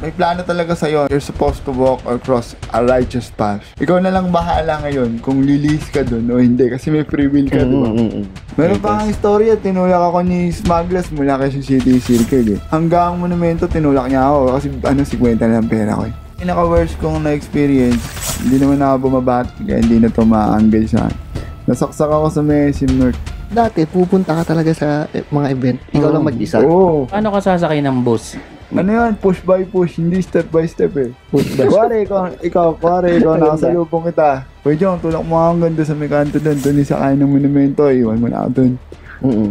may plano talaga sa'yo. You're supposed to walk across a righteous path. Ikaw na lang bahala ngayon kung lilis ka dun o hindi kasi may free will ka, diba? Meron pa ang istorya, tinulak ako ni Smuggles mula Quezon City Circle eh. Hanggang monumento, tinulak niya ako kasi 50 na lang pera ko eh. Pinaka-worst kong na-experience, hindi naman ako bumabati kaya hindi na to ma-angle sa nasaksak ako sa Sim North. Dati, pupunta ka talaga sa mga event. Ikaw lang mag-isa. Oo. Paano ka sasakay ng bus? Ano yan? Push by push, hindi step by step eh. Push by. Kuwari, ikaw nakasalubong kita. Pwede yung tulak mo ang ganda sa may kanto doon. Doon isa kain ng monumento, iwan mo na ako doon.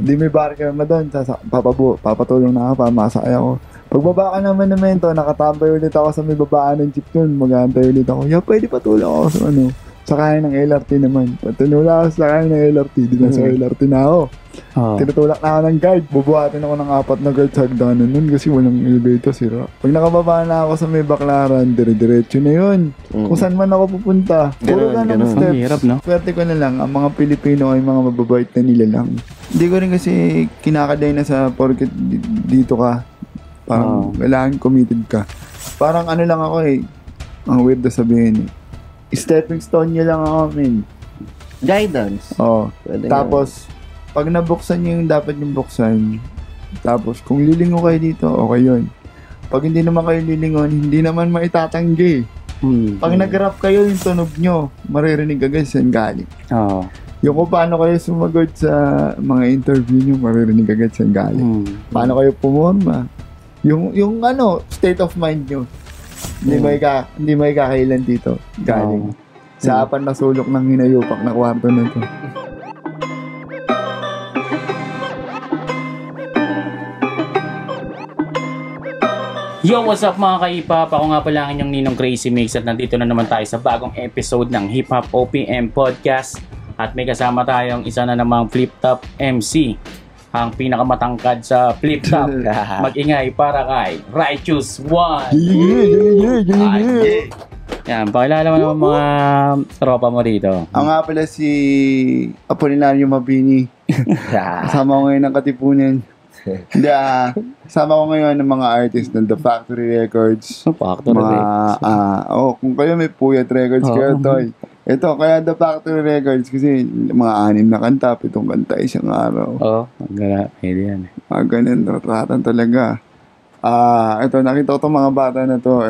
Hindi may barker na doon. Papatulong na ako para masakay ako. Pagbaba ka ng monumento, nakatambay ulit ako sa may babaan ng jeep doon. Mag-aantay ulit ako. Pwede patulong ako sa sakayan ng LRT naman. Patunula ako sa sakayan ng LRT. Di ba sa LRT na ako. Tinutulak na ako ng guard. Bubuhatin ako ng 4 na guard sa hagdanan nun kasi walang elevator, sira. Pag nakababa na ako sa may baklaran, dire-diretso na yun. Kung saan man ako pupunta. Puro ganun steps. Hirap, no? Swerte ko na lang, ang mga Pilipino ay mga mababait na nila lang. Hindi ko rin kasi kinakaday na sa porket dito ka. Parang kailangan committed ka. Parang ano lang ako eh. Ang weird na sabihin eh. Stepping stone nyo lang ako, men. Guidance. Oo. Tapos, pag nabuksan nyo yung dapat yung buksan, tapos kung lilingo kayo dito, okay yun. Pag hindi naman kayo lilingon, hindi naman maitatanggi. Pag nag-rap kayo, yung tunog nyo, maririnig agad saan galing. Yung kung paano kayo sumagot sa mga interview nyo, maririnig agad saan galing. Paano kayo pumorma. Yung state of mind nyo. Hindi may kakailan dito. Galing. Sa apan na sulok ng hinayupak na kwarto na to. Yo, what's up mga ka-hip-hop? Ako nga pala ang inyong Ninong Crazy Mix at nandito na naman tayo sa bagong episode ng Hip Hop OPM Podcast. At may kasama tayong isa na namang flip-top MC. Ang pinakamatangkad sa flip-top. Mag-ingay para kay Righteous One. Yan, pakilala mo naman mga tropa mo dito. Ang nga pala si Apolinario Mabini. Kasama ko ngayon ng Katipunan. Hindi, kasama ko ngayon ng mga artists ng The Factory Records. Kung kayo may Puyat Records kayo, Toy. Ito, kaya The Factory Records kasi mga 6 na kanta, 7 kanta isang araw. Pwede yan. Ganun, ratratan talaga. Ito, nakita ko itong mga bata na to,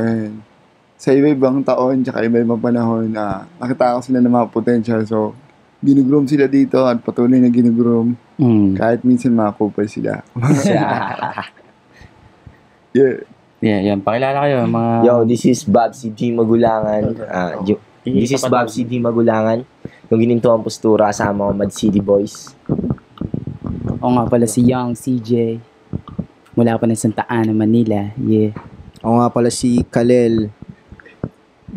sa iba-ibang taon, tsaka iba-ibang panahon, nakita ko sila ng mga potential. So, ginugroom sila dito at patuloy na ginugroom. Kahit minsan makakupal sila. Yan. Pakilala kayo, mga... Yo, this is Babsy D. Magulangan. This is Babsy D. Magulangan. Yung gininto ang postura, sama ko Mad City Boys. O nga pala si Young CJ. Mula pa ng Santa Ana, Manila. Yeah. Ako nga pala si Kalel.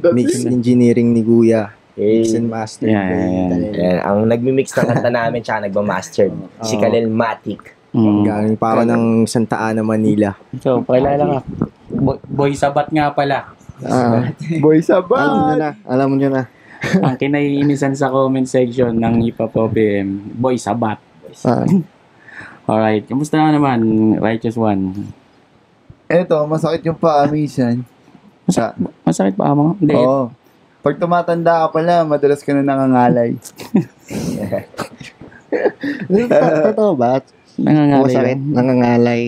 Mix Engineering ni Guya. Mix and Master. Yan. Ang nagmi-mix ng kanta namin tsaka nagmamaster. Si Kalel Matic. Galing pa ako ng Santa Ana, Manila. So, pakilala ka. Boy Sabat nga pala. Boy Sabat! Alam mo nyo na. Ang kinaiinisan sa comment section ng Hip Hop OPM, Boy Sabat. Alright, kamusta naman, Righteous One? Eto, masakit yung paa minsan. Masakit pa mga? Hindi. Oo. Pag tumatanda ka pala, madalas ka na nangangalay. Totoo ba? Nangangalay. Nangangalay.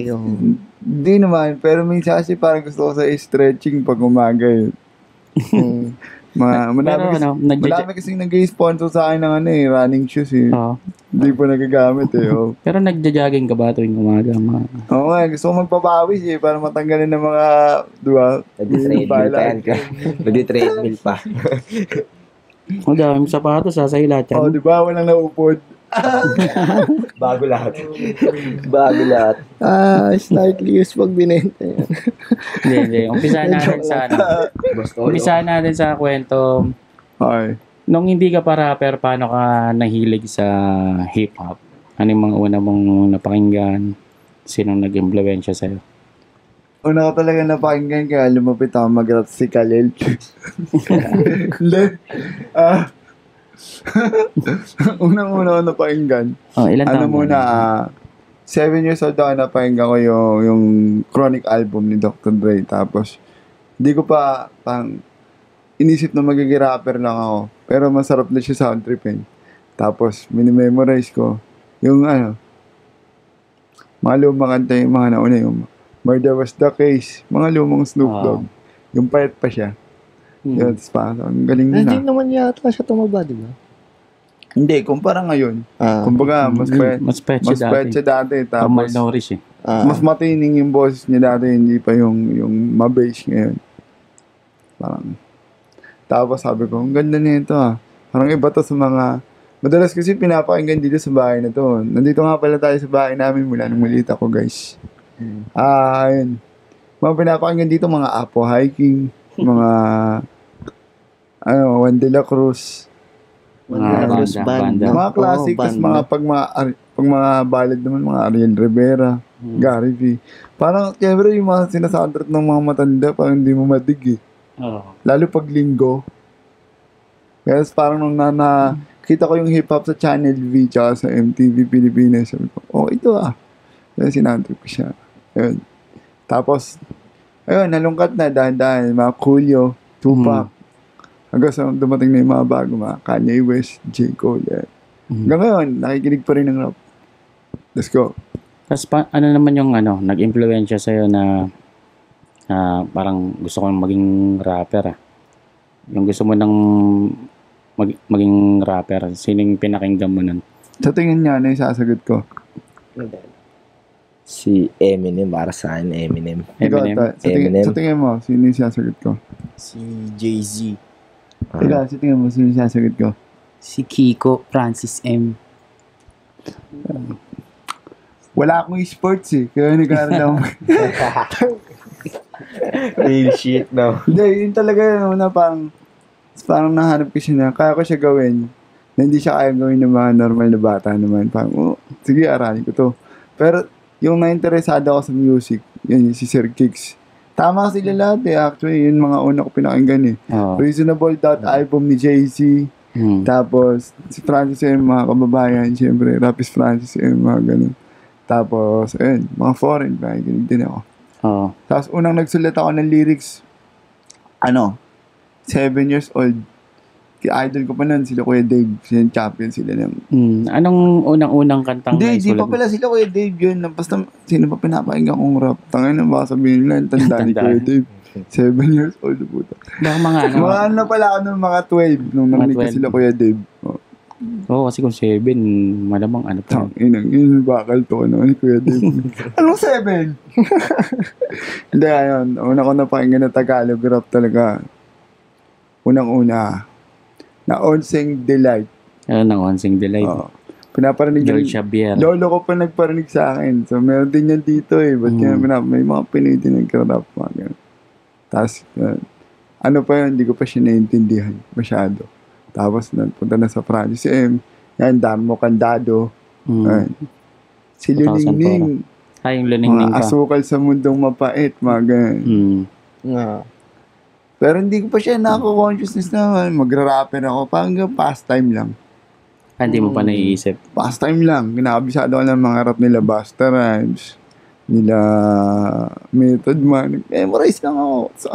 Hindi naman, pero minsan kasi parang gusto ko sa stretching pag umaga yun. Marami kasing nag-sponsor sa akin ng running shoes eh. Hindi pa nagagamit eh. Pero nagja-jogging ka ba tuwing umaga? Oo nga, gusto ko magpapawis eh para matanggalin ng mga, diba? Nag-treadmill pa. O dami sapatos sa lahat yan. Diba? Walang naupod. Bago lahat. Slightly used pag binenta yan. Hindi. Umpisahan natin sa kwento. Okay. Nung hindi ka pa rapper, paano ka nahilig sa hip-hop? Ano yung mga una mong napakinggan? Sinong nag-impluensya sa'yo? Una ko talaga napakinggan kaya lumapit ako mag-rap si Kalel. Unang-una ko napakinggan. Ilan taon? 7 years old ako napakinggan ko yung Chronic album ni Dr. Dre. Tapos, Hindi ko pa inisip na magiging rapper lang ako. Pero masarap na siya sound tripin. Tapos, minimemorize ko yung mga lumang kanta, yung mga nauna, yung Murder Was The Case, mga lumang Snoop Dogg. Yung payat pa siya. Yun, tapos parang, ang galing na. Hindi naman yata siya tumaba, di ba? Hindi, kumpara ngayon. Kumbaga, mas payat siya dati. Tapos, malnourished eh. mas matining yung boses niya dati, hindi pa yung ma-bass ngayon. Parang, tapos sabi ko, ang ganda nito Parang iba to sa mga, madalas kasi pinapakinggan dito sa bahay na to. Nandito nga pala tayo sa bahay namin mula nung maliit ako, guys. Ayun. Mga pinapakinggan dito, mga Apo Hiking, mga, Juan de la Cruz. Banda. Mga classic, tas mga pag mga ballad naman, mga Ariel Rivera, Gary V. Parang, syempre yung mga sinasoundtrack ng mga matanda, parang hindi mo madig eh. Lalo pag linggo. Yes, parang nung kita ko yung hip-hop sa Channel V tsaka sa MTV Pilipinas, sabi ko, ito Kaya sinantrip ko siya. Ayun. Tapos, nalungkat na dahan-dahan, mga Coolio, Tupac. Hanggang sa dumating na yung mga bago, mga Kanye West, J. Cole. Hanggang ngayon, nakikinig pa rin ng rap. Let's go. Tapos ano naman yung nag-impluwensya sa'yo na parang gusto kong maging rapper Yung gusto mo nang maging rapper, sinong pinakinggan mo nun? Sa tingin niya, ano yung sasagot ko? Si Eminem, para sa akin, Eminem. Sa tingin mo, sino yung sasagot ko? Si Jay-Z. Ikaw, sa tingin mo, sino yung sasagot ko? Si Kiko Francis M. Wala akong sports kaya nag-aaral ako. Real shit, no? Hindi, yun talaga na parang nahanap ko siya na kaya ko siya gawin na hindi siya kaya gawin ng mga normal na bata naman. Parang, sige, aralin ko to. Pero, yung na-interesado ako sa music, yun, si Sir Kicks. Tama sila lahat actually, yun mga una ko pinakinggan Reasonable Doubt album ni Jay-Z. Tapos, si Francis M, mga kababayan, syempre, Rapis Francis M, mga ganun. Tapos, ayun, mga foreign, pakikinig din ako. Tapos, unang nagsulat ako ng lyrics, 7 years old. Idol ko pa nun, sila Kuya Dave, sila champion sila ng... Anong unang-unang kantang Hindi pa pala sila Kuya Dave yun. Basta, sino pa pinapakinggan kong rap? Tangin na, baka sabihin nila, tanda ni Kuya Dave. 7 years old, puta. Baka mga mga pala ako nung mga 12, nung narinig ko sila Kuya Dave. Kasi kung 7, malamang pa. Tangin, bakal to, ni Kuya Dave. Anong 7? Hindi, ayun. Una ko napakinggan na Tagalog rap talaga. Unang-una. Na Onseng Delight. Na Onseng Delight. Pinaparinig George Xavier. Lolo ko pa nagparinig sa akin. So, meron din yan dito Ba't may mga Pinoy din nagkarap. Tapos, ano pa yun, hindi ko pa siya naiintindihan masyado. Tapos, nagpunta na sa Francis M. Yan, Darmo Candado. Si Luningning. Yung Luningning ka. Asukal sa mundong mapait, mga ganyan. Pero hindi ko pa siya nako-consciousness na magra-rapper ako. Parang pastime lang. Hindi mo pa naiisip? Pastime lang. Kinakabisado ko ng mga rap nila Busta Rhymes, nila Method Man. Memorize lang ako. So,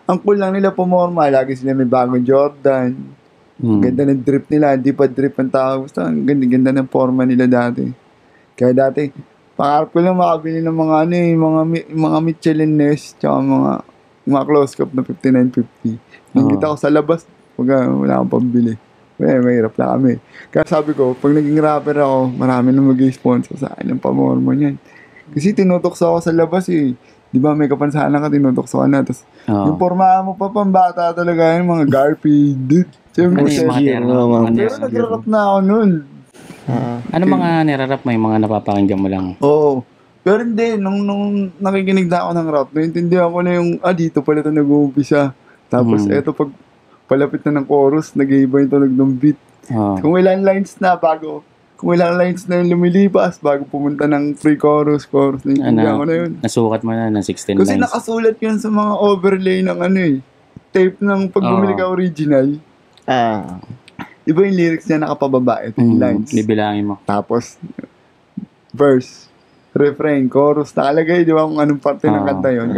ang cool lang nila pumorma. Lagi sila may bagong Jordan. Ganda ng drip nila. Hindi pa drip ang tao. Basta ang ganda ng forma nila dati. Kaya dati, pangarap ko lang makabili ng mga Michelin Ness, tsaka mga close cup na 59.50. Nakita ko sa labas, wala akong pambili. Mahirap na kami. Kaya sabi ko, pag naging rapper ako, marami na mag-sponsor sa akin ng pamormo niyan. Kasi tinutokso ako sa labas Di ba, may kapansanan ka, tinutokso ka na. Tapos, yung forma mo pa pambata talaga yung mga Garfield. Siyempre, pero nag-rap na ako nun. Ano mga nirarap mo? Yung mga napapakinggan mo lang? Oo. Pero hindi, nung nakikinig na ako ng rap, naintindihan ko na yung, dito pala ito nag-uumpisa. Tapos, eto pag palapit na ng chorus, nag-iiba yung tunog ng beat. Kung ilang lines na yung lumilipas, bago pumunta ng pre-chorus, naintindihan ko na yun. Nasukat mo na ng 16 lines. Kasi nakasulat yun sa mga overlay ng tape ng pag bumili ka original. Iba yung lyrics niya nakapababa, ito yung lines. Bibilangin mo. Tapos, verse, refrain, chorus, nakalagay, di ba, kung anong parte ng kanta yun.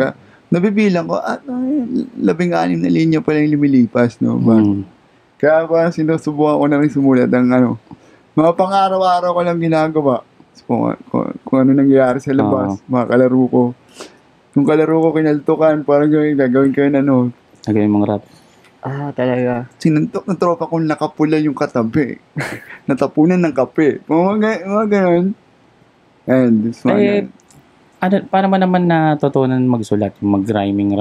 nabibilang ko, 16 na linya pala yung lumilipas, no? Kaya parang sinusubukan ko na rin sumulat ang mga pang-araw-araw ko lang ginagawa. Kung ano nangyayari sa labas, mga kalaro ko. Yung kalaro ko kinaltukan, parang gagawin ko yun, Nagawin mong rap. Talaga. Sinuntok ng tropa kong nakapula yung katabi. Natapunan ng kape. Mga ganun. And this one. Paano mo naman natutunan magsulat? Mag-rhyming?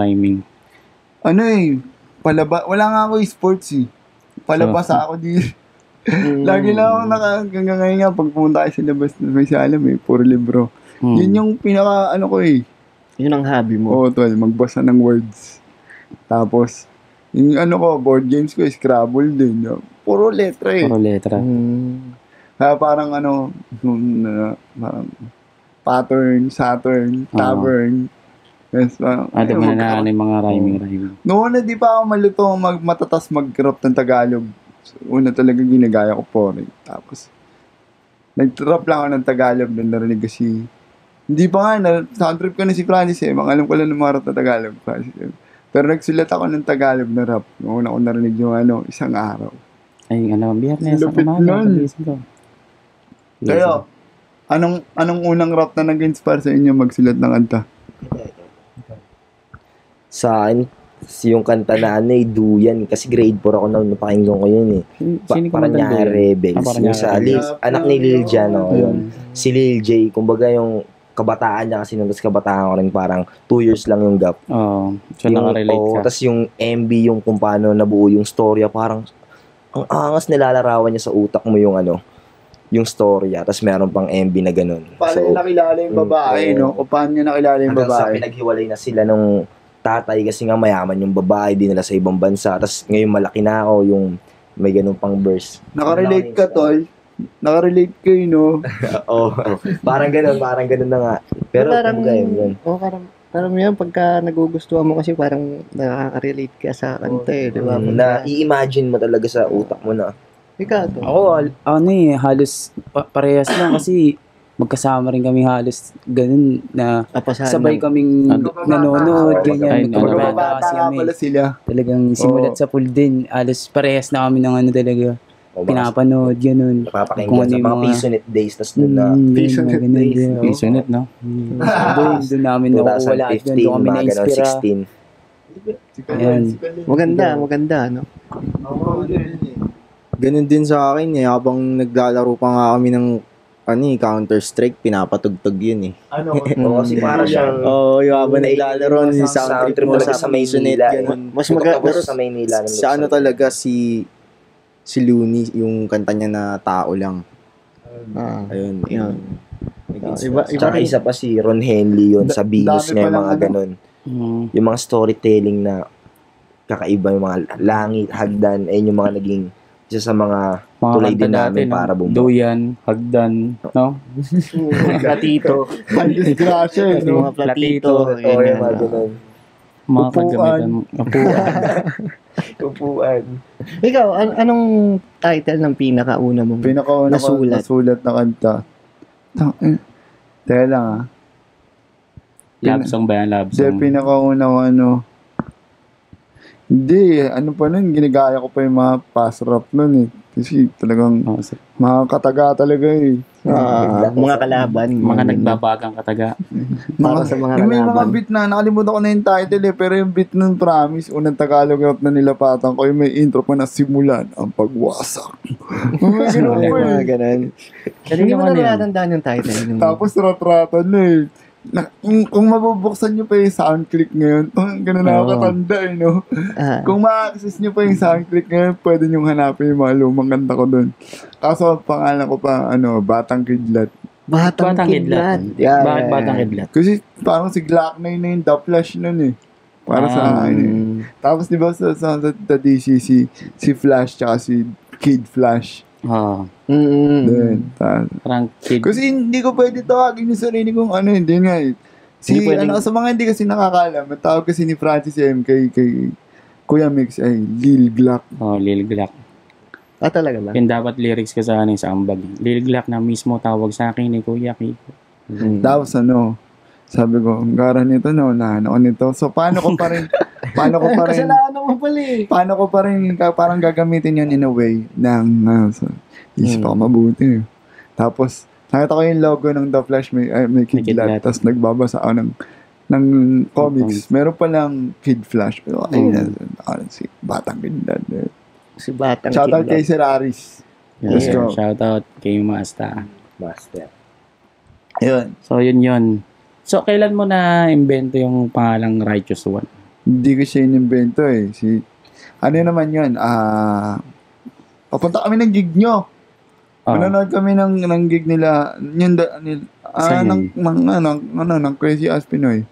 Wala nga ako sports eh. Palabasa ako di. Lagi lang ako hanggang ngayon nga pag pumunta kayo sa labas na may salam puro libro. Yun yung pinaka Yun ang hobby mo. Oo, tol, magbasa ng words. Tapos, yung board games ko, Scrabble din. Puro letra eh. Puro letra. Kaya parang parang pattern, Saturn, tavern. Yes, Ate mo na yung mga rhyming. Noon na di pa ako maluto matatas mag-rap ng Tagalog. Una talaga ginagaya ko pore. Tapos, nag-rap lang ako ng Tagalog na narinig kasi hindi pa nga, sound trip ko na si Francis alam ko lang ng mga rap na Tagalog. Pero nagsulat ako ng Tagalog na rap. Noon ako narinig yung isang araw. Ay, biyernes Lupit nun. Kaya, anong unang rap na nag-inspire sa inyo magsulat ng kanta? Sa akin, yung kanta na Duyan. Kasi grade 4 ako na napakinggan ko yun eh. Parang niya Rebels. Yung sa anak ni Lil Jan. Yun. Si Lil J, kumbaga yung kabataan niya kasi nung kabataan ko rin parang 2 years lang yung gap. So nakarelate ka. Tapos yung MB, yung kung paano nabuo yung storya, parang ang angas nilalarawan niya sa utak mo yung yung storya. Tapos meron pang MB na ganun. Paano niya nakilala yung babae, no? O paano niya nakilala yung babae? babae? Sa pinaghiwalay na sila nung tatay kasi nga mayaman yung babae, di nila sa ibang bansa. Tapos ngayon malaki na ako, yung may ganun pang verse. Nakarelate ka, tol? Nakarelate kayo, no? Parang ganun na nga. Pero parang, yun. Parang yan, pagka nagugustuhan mo kasi parang nakaka-relate ka sa kanta di ba? Na-i-imagine mo talaga sa utak mo na. Ikaw to? Ako, halos parehas lang kasi magkasama rin kami halos ganun na sabay kaming nanonood, ganyan. Magkababata nga pala sila. Talagang simulat sa pool din. Halos parehas na kami ng talaga. Pinapanood, ganun. Napapakinggan sa mga Pisonet days, tas doon na. Pisonet days. Pisonet, no? Doon namin nakukuha lahat. Doon kami na-inspira. 2016. Maganda, no? Ganun din sa akin habang naglalaro pa nga kami ng Counter-Strike, pinapatugtog yun Kasi para siyang yung habang naglalaro ni sound trip mo sa Maisonette, ganun. Mas maganda sa Maynila. Sa talaga si Looney, yung kanta niya na Tao Lang. Ayun. Tsaka isa pa si Ron Henley yun, sa Venus niya, yung mga ganun. Yung mga storytelling na kakaiba, yung mga langit, hagdan, ayun yung mga naging isa sa mga tulay din namin para bumaba. Duyan, hagdan, no? Platito. Ang disgrasya, no? Mga platito. Yung mga ganun. Mga kagamitan. Upuan. Ikaw, anong title ng pinakauna mong nasulat na kanta? Teka lang Love song ba yan? Love song? Hindi, pinakauna ko Hindi, pa nun, ginagaya ko pa yung mga pass rap nun Kasi talagang makakataga talaga mga kalaban. Mga nagbabagang kataga. Para sa mga may mga kalaban. beat na, nakalimutan ko na yung title pero yung beat nun, promise, unang Tagalog rap na nilapatan ko, yung may intro pa na simulan ang pagwasak. Mga ganun. Hindi mo na natatandaan yung title. Tapos rat-ratan na kung mabubuksan nyo pa yung sound click ngayon, ganun na ako katanda no? Kung ma-access nyo pa yung sound click ngayon, pwede nyo hanapin yung mga lumang kanta ko dun. Kaso pangalan ko pa, Batang Kidlat. Batang Kidlat. Bakit Batang Kidlat? Kasi parang si Glock 9 na yung The Flash nun para sa akin Tapos diba sa DCC, si Flash tsaka si Kid Flash. Parang kid. Kasi hindi ko pwede tawagin yung sarili kong hindi nga sa mga hindi kasi nakakalam, matawag kasi ni Francis M kay Kuya Mix ay Lil Glock. Lil Glock. Talaga ba? Yung dapat lyrics ka sa sa ambag. Lil Glock na mismo tawag sa akin ni Kuya Kiko. Tapos Sabi ko, ang gara nito, naunahan ako nito. So, paano ko pa rin, Kasalanan mo pala eh. paano ko pa rin, parang gagamitin yun in a way ng, so, isip ako mabuti. Tapos, nakita ko yung logo ng The Flash, may kidlat. Tapos, nagbabasa ako ng comics. Meron palang Kid Flash. Pero, ayun, si Batang Kidlat. Si Batang Shoutout kay Sir Aris. Let's go. Shoutout kay Master. Ayun. So, yun. So, kailan mo na imbento yung pangalang Righteous One? Hindi ko siya inimbento eh. Ano naman yun? Papunta kami ng gig nyo. Manonood kami ng gig nila. Yun, ng Crazy Ass Pinoy.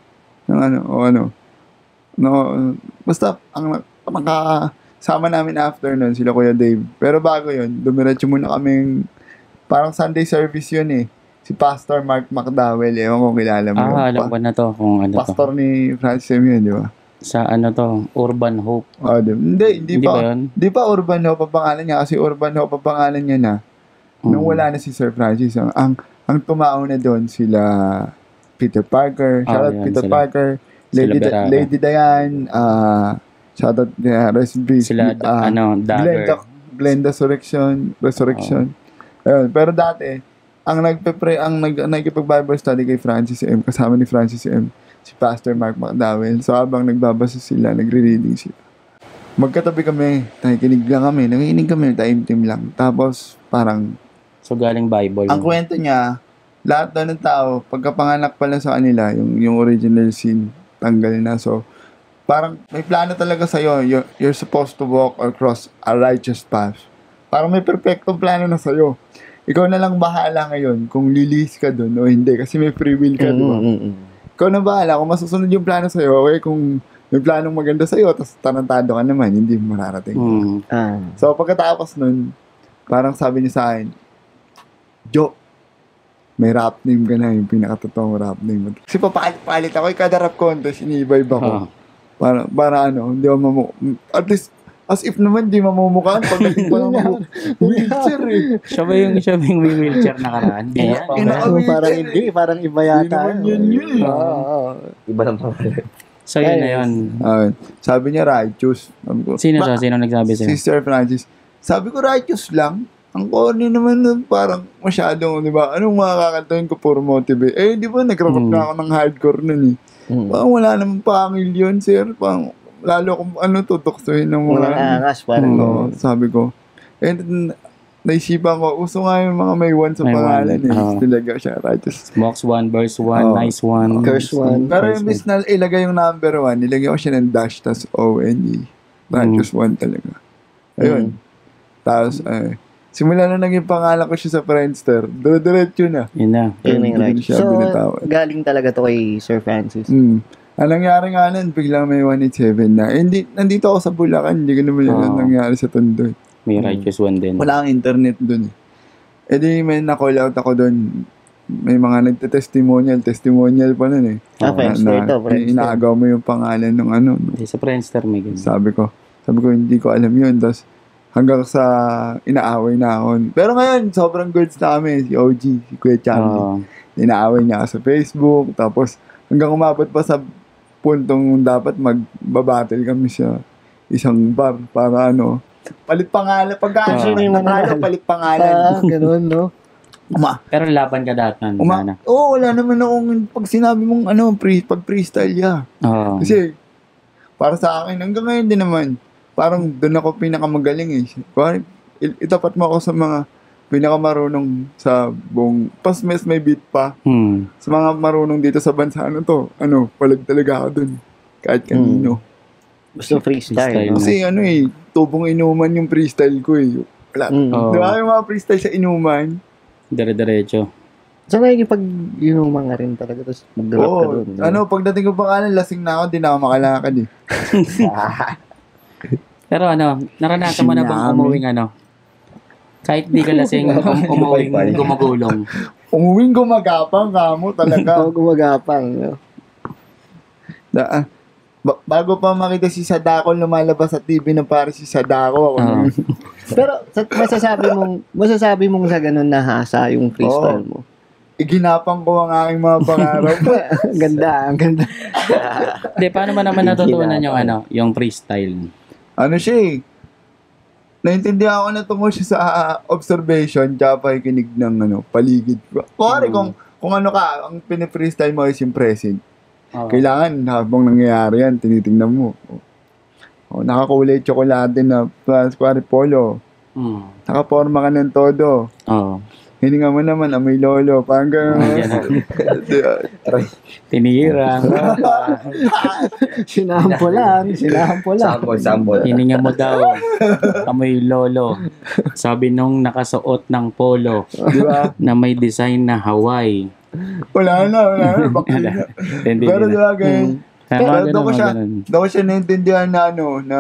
Basta, nakasama namin after nun, sila Kuya Dave. Pero bago yun, dumiretso muna kaming, parang Sunday service yun eh. Si Pastor Mark McDowell, ewan ko kilala mo. Alam ko na to kung ano Pastor to. ni Francis M. yun, di ba? Sa ano to, Urban Hope. Hindi pa. Yun? Hindi pa Urban Hope ang pangalan niya kasi Urban Hope ang pangalan niya na nung wala na si Sir Francis. Ang tumao na doon sila Peter Parker, shoutout Peter sila. Parker, Lady Diane, shoutout Recipe, Sila, Dagger. Glenda Resurrection. Ayun, pero dati ang nagkipag-Bible study kay Francis M. Kasama ni Francis M. si Pastor Mark McDowell. So habang nagbabasa sila, nagre-reading sila. Magkatabi kami, nakikinig lang kami, nanginig kami, time-team lang. Tapos parang... So galing Bible. Ang kwento niya, lahat daw ng tao, pagkapanganak pala sa kanila, yung original sin, tanggal na. So parang may plano talaga sa'yo. You're supposed to walk or cross a righteous path. Parang may perfectong plano na sa'yo. Ikaw na lang bahala ngayon kung lilis ka doon o hindi kasi may free will ka, di ba? Ikaw na bahala kung masusunod yung plano sa'yo, okay? Kung may planong maganda sa'yo, tapos tarantado ka naman, hindi mo mararating. So, pagkatapos nun, parang sabi niya sa akin, Jo, may rap name ka na, yung pinakatotoong rap name mo. Kasi papalit ako, kada rap contest, iniiba-iba ko. Para hindi ako at least, as if naman, di mamumukaan pagdating pa lang ako. Wheelchair eh. Siya ba yung may wheelchair na karaan? Di yan. Parang hindi, parang iba yata. Hindi naman yun. Iba ng pangalan. So yun na yun. Sabi niya, righteous. Sino nagsabi sa'yo? Si Sir Francis. Sabi ko, righteous lang. Ang corny naman nun, parang masyadong, di ba? Anong makakakantahin ko for motive? Di ba, nag-rock na ako ng hardcore nun eh. Parang wala naman pangil yun, sir. Parang, lalo kung tutuksohin ng mga angas, parang sabi ko. And naisipan ko, uso nga yung mga may one sa pangalan eh. Talaga siya, righteous. Box 1, verse 1, nice 1. Curse 1. Pero yung bis na ilagay yung number 1, nilagay ko siya ng dash, tas O-N-E. Righteous 1 talaga. Ayun. Tapos, simula na naging pangalan ko siya sa Friendster, dire-diretso na. Yun na. So, galing talaga to kay Sir Francis. Ang nangyari nga nun, biglang may 187 na. Nandito ako sa Bulacan, hindi ko naman yun nangyari sa Tondo. May righteous 1 din. Wala kang internet dun. Di may na-call out ako dun. May mga testimonial pa nun eh. Friendster ito, Friendster. Inaagaw mo yung pangalan ng Sa Friendster may ganun. Sabi ko, hindi ko alam yun. Tapos, hanggang sa inaaway na ako. Pero ngayon, sobrang goods na kami. Si OG, si Kuya Charlie. Inaaway niya ako sa Facebook. Tapos, hanggang umabot pa sa puntong dapat magbabattle kami sa isang bar para palit pangalan. Palit pangalan. Ganun, no? Pero laban ka dati nun. Wala naman akong pag sinabi mong pag freestyle Kasi, para sa akin, hanggang ngayon din naman, parang doon ako pinakamagaling eh. Itapat mo ako sa mga pinakamarunong sa buong pas may beat pa. Sa mga marunong dito sa bansa palag talaga ako dun. Kahit kanino. Basta freestyle. Kasi tubong inuman yung freestyle ko eh. Wala. Di ba yung mga freestyle sa inuman? Dire-diretso. So nakikipag-inuman nga rin talaga tapos mag-rap ka dun. Pagdating ko pangalan, lasing na ako, di na ako makalakad eh. Pero naranasan mo na bang umuwing kahit di ka lasing, umuwing gumagulong. Umuwing gumagapang kamo talaga. Gumagapang. Bago pa makita si Sadako lumalabas sa TV ng para si Sadako. Pero masasabi mong sa ganun nahasa yung freestyle mo. iginapang ko ang aking mga pangarap. Ang ganda. Hindi, paano ba naman natutunan yung yung freestyle? Ano siya eh. Naintindihan ko na tungo siya sa observation tsaka pakikinig ng paligid. Kuwari kung ano ka, ang pinifreestyle mo is yung present. Kailangan habang nangyayari yan, tinitingnan mo. Nakakulay tsokolate na kuwari polo. Nakaporma ka ng todo. Hininga mo naman, amoy lolo. Parang gano'n. Tinira. Sinampo lang. Sample. Hininga mo daw, amoy lolo. Sabi nung nakasuot ng polo, Diba? na may design na Hawaii. Wala na. Bakit Pero diba ganyan? Pero doon ko siya naintindihan na na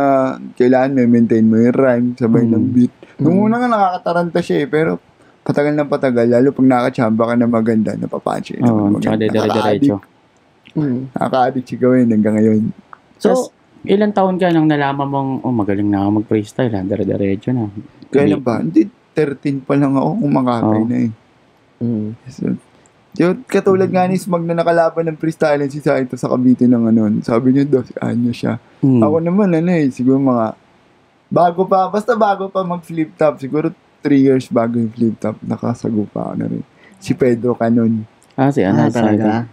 kailangan may maintain mo yung rhyme, sabay ng beat. Nung una nga nakakataranta siya eh, pero patagal ng patagal, lalo pag nakachamba ka na maganda, napapansin. Tsaka dire-diretso. Nakaka-addict siya gawin hanggang ngayon. So, ilang taon ka nang nalaman mong, magaling na ako mag-freestyle, dire-diretso na. Kailan ba? Hindi, 13 pa lang ako kumakatay na eh. So, yung katulad nga ni Smag na nakalaban ng freestyle si Saito sa Cavite ng sabi niya 12 anyo siya. Ako naman siguro bago pa mag-flip top, siguro 3 years bago yung flip top, nakasagupa ako na rin. Si Pedro Canon. Si talaga?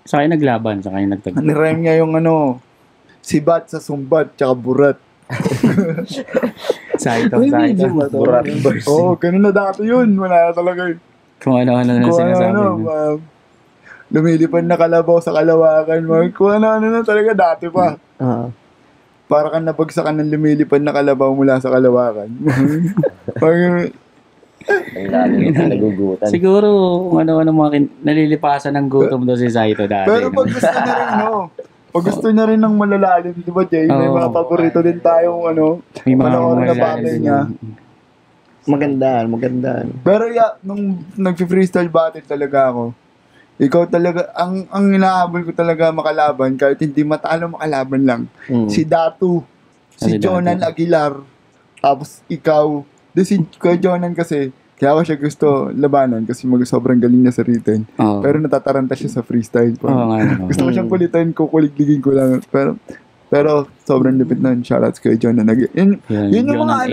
Sa akin naglaban, sa akin nagtag. Nirem niya yung sibat sa sumbat, tsaka burat. Saito. Burat verse. Ganun na dati yun. Wala na talaga yun. Kung ano-ano na sinasabi. Lumilipad na kalabaw sa kalawakan. Kung ano-ano na talaga dati pa. Para kang nabagsakan ng lumilipad na kalabaw mula sa kalawakan. Ang lalim yung nagugutan. Siguro, kung ano-ano mga nalilipasan ng gutom doon si Saito dati. Pero pag gusto na rin, pag gusto na rin ng malalalim, di ba, Jay? May mga paborito din tayong, may mga na battle niya. Maganda. Pero nung nag-freestyle battle talaga ako, ikaw talaga, ang inahabol ko talaga makalaban, kahit hindi matalo makalaban lang. Si Datu, si Jonan Aguilar, tapos ikaw. Si Kuya Jonan kasi, kaya ako siya gusto labanan kasi sobrang galing niya sa written. Pero natataranta siya sa freestyle. Gusto ko siyang kulitin, kukuligligin ko lang. Pero sobrang lupit na yun. Shoutouts Kuya Jonan Aguilar. Yun yung mga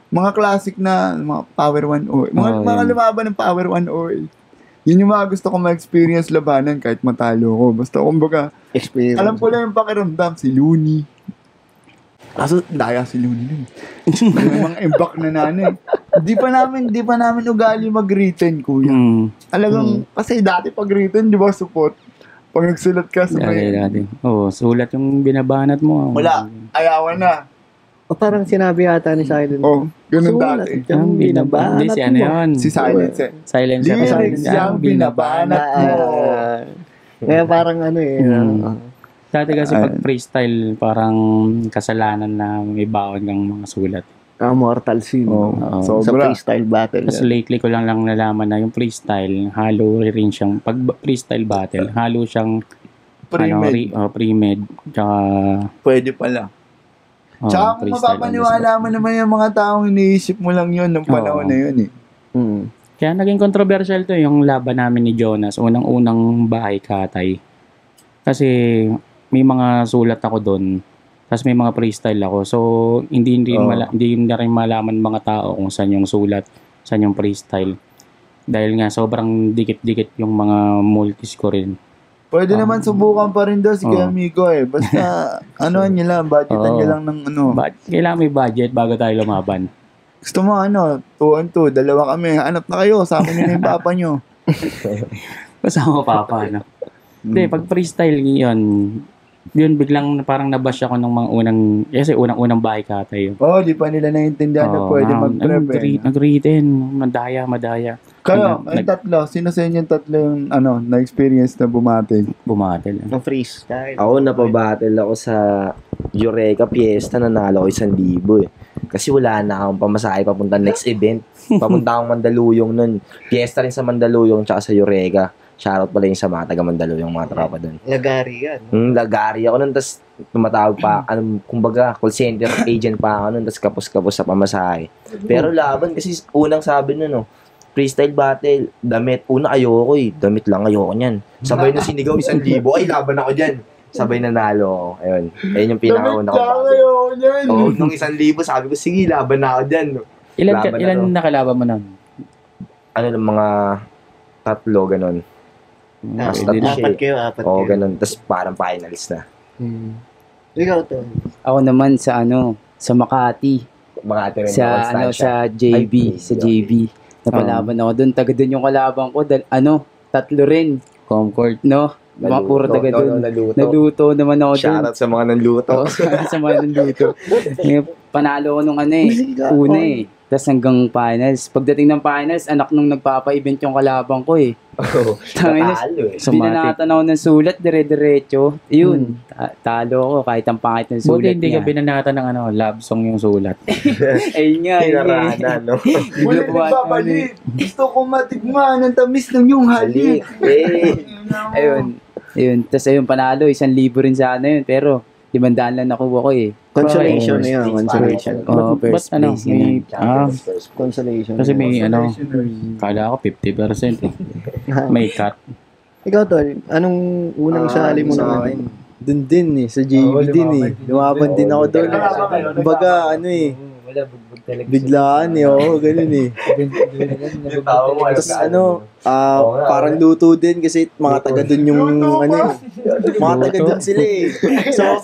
mga classic na mga Power 108. Mga lumaban ng Power 108. Yun yung mga gusto ko ma-experience labanan kahit matalo ko. Basta kumbaga, alam ko lang yung pakiramdam. Si Looney. Kaso, daya si Looney nun. May mga imbak na nanay. Di pa namin ugali mag-written, kuya. Alagang, kasi dati pag-written, di ba, support? Pag nagsulat ka sa dati. Sulat yung binabanat mo. Wala, ayawan na. Parang sinabi yata ni Silent. Ganun dati. Yung binabanat mo. Si ano yun? Si Silence. Lyrics yung binabanat mo. Kaya parang Dati kasi pag freestyle, parang kasalanan na may baon kang mga sulat. Mortal sin. Sa freestyle battle. Tapos lately ko lang nalaman na yung freestyle, halo rin siyang, pag freestyle battle, halo siyang pre-med. Tsaka pwede pala. Tsaka kung mapapaniwala mo naman yung mga taong iniisip mo lang yun ng panahon na yun eh. Kaya naging controversial to yung laban namin ni Jonas, unang-unang bahay katay. Kasi may mga sulat ako doon, tapos may mga freestyle ako. So hindi na rin malaman mga tao kung saan yung sulat, saan yung freestyle. Dahil nga sobrang dikit-dikit yung mga multis ko rin. Pwede naman subukan pa rin daw si Kuya Miko eh. Basta, nyo lang, budgetan nyo lang ng Kailangan may budget bago tayo lumaban. Gusto mo 2-on-2, dalawa kami, hanap na kayo, sa amin na yung papa nyo. Kasama papa, Hindi, pag freestyle yun biglang parang nabash ako ng mga unang bahay katay. Di pa nila naiintindihan na pwede mag-prep Nag-written, madaya. Kayo, ay tatlo. Sino sa inyo tatlo yung na-experience na bumatil? Bumatil. Ng freestyle. Ako, napabattle ako sa Eureka Fiesta, nanalo ko 1,000 eh. Kasi wala na akong pamasahe papunta next event. Papunta akong Mandaluyong nun. Fiesta rin sa Mandaluyong tsaka sa Eureka. Shoutout pala yung sa mga taga Mandaluyong, mga tropa dun. Lagari yan. Lagari ako nun, tas tumatawag pa, kumbaga, call center agent pa ako nun, tas kapos-kapos sa pamasahe. Pero laban, kasi unang sabi nun, freestyle battle, damit. Una ayoko damit lang ayoko niyan. Sabay na sinigaw 1,000, ay laban ako dyan. Sabay nanalo ako. Ayun yung pinakauna ko battle. Oo, nung 1,000 sabi ko, sige, laban na ako dyan. Ilan nakalaban mo nun? Ano lang, mga 3, ganun. Mas 3 Apat kayo. Oo, ganun. Tapos parang finalist na. Ikaw to. Ako naman sa Makati. Makati rin Sa JB. Sa JB. Napalaban ako doon. Taga doon yung kalaban ko. 3 rin. Comfort. No? Mga puro taga doon. Naluto naman ako doon. Shoutout sa mga nanluto. Sa mga nanluto. Panalo ko nung una Tapos hanggang finals. Pagdating ng finals, anak nung nagpapa-event yung kalaban ko Natalo Binanatan ako ng sulat, dire-diretso. Yun, talo ako kahit ang pangit ng sulat. Buti hindi ka binanatan ng love song yung sulat. Ayun nga. Pinarana, no? Ulit nagbabalik. Gusto ko matigman ang tamis ng yung halik. Ayun. Tapos panalo, 1,000 rin sana yun. Pero 500 lang nakuha ko Consolation na yun. Consolation. First place. Consolation. Kasi may kala ko 50% may cut. Ikaw to, anong unang sali mo naman? Doon din sa JB din Lumaban din ako doon. Kumbaga, Wala, bugbog talaga. biglaan ganun Tapos parang luto din kasi mga taga doon yung mga taga doon sila So,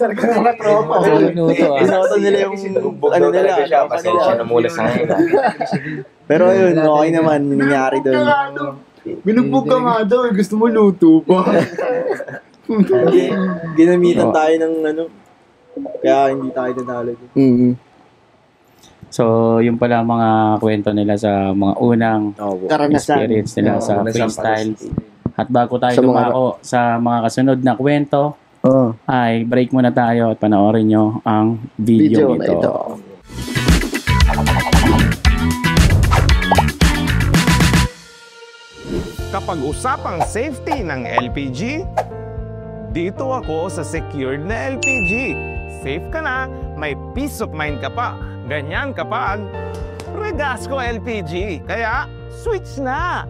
Inoto nila yung nila. Pasensya na muna sa akin. Pero yun, okay naman yung nangyari doon. Binugbog ka nga daw. Gusto mo luto pa. Ginamitan tayo ng kaya hindi tayo nanalo. So, yung pala mga kwento nila sa mga unang experience nila sa freestyle. At bago tayo dumako sa mga kasunod na kwento, ay break muna tayo at panoorin nyo ang video nito. Kapag usapang safety ng LPG, dito ako sa secured na LPG. Safe ka na, may peace of mind ka pa. Ganyan kapag Regasco LPG. Kaya, switch na!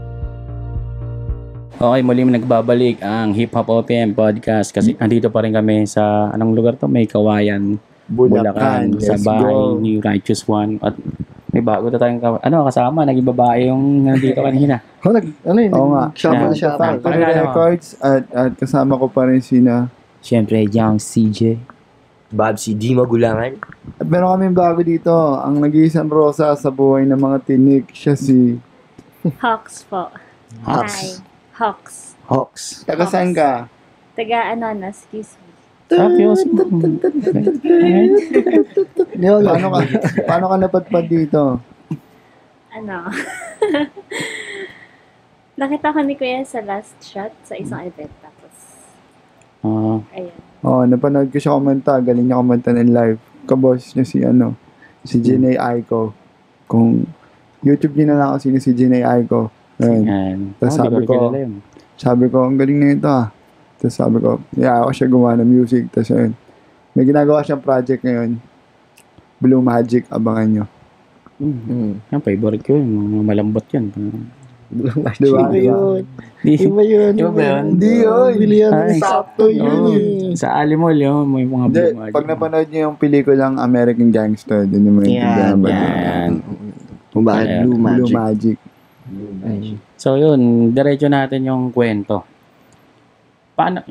Okay, muli nagbabalik ang Hip Hop OPM Podcast kasi andito pa rin kami sa, anong lugar to? May Kawayan, Bulacan, sa bahay ni Righteous One. At may bago na tayong kasama, naging babae yung nandito kanina. Oo nga. Factory Records at kasama ko pa rin Siyempre, Young CJ. Babsi, di magulangan. At meron kaming bago dito, ang nag-iisang rosa sa buhay ng mga tinik, siya si Hawks po. Hi. Hawks. Taga saan ka? Taga excuse me. Paano ka napadpad dito? Nakita ko ni Kuya sa last shot sa isang event tapos. Ayun. Napanood ko siya kumanta. Galing niya kumanta ng live. Kaboss niya si Janae Aiko. Kung YouTube niya na lang ako si Janae Aiko. Tapos sabi ko, ang galing na ito Tapos sabi ko, ako siya gumawa ng music. Tapos may ginagawa siyang project ngayon. Blue Magic, abangan nyo. Yung favorite ko yun, malambot yun. Diba? Iba yun. Hindi yun. Sakto yun. Sa Alimol yun, may mga Blue Magic. Pag napanood niyo yung pelikulang American Gangster, din yung mga yan. Kung bakit Blue Magic. So yun, diretso natin yung kwento. Paano,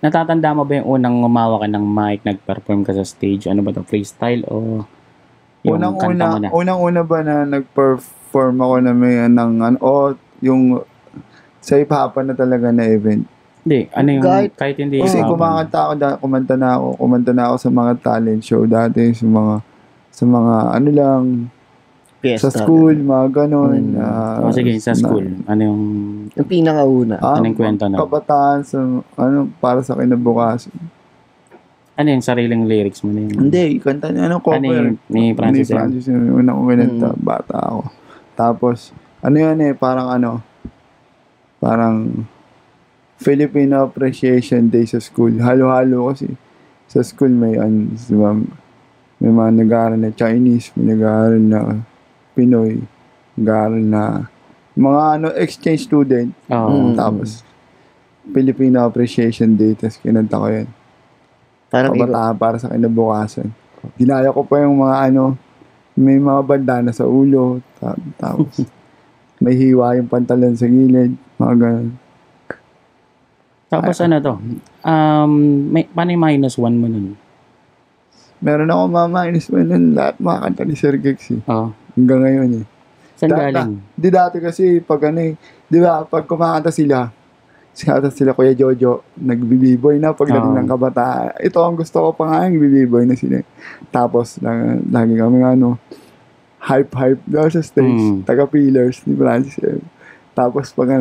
natatanda mo ba yung unang umawa ka ng mic, nag-perform ka sa stage? Ano ba to, freestyle o yung kanta mo na? Unang-una ba na nag-perform ako na may yung sa hip-hopan na talaga na event? Hindi, yung kahit hindi kasi hip-hopan. kumanta na ako sa mga talent show dati, sa mga Fiesta. Sa school, mga ganon. Sige, sa school. Ano yung pinakauna? Anong kwento na? Kabataan, para sa kinabukasan. Ano yung sariling lyrics mo na yun? Hindi, kanta niya, cover. Ni Francis. Yung unang kuminanta, bata ako. Tapos, parang Filipino Appreciation Day sa school. Halo-halo kasi. Sa school may mga nag-aaral na Chinese, may nag-aaral na Pinoy. Garal na mga exchange student. Tapos Filipino Appreciation Day, tapos kinanta ko yun. Kabataan para sa kinabukasan. Ginaya ko pa yung mga may mga bandana sa ulo, tapos may hiwa yung pantalon sa gilid, mga ganun. Tapos paano yung -1 mo nun? Meron ako -1 nun, lahat mga kanta ni Sir Gex eh. Hanggang ngayon eh. Saan galing? Di dati kasi pag di ba, pag kumakanta sila Kuya Jojo, nagbibiboy na pagdating ng kabataan. Ito ang gusto ko pa nga, nagbibiboy na sila. Tapos, lagi kami hype daw sa stage. Taga-pillars ni Francis M. Tapos, pag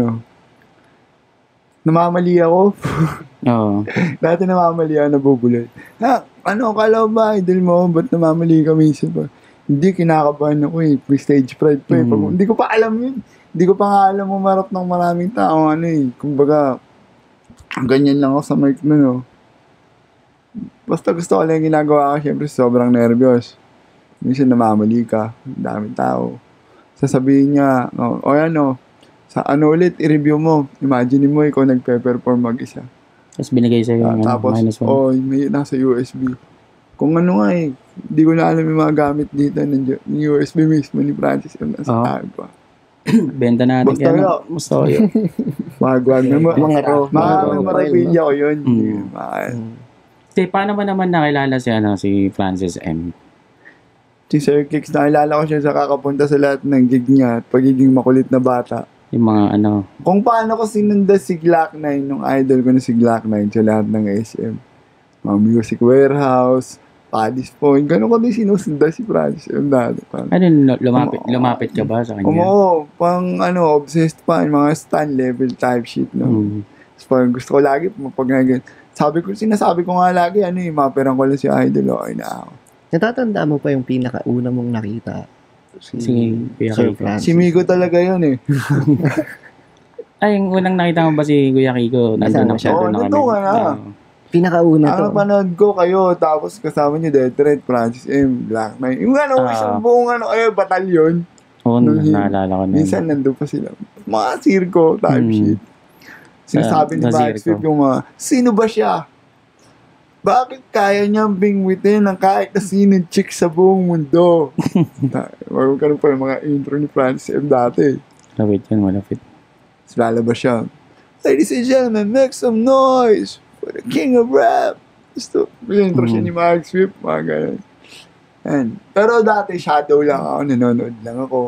namamali ako. Dati namamali ako, nabubulol. Kala ba, idol mo, ba't namamali kami isa pa? Hindi, kinakabahan ako eh. May stage pride pa eh. Hindi ko pa alam yun. Hindi ko pa nga alam umarap ng maraming tao. Kumbaga, ganyan lang ako sa mic nun. Basta gusto ko lang yung ginagawa ko. Siyempre, sobrang nervyos. Minsan namamali ka. Daming tao. Sasabihin niya, sa ulit, i-review mo. Imagine mo, ikaw nagpe-perform mag-isa. Tapos binigay sa'yo yung tapos, may nasa USB. Kung hindi ko na alam yung mga gamit dito ng USB mismo ni Francis M. Nasa agwa. Benta natin kaya mustoyo. Wag mga memorabilia ko yun. Paano ba naman nakilala si Francis M? Si Sir Kix, nakilala ko siya sa kakapunta sa lahat ng gig niya at pagiging makulit na bata. Yung mga Kung paano ko sinunda si Glock 9, nung idol ko na si Glock 9 sa lahat ng SM. Mga Music Warehouse, Paddy's Point, gano'n ko din sinusunda si Francis M. dati. Lumapit ka ba sa kanya? Oo, obsessed pa, yung mga stand level type shit, no? So, parang gusto ko lagi, sinasabi ko nga lagi, maperang ko lang si idol, okay na ako. Natatanda mo pa yung pinakauna mong nakita? Si Migo talaga yun eh. Yung unang nakita mo ba si Kuya Kiko? Nandun na siya. Nandun ka na. Pinakauna to. Panood ko kayo, tapos kasama niyo Death Threat, Francis M. Black Knight. Yung isang buong batalyon. Naalala ko na. Minsan nandun pa sila. Mga circo type shit. Sinasabi ni Max Swift yung sino ba siya? Bakit kaya niyang bingwitin ng kahit na sinong chick sa buong mundo? Magkaroon pa yung mga intro ni Francis M. dati. Malapit. Lalabas siya. Ladies and gentlemen, make some noise for the king of rap. Gusto, intro siya ni Max Swift, mga ganun. Pero dati, shadow lang ako, nanonood lang ako.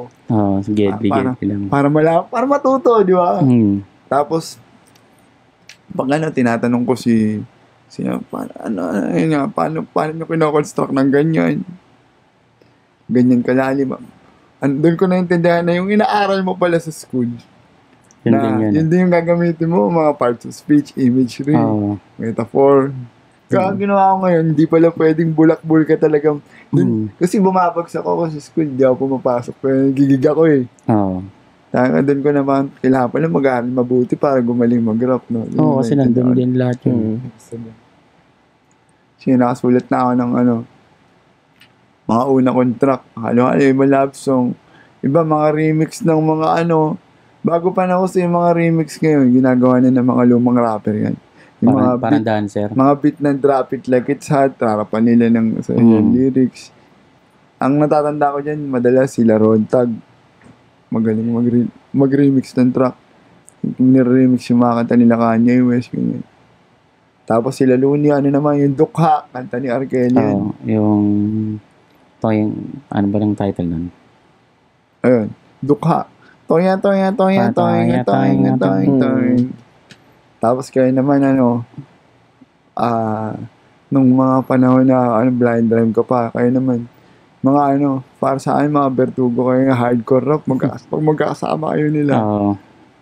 Gedli lang. Para matuto, di ba? Tapos, pag tinatanong ko paano nyo kinoconstruct ng ganyan? Ganyan kalalim. Doon ko naintindihan na yung inaaral mo pala sa school. Yun din yung gagamitin mo, mga parts of speech, imagery, metaphor. Kaya ginawa ko ngayon, hindi pala pwedeng bulak-bul ka talagang. Kasi bumabagsak ako sa school, hindi ako pumapasok. Pero gigig ako eh. Kaya doon ko naman, kailangan pala mag-aaral mabuti para gumaling mag-rap. No? Kasi nandun din lahat yun. Kasi nakasulat na ako ng mga unang contract. Halo-halo, iba love song. Iba mga remix ng mga bago pa na ako sa yung mga remix ngayon, ginagawa na ng mga lumang rapper yan. Yung parang dancer. Mga beat na drop it like it's hot, tarapan nila ng lyrics. Ang natatanda ko dyan, madalas sila Rontag. Magaling mag-remix ng track. Nire-remix yung mga kanta nila Kanye West. Ganyan. Tapos sila Looney, naman, yung Dukha, kanta ni R. Kelly. Yung ano ba yung title nun? Ayun, Dukha. Toya. Tapos kayo naman, nung mga panahon na blind drive ko pa, kayo naman, mga para sa akin, mga Bertugo kayo, hardcore rap, pag magkakasama kayo nila.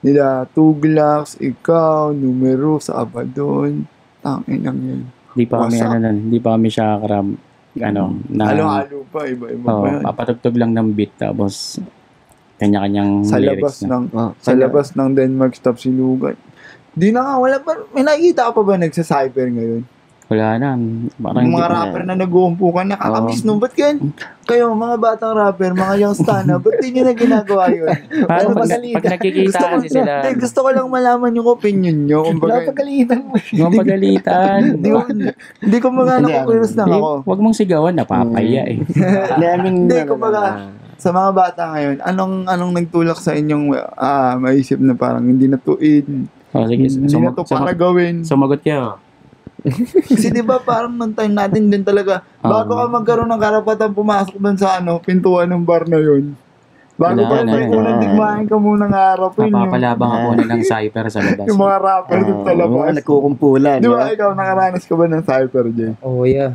Nila Tuglax, ikaw, Numero, sa Abadon, tangin lang yan. Hindi pa kami siya karab, halo-halo pa, iba-iba pa yan. Papatugtog lang ng beat, tapos kanya-kanyang lyrics sa labas ng Denmark Stop Silugan. Di na nga, wala pa, may nakikita ka pa ba nagsa-cyber ngayon? Wala na. Parang Yung mga rapper na nag-uumpukan, nakakamiss no. Ba't kayo, mga batang rapper, mga youngster na, ba't di nyo na ginagawa yun? Parang pag nakikita kasi sila. Gusto ko lang malaman yung opinion nyo. Napagalitan mo. Yung pagalitan. Hindi ko mga nakukulos lang ako. Huwag mong sigawan, napapaya eh. Hindi, kumbaga, sa mga bata ngayon, anong nagtulak sa inyong maisip na parang hindi na tuid, sige, hindi na to para gawin? Sumagot kayo. Kasi di ba parang nung time natin din talaga, bago ka magkaroon ng karapatan pumasok dun sa pintuan ng bar na yun. Bago pa rin unang digmaan ka munang harapin yun. Napapalabang ako na ng cypher sa labas. Yung mga rapper dun sa labas. Mga nagkukumpulan. Di ba ikaw, nakaranas ka ba ng cypher, Jay? Oh, yeah.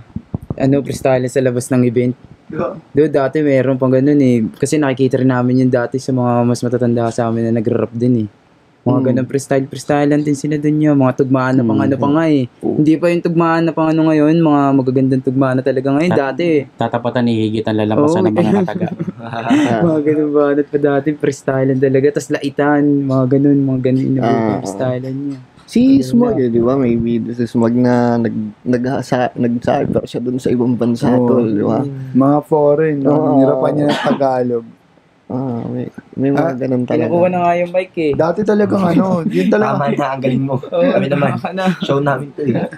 Freestyle sa labas ng event. Diba? Dati meron pang ganun eh. Kasi nakikita rin namin yung dati sa mga mas matatanda sa amin na nag-rap din eh. Mga ganun freestyle-freestylean din sila dun yun. Mga tugmaan na pang ano pa nga eh. Hindi pa yung tugmaan na pang ano ngayon. Mga magagandang tugmaan na talaga ngayon. Dati eh. Tatapatan ni Higit ang lalampasan ng mga kataga. Mga ganun banat pa dati. Freestylean talaga. Tapos laitan. Mga ganun. Mga ganun yung freestylean niya. Si Smog, di ba? May video si Smog na nag-cyber siya dun sa ibang bansa, tol, di ba? Mga foreign, nirapan niya ng Tagalog. May mga ganun talaga. Kinukuha na nga yung mic eh. Dati talagang yun talaga. Tama na, ang galing mo. Kami naman, show namin to eh.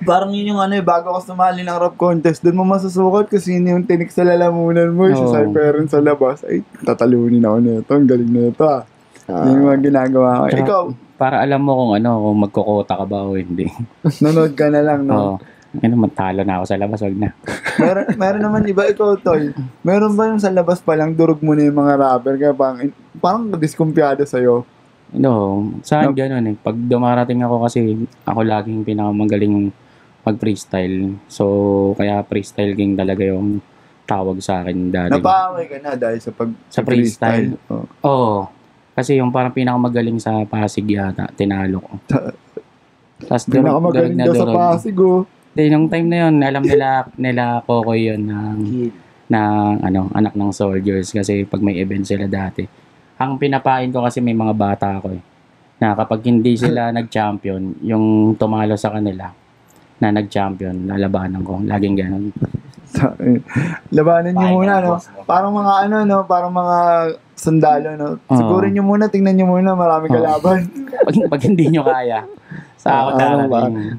Parang yun yung bago ka sumali ng rap contest, dun mo masusukat kasi sino yung tinik sa lalamunan mo, sa cypherin sa labas. Ay, tatalunin ako nito. Ang galing na ito Yun yung mga ginagawa ko. Ikaw, para alam mo kung kung magkukota ka ba o hindi. Nanood ka na lang, no? Matalo na ako sa labas, wag na. meron naman iba, ikaw, Toy. Meron ba yung sa labas pa lang, durog mo na yung mga rapper, kaya parang diskumpiyado sa'yo? No, saan gano'n eh. Pag dumarating ako kasi, ako laging pinakamagaling mag-freestyle. So, kaya freestyle king talaga yung tawag sa akin dati. Napaaway ka na dahil sa freestyle? Oo. Kasi yung parang pinakamagaling sa Pasig yata, tinalo ko. Tapos pinakamagaling daw sa Pasig, nung time na yun, alam nila Kokoy yun na anak ng soldiers kasi pag may event sila dati. Ang pinapain ko kasi may mga bata ako na kapag hindi sila nag-champion, yung tumalo sa kanila na nag-champion, lalabanan ko. Laging ganun. Labanan nyo muna, no? Parang mga parang mga sundalo, no? Sigurin nyo muna, tingnan nyo muna, marami kalaban. Pag hindi nyo kaya, sa ako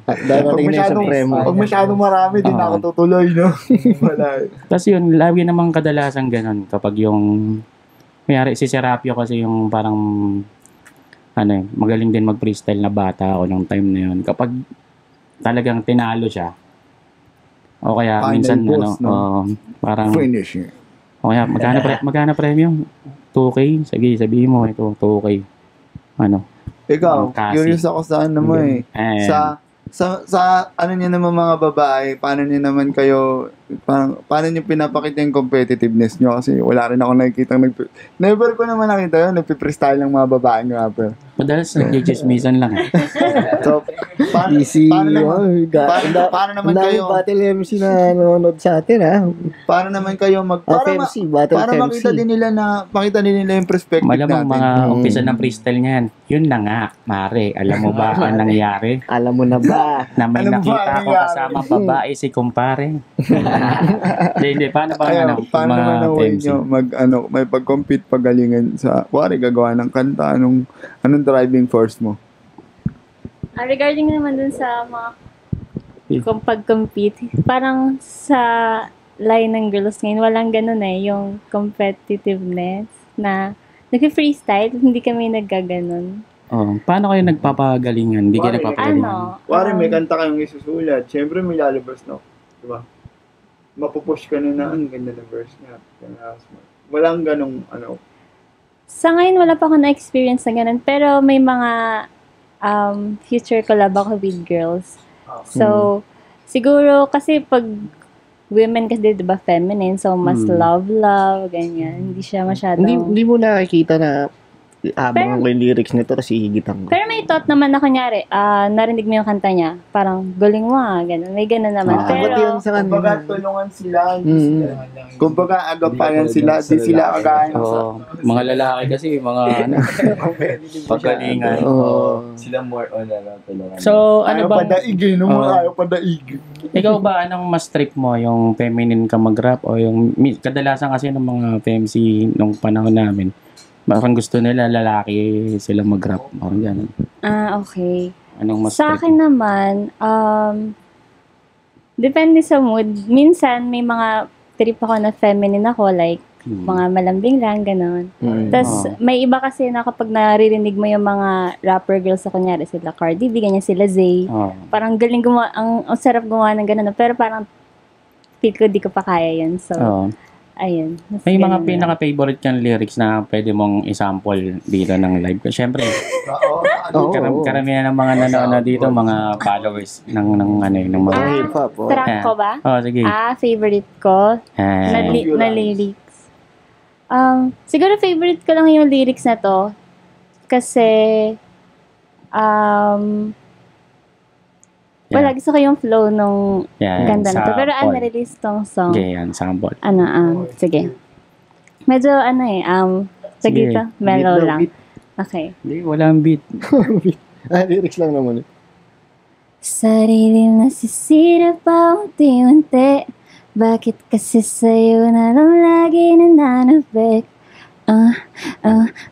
pag masyadong marami, din ako tutuloy, no? Wala. Tapos yun, lagi namang kadalasan ganun. Kapag yung, mayari si Serapio kasi yung parang, magaling din mag-freestyle na bata ako nung time na yun. Kapag talagang tinalo siya, o kaya final minsan boss, parang finishing. O kaya magkano premium? 2K? Sige, sabihin mo ito, 2K. Ikaw, curious ako sa mo eh. Sa niyo naman mga babae, paano niyo naman kayo, paano niyo pinapakita yung competitiveness niyo? Kasi wala rin ako nakikita. Never ko naman nakita yun, nagpipreestyle ng mga babaeng rapper. Madalas nag-chismisan lang. So, paano naman kayo? Battle MC na nanonood sa atin, ha? Paano naman kayo para makita din nila yung perspective malamang natin. Mga umpisa ng freestyle niyan. Yun na nga, Mare. Alam mo ba ang nangyari? Alam mo na ba? Na may nakita ko kasama babae si kumpare. Hindi. Paano naman na way nyo may pag-compete pagalingan sa, gagawa ng kanta, anong driving force mo? Regarding naman dun sa mga pag-compete, parang sa line ng girls ngayon, walang ganun yung competitiveness na nag-freestyle, hindi kami naggaganon. Paano kayo nagpapagalingan? Hindi kayo nagpapagalingan? May kanta kayong isusulat, syempre may lalabas, no? Diba? Mapupush ka na ang ganda ng verse niya. Walang ganong Sa ngayon, wala pa ako na-experience na ganun. Pero may mga future collab ako with girls. So, siguro kasi pag women kasi diba feminine, so mas love, ganyan. Hindi siya masyadong... Hindi mo nakikita na Abangan ko yung lyrics nito kasi higitang ko. Pero may thought naman na kunyari, narinig mo yung kanta niya, parang galing mo ganun. May ganun naman. Ba't yun sa kanila? Kumbaga, tulungan sila. Kumbaga, agapayan sila. Di sila agayan. Mga lalaki kasi, mga pagkalingan. Sila more on tulungan. So, ano Ayaw bang, padaig eh. Ayaw padaig. ikaw ba, anong mas trip mo? Yung feminine ka mag-rap o yung, kadalasan kasi ng mga FMC nung panahon namin, parang gusto nila lalaki sila mag-rap. Parang gano'n. Okay. Anong mas Sa trip akin naman, depende sa mood. Minsan, may mga trip ako na feminine ako, like, mga malambing lang, gano'n. Tapos, may iba kasi na kapag naririnig mo yung mga rapper girls, sa kunyari sila Cardi B, ganyan sila Zay, parang galing gumawa, ang sarap gumawa ng gano'n, pero parang feel ko di ko pa kaya yun. So, ayun. May mga pinaka-favorite kang lyrics na pwede mong i-sample dito ng live. Siyempre, karamihan ng mga nanonood dito, mga followers ng mga hip-hop. Track ko ba? sige. Favorite ko na lyrics. Siguro favorite ko lang yung lyrics na to kasi wala, gusto ko yung flow nung ganda na to. Pero unreleased tong song. Okay, yan, sample. Sige. Medyo sige ito, mellow lang. Okay. Hindi, walang beat. Lyrics lang naman eh. Sarili nasisira pa unti-unti. Bakit kasi sa'yo na lang lagi nananabik?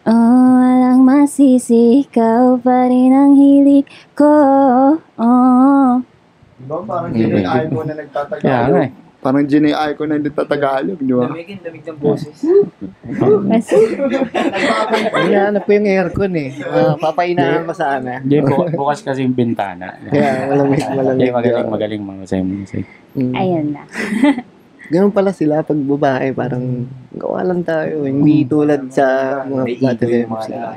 Walang masisi, ikaw pa rin ang hilig ko. Diba? Parang J.I. ko na nagtatagalog. Parang J.I. ko na nagtatagalog, di ba? Lamig ng boses. Hinahanap ko yung aircon eh. Papainaan ko sana. Hindi, bukas kasi yung bintana. Kaya malamig. Magaling mga say. Ayun na. Ganun pala sila pag babae, parang gawa lang tayo. Hindi tulad sa mga platinum sila.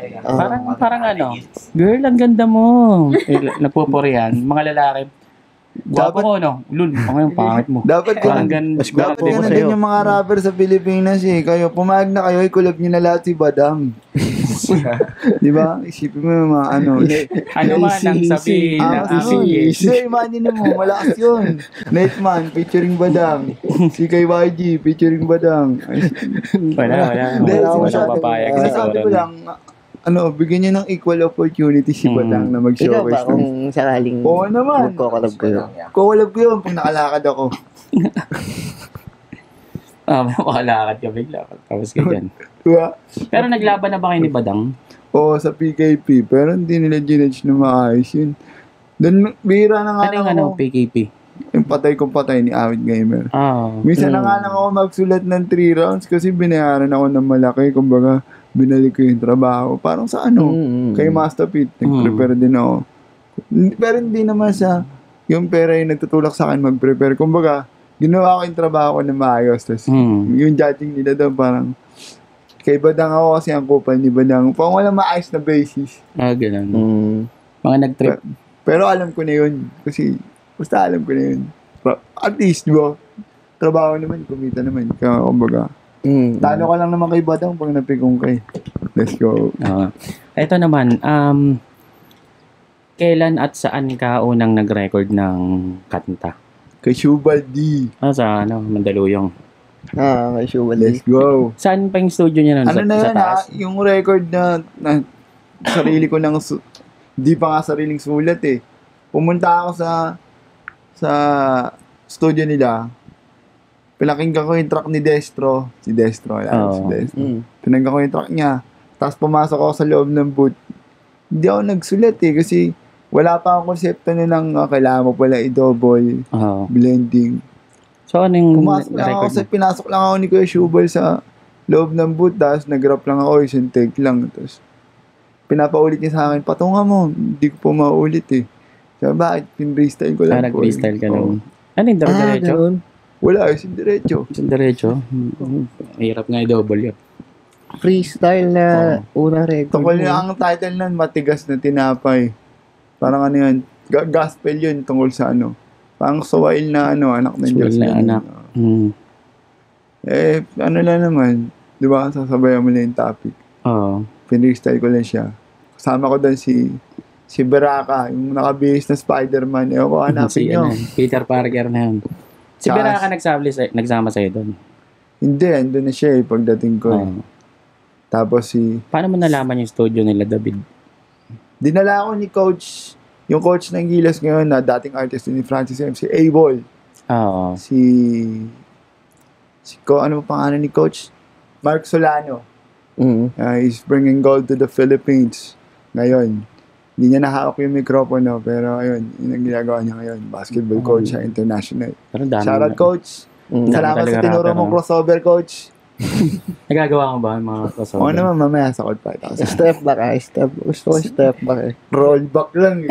Parang girl, ang ganda mo. Nagpupurihan. Mga lalaki, gwapo ko, no? Lul, ang pangit mo. Dapat ganun din yung mga rapper sa Pilipinas eh. Kayo, pumayag na kayo, i-collab nyo na lahat si Badang. Di ba? Isipin mo yung mga ano man ang sabihin ng imagine mo, malakas yun. Netman, featuring Badang. Si kay YG, featuring Badang. Wala papayag sa sabi ko lang, bigyan niya ng equal opportunity si Badang na mag-showcase. Ikaw ba kung sakaling magkokolab kayo? Kokolab ko yun pag nakalakad ako. Makalakad ka bigla. Tapos ka dyan. Diba? Pero naglaban na ba kayo ni Badang? Oo, sa PKP. Pero hindi nila ginage na maayos yun. Doon, bihira na nga Ano PKP? Yung patay ni Awit Gamer. Minsan na nga lang ako magsulat ng 3 rounds kasi binayaran ako ng malaki. Kumbaga, binalik ko yung trabaho. Parang sa kay Master Pete, nag-prepare din ako. Pero hindi naman yung pera yung nagtutulak sa akin mag-prepare. Kumbaga, ginawa ko yung trabaho ko na maayos. Tapos, yung judging nila doon parang, kay Badang ako kasi ang kupal ni Badang. Parang walang maayos na basis. Ganun. Mga nag-trip. Pero alam ko na yun. Kasi, basta alam ko na yun. At least, diba? Trabaho naman, kumita naman. Kaya, kumbaga, talo ka lang naman kay Badang pag napikong kay. Let's go. Ito naman, kailan at saan ka unang nag-record ng kanta? Kay Shubal D. Sa Mandaluyong. Kay Shubal D. Let's go. Saan pa yung studio niya nun? Sa taas? Yung record na sarili ko lang, di pa nga sariling sulat eh. Pumunta ako sa studio nila. Pinakinggan ko yung track ni Destro. Si Destro. Pinakinggan ko yung track niya. Tapos pumasok ako sa loob ng booth. Hindi ako nagsulat eh kasi wala pa akong konsepto na lang kailangan mo pala i-double blending. So ano yung pinasok lang ako ni Kuya Shubal sa loob ng booth. Tapos nag-rap lang ako, isang take lang. Tapos pinapaulit niya sa akin, patunga mo. Hindi ko po maulit eh. Sabi, bakit? Pin-freestyle ko lang po. Nag-freestyle ka lang. Ano yung diretso? Wala, yung diretso. Yung diretso? Hirap nga i-double yun. Freestyle na unang record. Tungkol na ang title nun, Matigas na Tinapay. Parang ano yun, gospel yun tungkol sa parang suwail na anak ng Diyos. Suwail na anak. Ano lang naman, di ba, sasabayan mo na yung topic. Pinrestyle ko lang siya. Kasama ko doon si Baraka, yung nakabihis na Spider-Man. Ewan ko, hanapin nyo. Peter Parker na yun. Si Baraka nagsama sa'yo doon? Hindi, andun na siya pagdating ko. Tapos Paano mo nalaman yung studio nila, David? Dinala ako ni Coach, yung coach ng Gilas ngayon na dating artist ni Francis M. Si A-Ball. Oo. Ano pa pangalan ni Coach? Mark Solano. Mm-hmm. He's bringing gold to the Philippines ngayon. Hindi niya nahawak yung mikropono, pero ayun, yun ang ginagawa niya ngayon. Basketball coach siya, international. Shoutout, Coach. Salamat sa tinuro mong crossover, Coach. Nagagawa mo ba yung mga crossover? Oo naman, mamaya sa court pa. Step back, gusto ko step back. Roll back lang.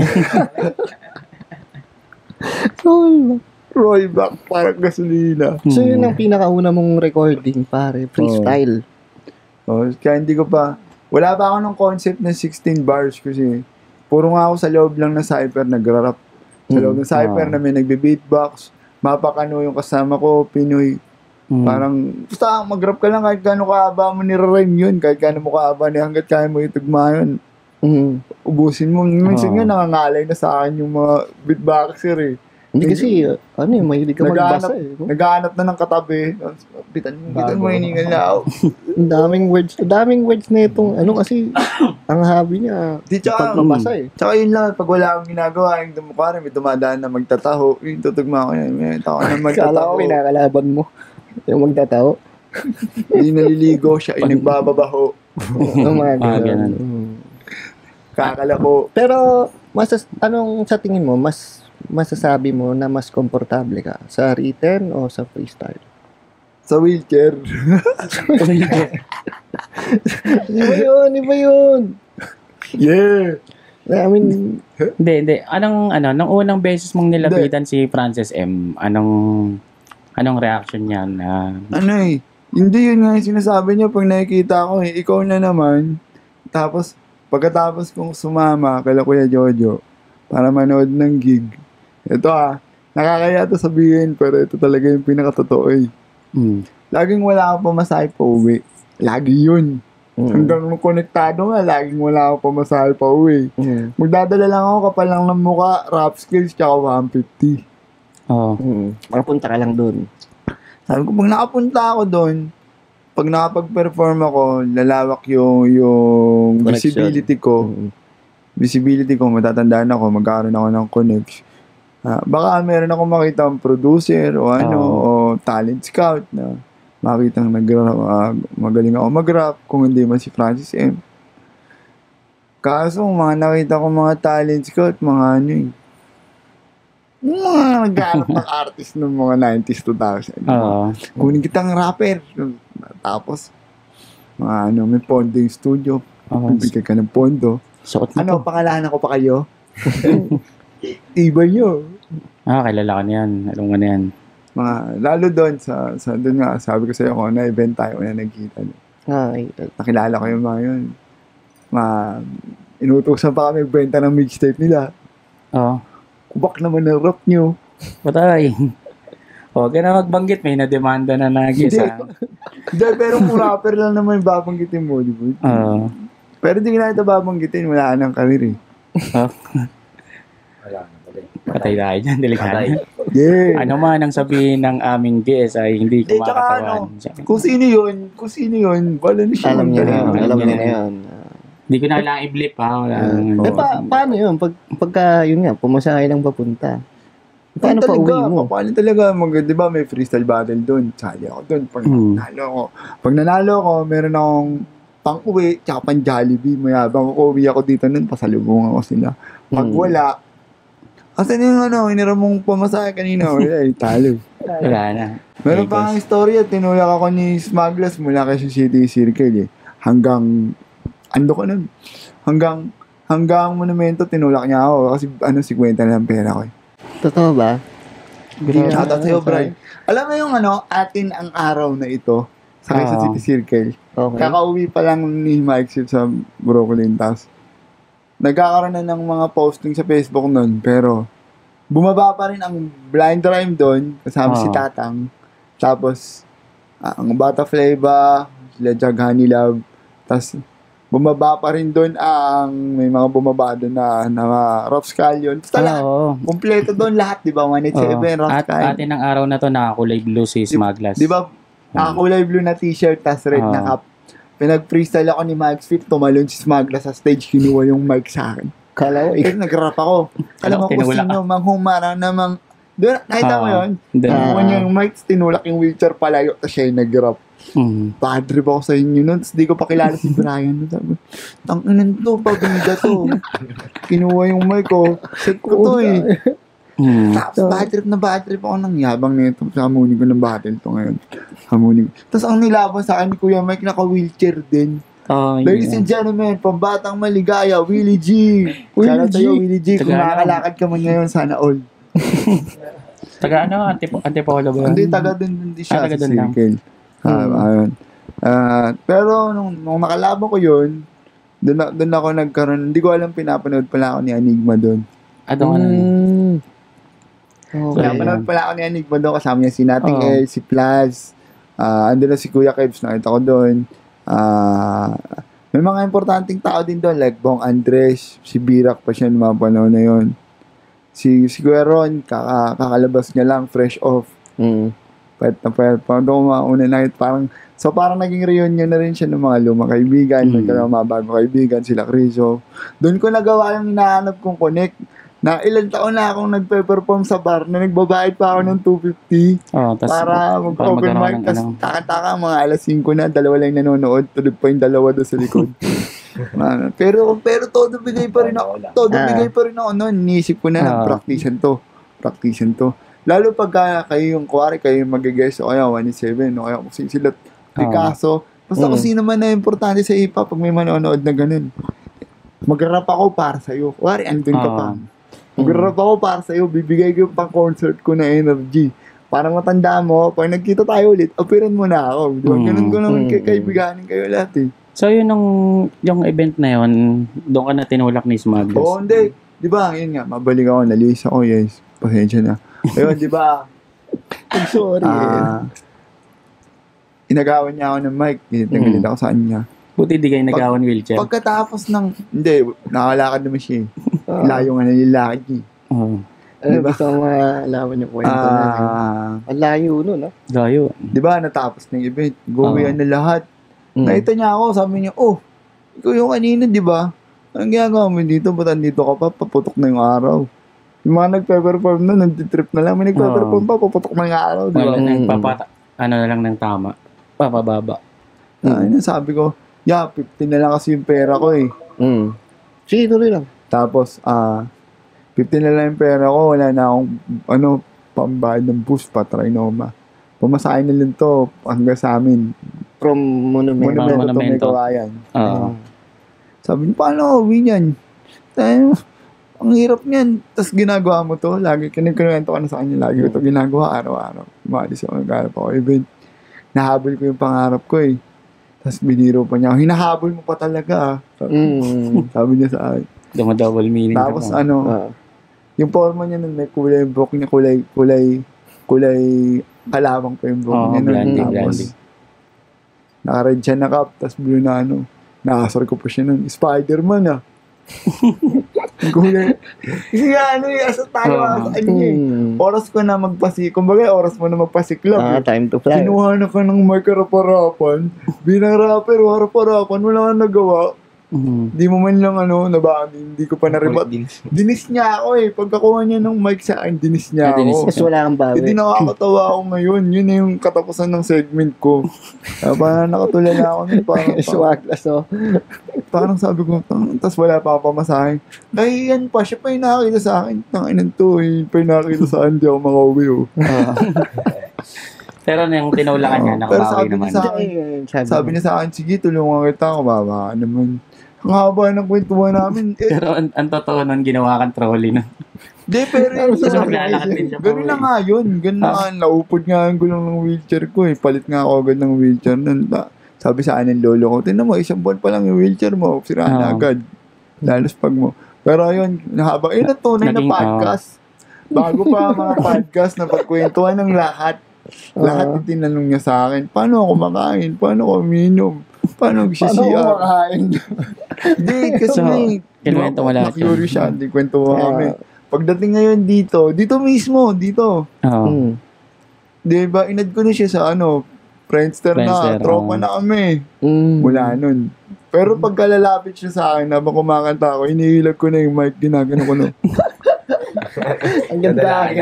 Roll back, parang gasolina. So, yun ang pinakauna mong recording, pare. Freestyle. Kaya hindi ko pa, wala pa ako ng concept ng 16 bars kasi puro nga ako sa loob lang ng cypher nag-rap. Sa loob ng cypher na may nagbe-beatbox, mapakano yung kasama ko, Pinoy. Parang, basta mag-rap ka lang kahit gaano kaaba mo nire-rhyme yun, kahit gaano mo kaaba hanggat kaya mo itugma yun. Ubusin mo. Minsan nga nangangalay na sa akin yung mga beatboxer eh. Hindi kasi, mahilig ka magbasa eh. Naghahanap na ng katabi. Bitan mo hiningal na ako. Daming words na itong, kasi, ang hobby niya, pagmabasa eh. Tsaka yun lang, pag wala akong ginagawa, yung dumukara, may dumadaan na magtataho, yung tutugma ko yan, may tao na magtataho. Kala ko pinakalaban mo, yung magtataho. Hindi naliligo siya, yung nagbababaho. Mga ganun. Kakala ko. Pero, anong sa tingin mo, masasabi mo na mas komportable ka? Sa written o sa freestyle? Sa wheelchair. Iba yun. Yeah. I mean, Hindi. Nung unang beses mong nilapitan si Francis M, anong reaction niya na... Hindi yun nga yung sinasabi niya pag nakikita ko ikaw na naman. Tapos, pagkatapos kong sumama kala Kuya Jojo para manood ng gig, ito nakakaya to sabihin, pero ito talaga yung pinakatotoo eh. Laging wala akong pamasahe pa uwi. Lagi yun. Hanggang nung konektado nga, laging wala akong pamasahe pa uwi. Magdadala lang ako kapal lang ng mukha, rap skills, tsaka 150. Makapunta ka lang dun. Sabi ko, pag nakapunta ako doon, pag nakapag-perform ako, lalawak yung visibility ko. Visibility ko, matatandaan ako, magkakaroon ako ng connection. Baka meron ako makita ang producer o o talent scout na makita magaling ako mag-rap kung hindi man si Francis M. Kaso, mga nakita ko mga talent scout, mga mga naghanap ng artist ng mga 90s, 2000. Kunin kitang rapper. Tapos, may pondo yung studio. Bigay ka ng pondo. Pangalanan ko pa kayo? Iba nyo. Kilala ka niyan. Alam mo na yan. Lalo doon, doon nga, sabi ko sa'yo kung na-event tayo na nagkita. Nakilala ko yung mga yun. Inutusan pa kami magbenta ng mixtape nila. Kubak naman ng rap nyo. Patay. Huwag ka na magbanggit, may na-demanda na nag-isa. Hindi, pero kung rapper lang naman yung babanggitin mo, di ba? Pero di na ito babanggitin, wala ka ng karir eh. Patay tayo dyan, delikado. Yeah. Ano man ang sabihin ng aming guest ay hindi ko makatawan. Kung sino yun, wala na siya. Alam niya na yun. Hindi ko na kailangan i-blip ha. Paano yun? Pagka, yun nga, pumasahe lang papunta. Paano pa uwi mo? Paano talaga? Di ba may freestyle battle doon? Sali ako doon. Pag nanalo ko, meron akong pang-uwi, tsaka pang-Jollibee. Mayabang ako, uwi ako dito nun, pasalubong ako sila. Pag wala, asan yung iniram mong pamasahe kanina? Wala, talo. Wala na. Meron pa ang istorya, tinulak ako ni Smugglers mula kay City Circle hanggang ando ko nun. Hanggang monumento, tinulak niya ako. Kasi 50 na lang pera ko. Totoo ba? Shoutout sa'yo, Brian. Alam mo yung atin ang araw na ito sa City Circle. Okay. Kakauwi pa lang ni Mike Sip sa Brooklyn. Tapos, nagkakaroon na ng mga posting sa Facebook nun. Pero, bumaba pa rin ang blind rhyme doon. Kasama si Tatang. Tapos, ang Bata Flava, sila Jag Honey Love. Tapos, bumaba pa rin doon may mga bumaba doon na Rough Scallion. Basta lahat, kompleto doon lahat, di ba? 187, Rough Scallion. Atin ang araw na to, nakakulay blue si Smaglas. Di ba? Nakakulay blue na t-shirt, tas red na cap. Pinag-freestyle ako ni Mike Fit, tumalon si Smaglas sa stage, kinuha yung mic sa akin. Kala ko, nag-rap ako. Alam mo kung sino, manghumarang namang, nakita mo yun? Kinuha niya yung mic, tinulak yung wheelchair palayo, tas siya yung nag-rap. Padre ba ako sa inyo nun? Tapos di ko pa kilala si Brian. Sabi, tanginan to, pabida to. Kinuha yung mic ko. Set ko to eh. Tapos bad trip ako ng yabang nito. Hamunin ko ng battle to ngayon. Tapos ang nilaban sa akin ni Kuya Mike, naka-wheelchair din. Ladies and gentlemen, pambatang maligaya, Willie G. Shout out sa'yo, Willie G. Kung makakalakad ka man ngayon, sana all. Taga ano? Antipolo ba? Hindi, taga din siya sa circle. Pero nung nakalaban ko yun, doon ako nagkaroon, hindi ko alam, pinapanood pala ako ni Enigma doon. Pinapanood pala ako ni Enigma doon, kasama niya si Nating Air, si Plaz, andun na si Kuya Kebs, nakita ko doon. May mga importanteng tao din doon, like Bong Andres, si Birak pa siya mga panahon na yun. Si Kuya Ron, kakalabas niya lang, fresh off. Pwede pa doon mauna na parang naging reunion na rin siya ng mga lumang kaibigan, mga bagong kaibigan, sila Criso. Doon ko nagawa yung hinahanap kong connect. Na ilang taon na akong nagpe-perform sa bar na nagbabayad pa ako ng 250 para mag-open mic. Tapos taka-taka, mga alas 5 na, dalawa lang nanonood, tulog pa yung dalawa doon sa likod. pero todo bigay pa rin ako. Bigay pa rin ako noon. Niisip ko na practicean to. Lalo pagka kayo yung mag-guess o kaya 187 o kaya kung sisilat Picasso. Basta kung sino man na importante sa hip-hop pag may manonood na ganun. Mag-rap ako para sa'yo. Kuwari, andun ka pa. Mag-rap ako para sa'yo. Bibigay ko yung pang-concert ko na energy. Para matanda mo, pag nagkita tayo ulit, apiran mo na ako. Diba? Ganun ko naman kaibiganin kayo lahat eh. So yun yung event na yun, doon ka na tinulak ni Smaglas? Oo, hindi. Diba, yun nga, mabalik ako, nalis ako, yes. Pasensya na. Ayun, diba? Sorry. Inagawan niya ako ng mic. Nagalit ako sa kanya. Buti di kayo nagawan wheelchair. Pagkatapos hindi, nakakalakad naman siya eh. Layo nga na nilakad niya. Diba? Gusto ko malaman yung kwento na. Ang layo nun, no? Layo. Diba, natapos ng event. Gowian na lahat. Nakita niya ako, sabi niya, ikaw yung kanina, diba? Anong ginagawa mo dito? Ba't andito ka pa? Paputok na yung araw. Yung mga nagpe-perform na, nag-trip na lang. May nagpe-perform pa, paputok na yung araw, diba? Ano na lang ng tama. Papababa. Sabi ko, 15 na lang kasi yung pera ko eh. Sige, tuloy lang. Tapos, 15 na lang yung pera ko, wala na akong, pambayad ng bus pa, Trinoma. Pumasahin na lang to hanggang sa amin. From Monumento to may kawayan. Sabi niya, paano uwi niyan? Ang hirap niyan. Tapos ginagawa mo to, lagi, kinikwento ko na sa kanya, lagi ko to ginagawa araw-araw. Umalis ako, nagharap ako event. Nahabol ko yung pangarap ko eh. Tapos biniro pa niya, hinahabol mo pa talaga sabi niya sa akin. Double meaning. Tapos yung forma niya nun, may kulay yung buhok niya, kulay kalawang pa yung buhok niya nun. Tapos naka-red siya na cup, tapos blue na nakasar ko pa siya nun. Spider-Man kulay. Kasi nga asa tayo oras ko na kumbaga oras mo na magpasiklab. Time to fly. Kinuha na ka ng mic harap-harapan. Bilang rapper, harap-harapan, wala kang nagawa. Di mo man lang nabami, hindi ko pa na-rebat. Dinis niya ako eh. Pagkakuha niya ng mic sa akin, dinis niya ako. Kasi wala kang bawi. Hindi nakakatawa ako ngayon. Yun na yung katapusan ng segment ko. Parang nakatulala ako nun. Parang sabi ko, tas wala pa ako pamasahin. Nahiyan pa, siya pa yung nakakita sa akin. Tanginan to eh. Pa yung nakakita sa akin, di ako makauwi Pero yung tinulakan niya, nakabawi naman. Sabi niya sa akin, sige, tulungan kita. Kababa naman. Ang haba ng kwentuhan namin. Pero ang totoo nun, ginawa kang trolley na. Hindi, pero gano'n na nga yun. Gano'n na nga, naupod nga ang gulong ng wheelchair ko eh. Palit nga ako agad ng wheelchair nun. Sabi sa akin ng lolo ko, tinan mo, 1 buwan pa lang yung wheelchair mo, siraan na agad. Lalos pag mo. Pero ayun, nahabang, ang tunay na podcast. Bago pa mga podcast na pagkwentuhan ng lahat. Lahat yung tinanong niya sa akin, paano ako makain? Paano ako uminom? Paano siya Paano siya? kumakain? Hindi, kasi kinuwento mo lahat yun. na-curious siya, hindi kwento mo kami. Pagdating ngayon dito mismo, dito. Oo. Di ba, inad ko na siya sa Friendster na, tropa na kami. Mula nun. Pero pagka lalapit siya sa akin, habang kumakanta ako, inihilag ko na yung mic, ginagano ko na. Ang ganda.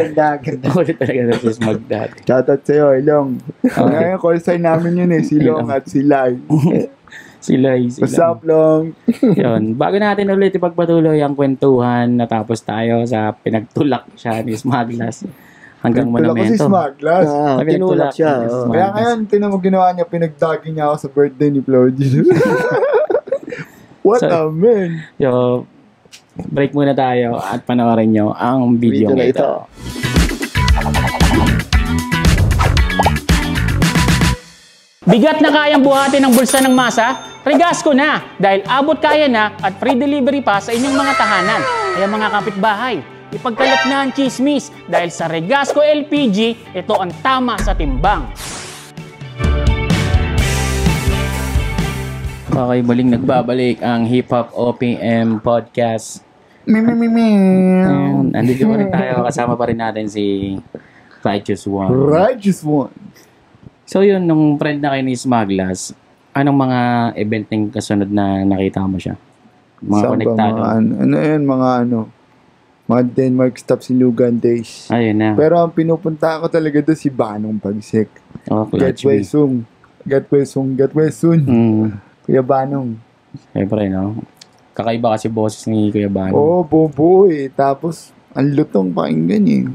Ulit talaga na si Magdad. Shoutout sa'yo, Ilong. Ngayon, call sign namin yun si Long at si Lai. Sila. What's up, Long? Yun. Bago natin ulit ipagpatuloy ang kwentuhan, natapos tayo sa pinagtulak siya ni Smaglas hanggang Tulak ko si monumento. Smaglas. Tinulak siya. Kaya ngayon, tinan mo ginawa niya, pinagdagi niya ako sa birthday ni Flody. What a man! So, break muna tayo at panoorin nyo ang video na ito. Bigat na kayang buhatin ng bulsa ng masa? Regasco na! Dahil abot kaya na at free delivery pa sa inyong mga tahanan. Kaya mga kapitbahay, ipagkalat na ang chismis dahil sa Regasco LPG, ito ang tama sa timbang. Okay, muling nagbabalik ang Hip Hop OPM Podcast. Nandito pa rin tayo, kasama pa rin natin si Righteous One. Righteous One. So yun, nung friend na kayo ni Smaglas, anong mga eventing kasunod na nakita mo siya? Mga konektado? Mga Denmark Stop Silugan Days. Ayun na. Pero ang pinupunta ko talaga doon si Banong Pagsik. Oh, Gateway Sung. Kuya Banong. Siyempre, no? Kakaiba kasi boses ni Kuya Banong. Oo, buo Tapos, ang lutong pakinggan eh.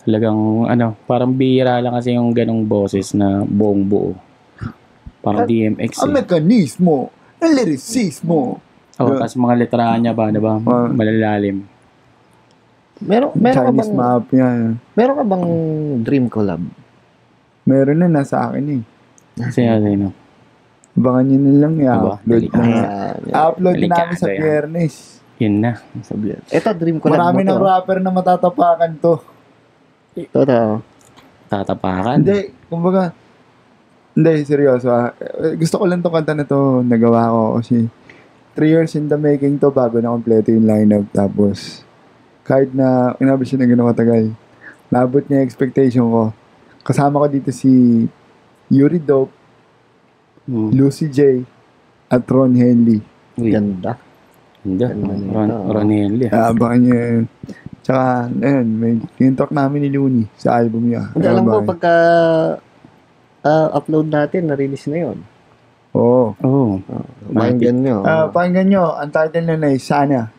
Talagang, parang bihira lang kasi yung ganong boses na buong buo. Parang DMX Ang mekanismo, ang lyricist-mo. Tapos mga letra niya ba, diba? Malalalim. Meron ka Chinese bang mafia. Meron ka bang dream collab? Meron na, nasa akin eh. Kasi no? Abangan nyo na lang i-upload upload na namin sa Delikado yan. Biyernes. Yun na. Ito, dream collab Marami mo ng to. rapper na matatapakan to. Totoo. Tatapakan. Hindi, seryoso. Gusto ko lang tong kanta na to, nagawa ko kasi 3 years in the making to bago na kompleto yung lineup. Tapos, kahit na inabot siya na gano'ng katagal, naabot niya yung expectation ko. Kasama ko dito si Yuri Dope, Lucy J, at Ron Henley. Ganda. Ron Henley. Abangan niyo yun. Tsaka, ayun, may tintok namin ni Looney sa album niya. Hindi, alam mo, pagka upload natin, na-release na yun. Oo. Pakinggan nyo. Pakinggan nyo, ang title na ay Sana.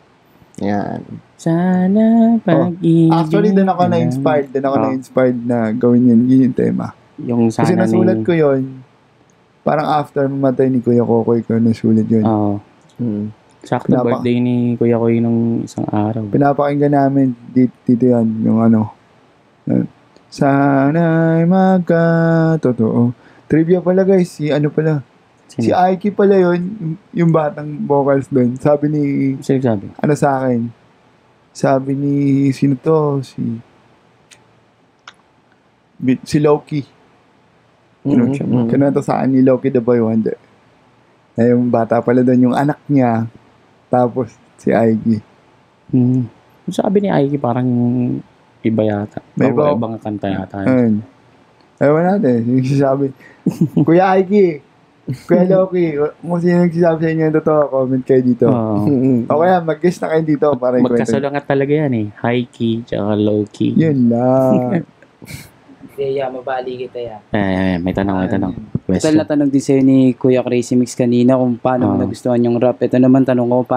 Yan. Sana pag-ibig. Actually, doon ako na-inspired. Na gawin yun. Yun yung tema. Yung sana kasi nasulat ko yun. Parang after mamatay ni Kuya Kokoy ko, nasulat yun. Oo. Sakto birthday ni Kuya Koy nung isang araw. Pinapakinggan namin dito yan. Yung sana'y magkatotoo. Trivia pala guys, si Aiki pala yun, yung batang vocals doon. Sabi ni, sa akin? Sabi ni, sino to? Si Loki. Kinanta sa akin ni Loki the Boy Wonder. Yung bata pala doon, yung anak niya. Tapos, si Aiki. Sabi ni Aiki parang iba yata. May ibang kanta yata. Ewan natin. Yung sabi, Kuya Aiki, Kuya Loki, kung sino nagsasabi sa inyo yung totoo, comment kayo dito. O kaya, mag-guess na kayo dito. Magkasalungat talaga yan eh. High key, tsaka low key. Yun lang. Kaya, mabali kita yan. May tanong. Total na tanong din sa'yo ni Kuya Crazy Mix kanina kung paano mo nagustuhan yung rap. Ito naman tanong ko,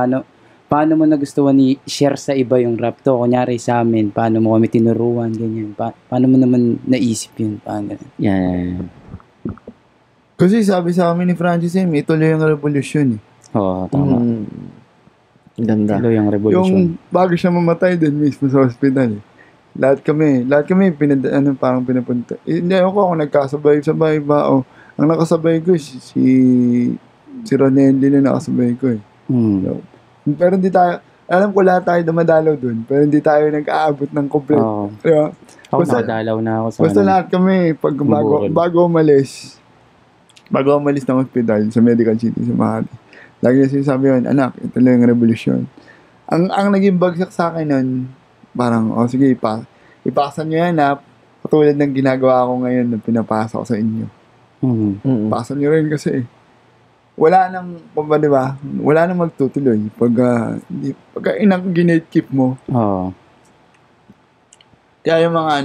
paano mo nagustuhan i-share sa iba yung rap to? Kunyari sa amin, paano mo kami tinuruan, ganyan. Paano mo naman naisip yun? Paano ganyan? Yan. Kasi sabi sa amin ni Francis M, ituloy yung revolution eh. Oo, tama. Ganda. Ituloy yung revolution. Yung bago siya mamatay din mismo sa hospital eh. Lahat kami parang pinapunta. Hindi ako nagkasabay-sabay ba o ang nakasabay ko si Ronelli na nakasabay ko eh. So, pero hindi tayo, alam ko lahat tayo dumadalaw dun, pero hindi tayo nag-aabot ng complete. Ako nakadalaw na ako sa basta lahat kami, bago umalis, bago ako umalis ng hospital sa Medical City sa Makati. Lagi na sinasabi yun, anak, ito lang yung revolusyon. Ang naging bagsak sa akin nun, parang, sige, ipasa nyo yan ha, katulad ng ginagawa ko ngayon na pinapasa ko sa inyo. Pasa nyo rin kasi wala nang, di ba, wala nang magtutuloy pagka ginatekeep mo. Kaya yung mga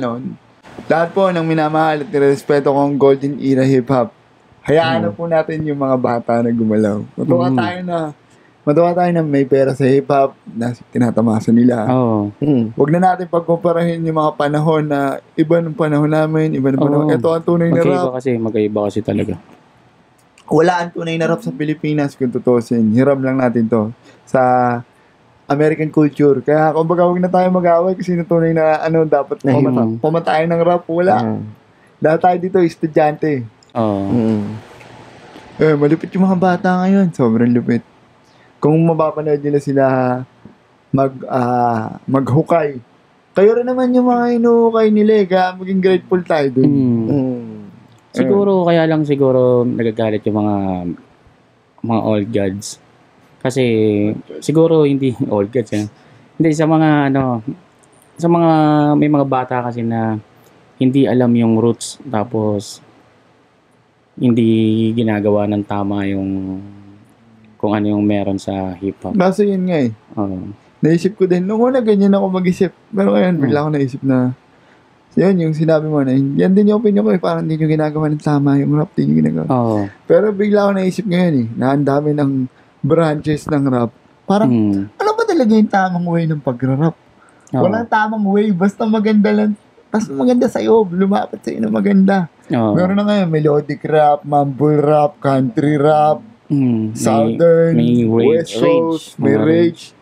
lahat po ng minamahal at nirespeto kong golden era hip-hop, hayaan na po natin yung mga bata na gumalaw. Matuwa tayo na may pera sa hip-hop na tinatamasa nila. Huwag na natin pagkumparahin yung mga panahon na iba ng panahon namin, iba ng panahon. Ito ang tunay na rap. Magkaiba kasi talaga. Wala ang tunay na rap sa Pilipinas kung tutusin. Hiram lang natin to sa American culture. Kaya kumbaga huwag na tayo mag-away kasi yung tunay na dapat pumatayin ng rap. Wala. Lahat tayo dito, estudyante. Malupit yung mga bata ngayon. Sobrang lupit. Kung mapapanood nila sila maghukay. Kayo rin naman yung mga inuhukay nila kaya maging grateful tayo dun. Siguro, kaya lang siguro nagagalit yung mga old gods. Kasi siguro hindi old gods Hindi sa mga may mga bata kasi na hindi alam yung roots tapos hindi ginagawa ng tama yung kung ano yung meron sa hip-hop. Kaso yun nga naisip ko din, nung una ganyan ako mag-isip. Pero ngayon, bigla ako naisip na, yun, yung sinabi mo na, yan din yung opinion ko parang hindi nyo ginagawa ng tama, yung rap din yung ginagawa. Pero bigla ako naisip ngayon na ang dami ng branches ng rap. Parang, ano ba talaga yung tamang way ng pag-rap? Walang tamang way, basta maganda lang. Basta maganda sa'yo, lumapat sa'yo na maganda. Meron na ngayon, melodic rap, mumble rap, country rap, Southern, may West Coast, may rage,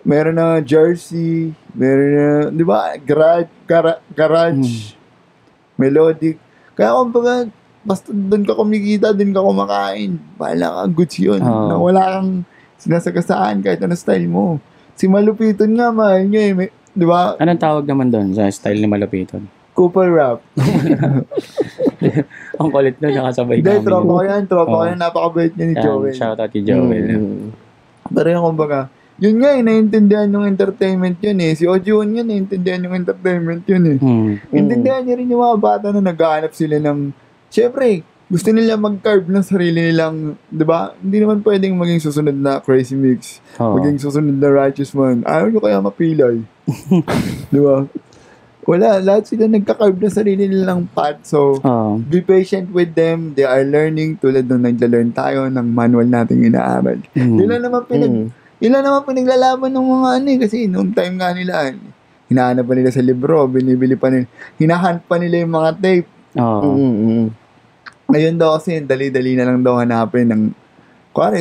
meron na Jersey, meron na, di ba, garage, melodic. Kaya kumbaga, basta doon ka kumikita, doon ka kumakain. Bahala ka, goods yun. Na wala kang sinasagasaan kahit ano style mo. Si Malupiton nga, mahal nyo di ba? Anong tawag naman doon sa style ni Malupiton? Cooper rap. Ang kulit na nakasabay namin. Hindi, tropa ko yan. Napakabait niya ni Joel. Shoutout kay Joel. Pero yung kumbaga, yun nga naiintindihan yung entertainment yun Si Ojuan yun, naiintindihan yung entertainment yun Intindihan niya rin yung mga bata na naghahanap sila ng, syempre, gusto nila mag-carve ng sarili nilang, di ba? Hindi naman pwedeng maging susunod na Crazy Mix. Maging susunod na Righteous Man. Ayaw nyo kaya mapilay. Di ba? Wala, lahat sila nagka-carve na sarili nilang path. So, be patient with them. They are learning tulad nung nagla-learn tayo ng manual nating inaaral. Yun lang naman pinaglalaban ng mga kasi noong time nga nila, hinahanap pa nila sa libro, binibili pa nila, hinahunt pa nila yung mga tape. Ngayon daw kasi, dali-dali na lang daw hanapin ng,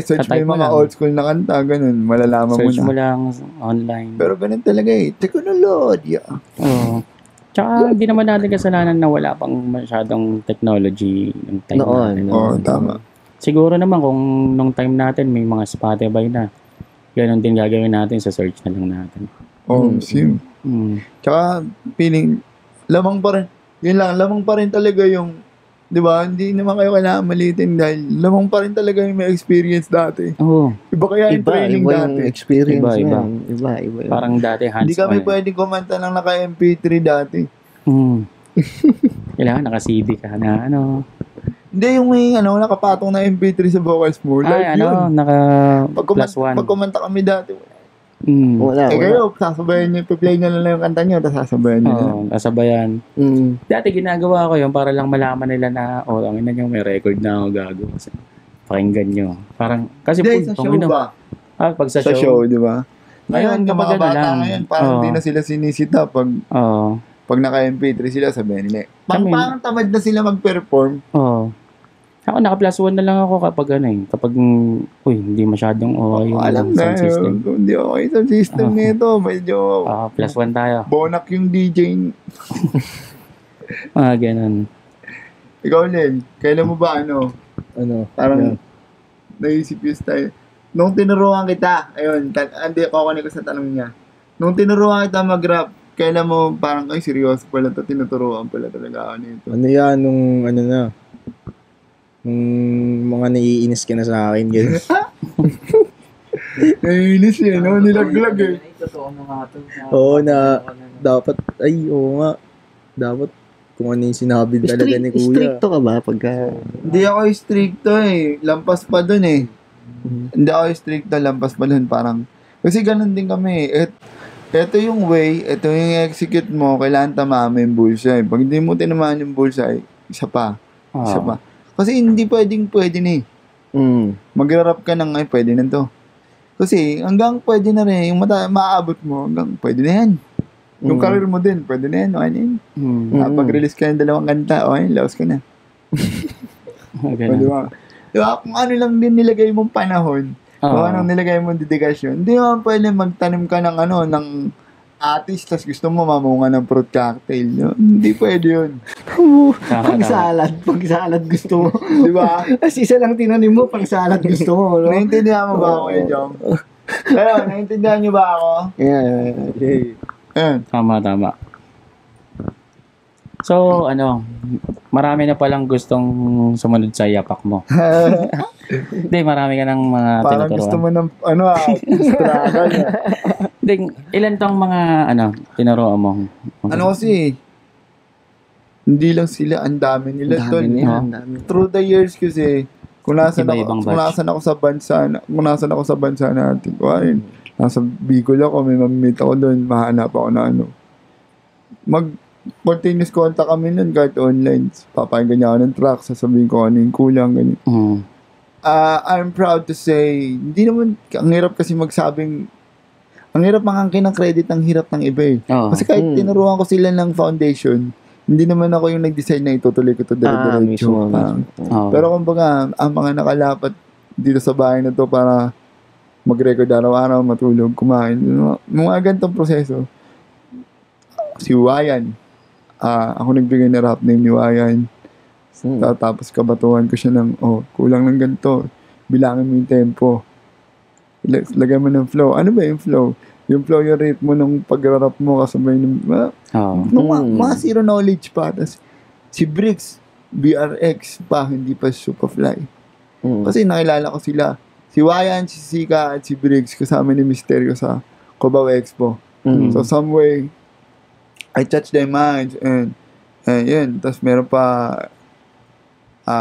search mo yung mga old school na kanta, ganun, malalaman mo na. Search mo lang online. Pero ganun talaga technology. Tsaka hindi naman natin kasalanan na wala pang masyadong technology ng time natin. Tama. Siguro naman kung nung time natin may mga Spotify na, ganun din gagawin natin, sa search na lang natin. Sim. Tsaka, feeling, lamang pa rin. Yun lang, lamang pa rin talaga yung, di ba, hindi naman kayo kailangan malitin dahil lamang pa rin talaga yung may experience dati. Iba kaya yung training dati. Yung experience iba. Parang dati hands-on. Hindi kami pwedeng kumanta lang naka-MP3 dati. Kailangan naka-CD ka na, Hindi, yung may, nakapatong na MP3 sa vocals mo. Plus one. Pag kumanta kami dati, wala. Kayo, sasabayan nyo, play nyo lang yung kanta nyo, tapos sasabayan nyo lang. Sasabayan. Dati ginagawa ko yun para lang malaman nila na, ang ina nyo, may record na ako gago. Pakinggan nyo. Parang, kasi sa show ba? Pag sa show, di ba? Ngayon, kapag mga bata ngayon, parang hindi na sila sinisita pag naka-MP3 sila, sabihin nila. Parang tamad na sila mag-perform. Ako, naka-plus one na lang ako kapag hindi masyadong yung sound system. Hindi okay sa system nito. Medyo, plus one tayo. Bonak yung DJ. Ganun. Ikaw, Len, kailan mo ba, parang, naisip yung style. Nung tinuruan kita, hindi ako ko sa tanong niya. Nung tinuruan kita mag-rap, kailan mo parang, seryoso pala ito, tinuturuan pala talaga ako nito. Yan, nung Mga naiinis ka na sa akin, gano'n. Naiinis eh, no? Nilaglag eh. Totoo na nga to. Oo na, dapat, oo nga. Dapat, kung ano yung sinabi talaga ni Kuya. Stricto ka ba pagka... Hindi ako stricto eh. Lampas pa dun eh. Hindi ako stricto, lampas pa dun. Parang, kasi ganun din kami eh. Ito yung way, ito yung execute mo, kailangan tamahan yung bullseye. Pag hindi mo tinamaan yung bullseye, isa pa. Isa pa. Kasi hindi pwede na eh. Magra-rap ka ng, ay pwede na to. Kasi hanggang pwede na rin, yung maaabot mo, hanggang pwede na yan. Yung career mo din, pwede na yan, okay na yan. Pag-release ka ng 2 kanta, okay, laos ka na. Okay. Diba? Kung ano lang din nilagay mong panahon, kung anong nilagay mong dedikasyon, hindi mo pwede magtanim ka ng ng artist, tas gusto mo mamunga ng fruit cocktail. No? Hindi pwede yun. Pang-salad gusto mo. Diba? Kasi isa lang tinanim mo, pang-salad gusto mo. No? Naintindihan mo ba ako eh, Jom? Ayun, naintindihan niyo ba ako? Yeah. Tama. So, marami na palang gustong sumunod sa yapak mo. Hindi, marami ka ng mga parang tinuturuan. gusto mo ng, struggle. Hindi, ilan tong mga, tinuruan mo? Kasi, hindi lang sila, ang dami nila tol. Through the years kasi, kung nasan ako sa bansa natin, nasa Bicol ako, may mamimit ako doon, mahanap ako na continuous contact kami nun kahit online. Papakinggan niya ako ng track, sasabihin ko ano yung kulang, ganyan. I'm proud to say, hindi naman, ang hirap kasi magsabing, ang hirap mangangkin ng credit, ang hirap ng iba eh. Kasi kahit tinuruan ko sila ng foundation, hindi naman ako yung nag-decide na itutuloy ko ito dire-diretso. Pero kumbaga, ang mga nakalapat dito sa bahay na to para mag-record araw-araw, matulog, kumain, mga ganitong proseso. Si Wayan, ako nagbigay na rap name ni Wayan. Tapos kabatuhan ko siya ng, kulang ng ganito. Bilangin mo yung tempo. Lagay mo ng flow. Ano ba yung flow? Yung flow, yung ritmo ng pag-rap mo kasabay ng mga zero knowledge pa. Tapos, si Bricks, BRX pa, hindi pa Superfly. Kasi nakilala ko sila. Si Wayan, si Sika, at si Briggs kasama ni Mysterio sa Cubao Expo. So, some way, I touched their minds and yun. Tapos meron pa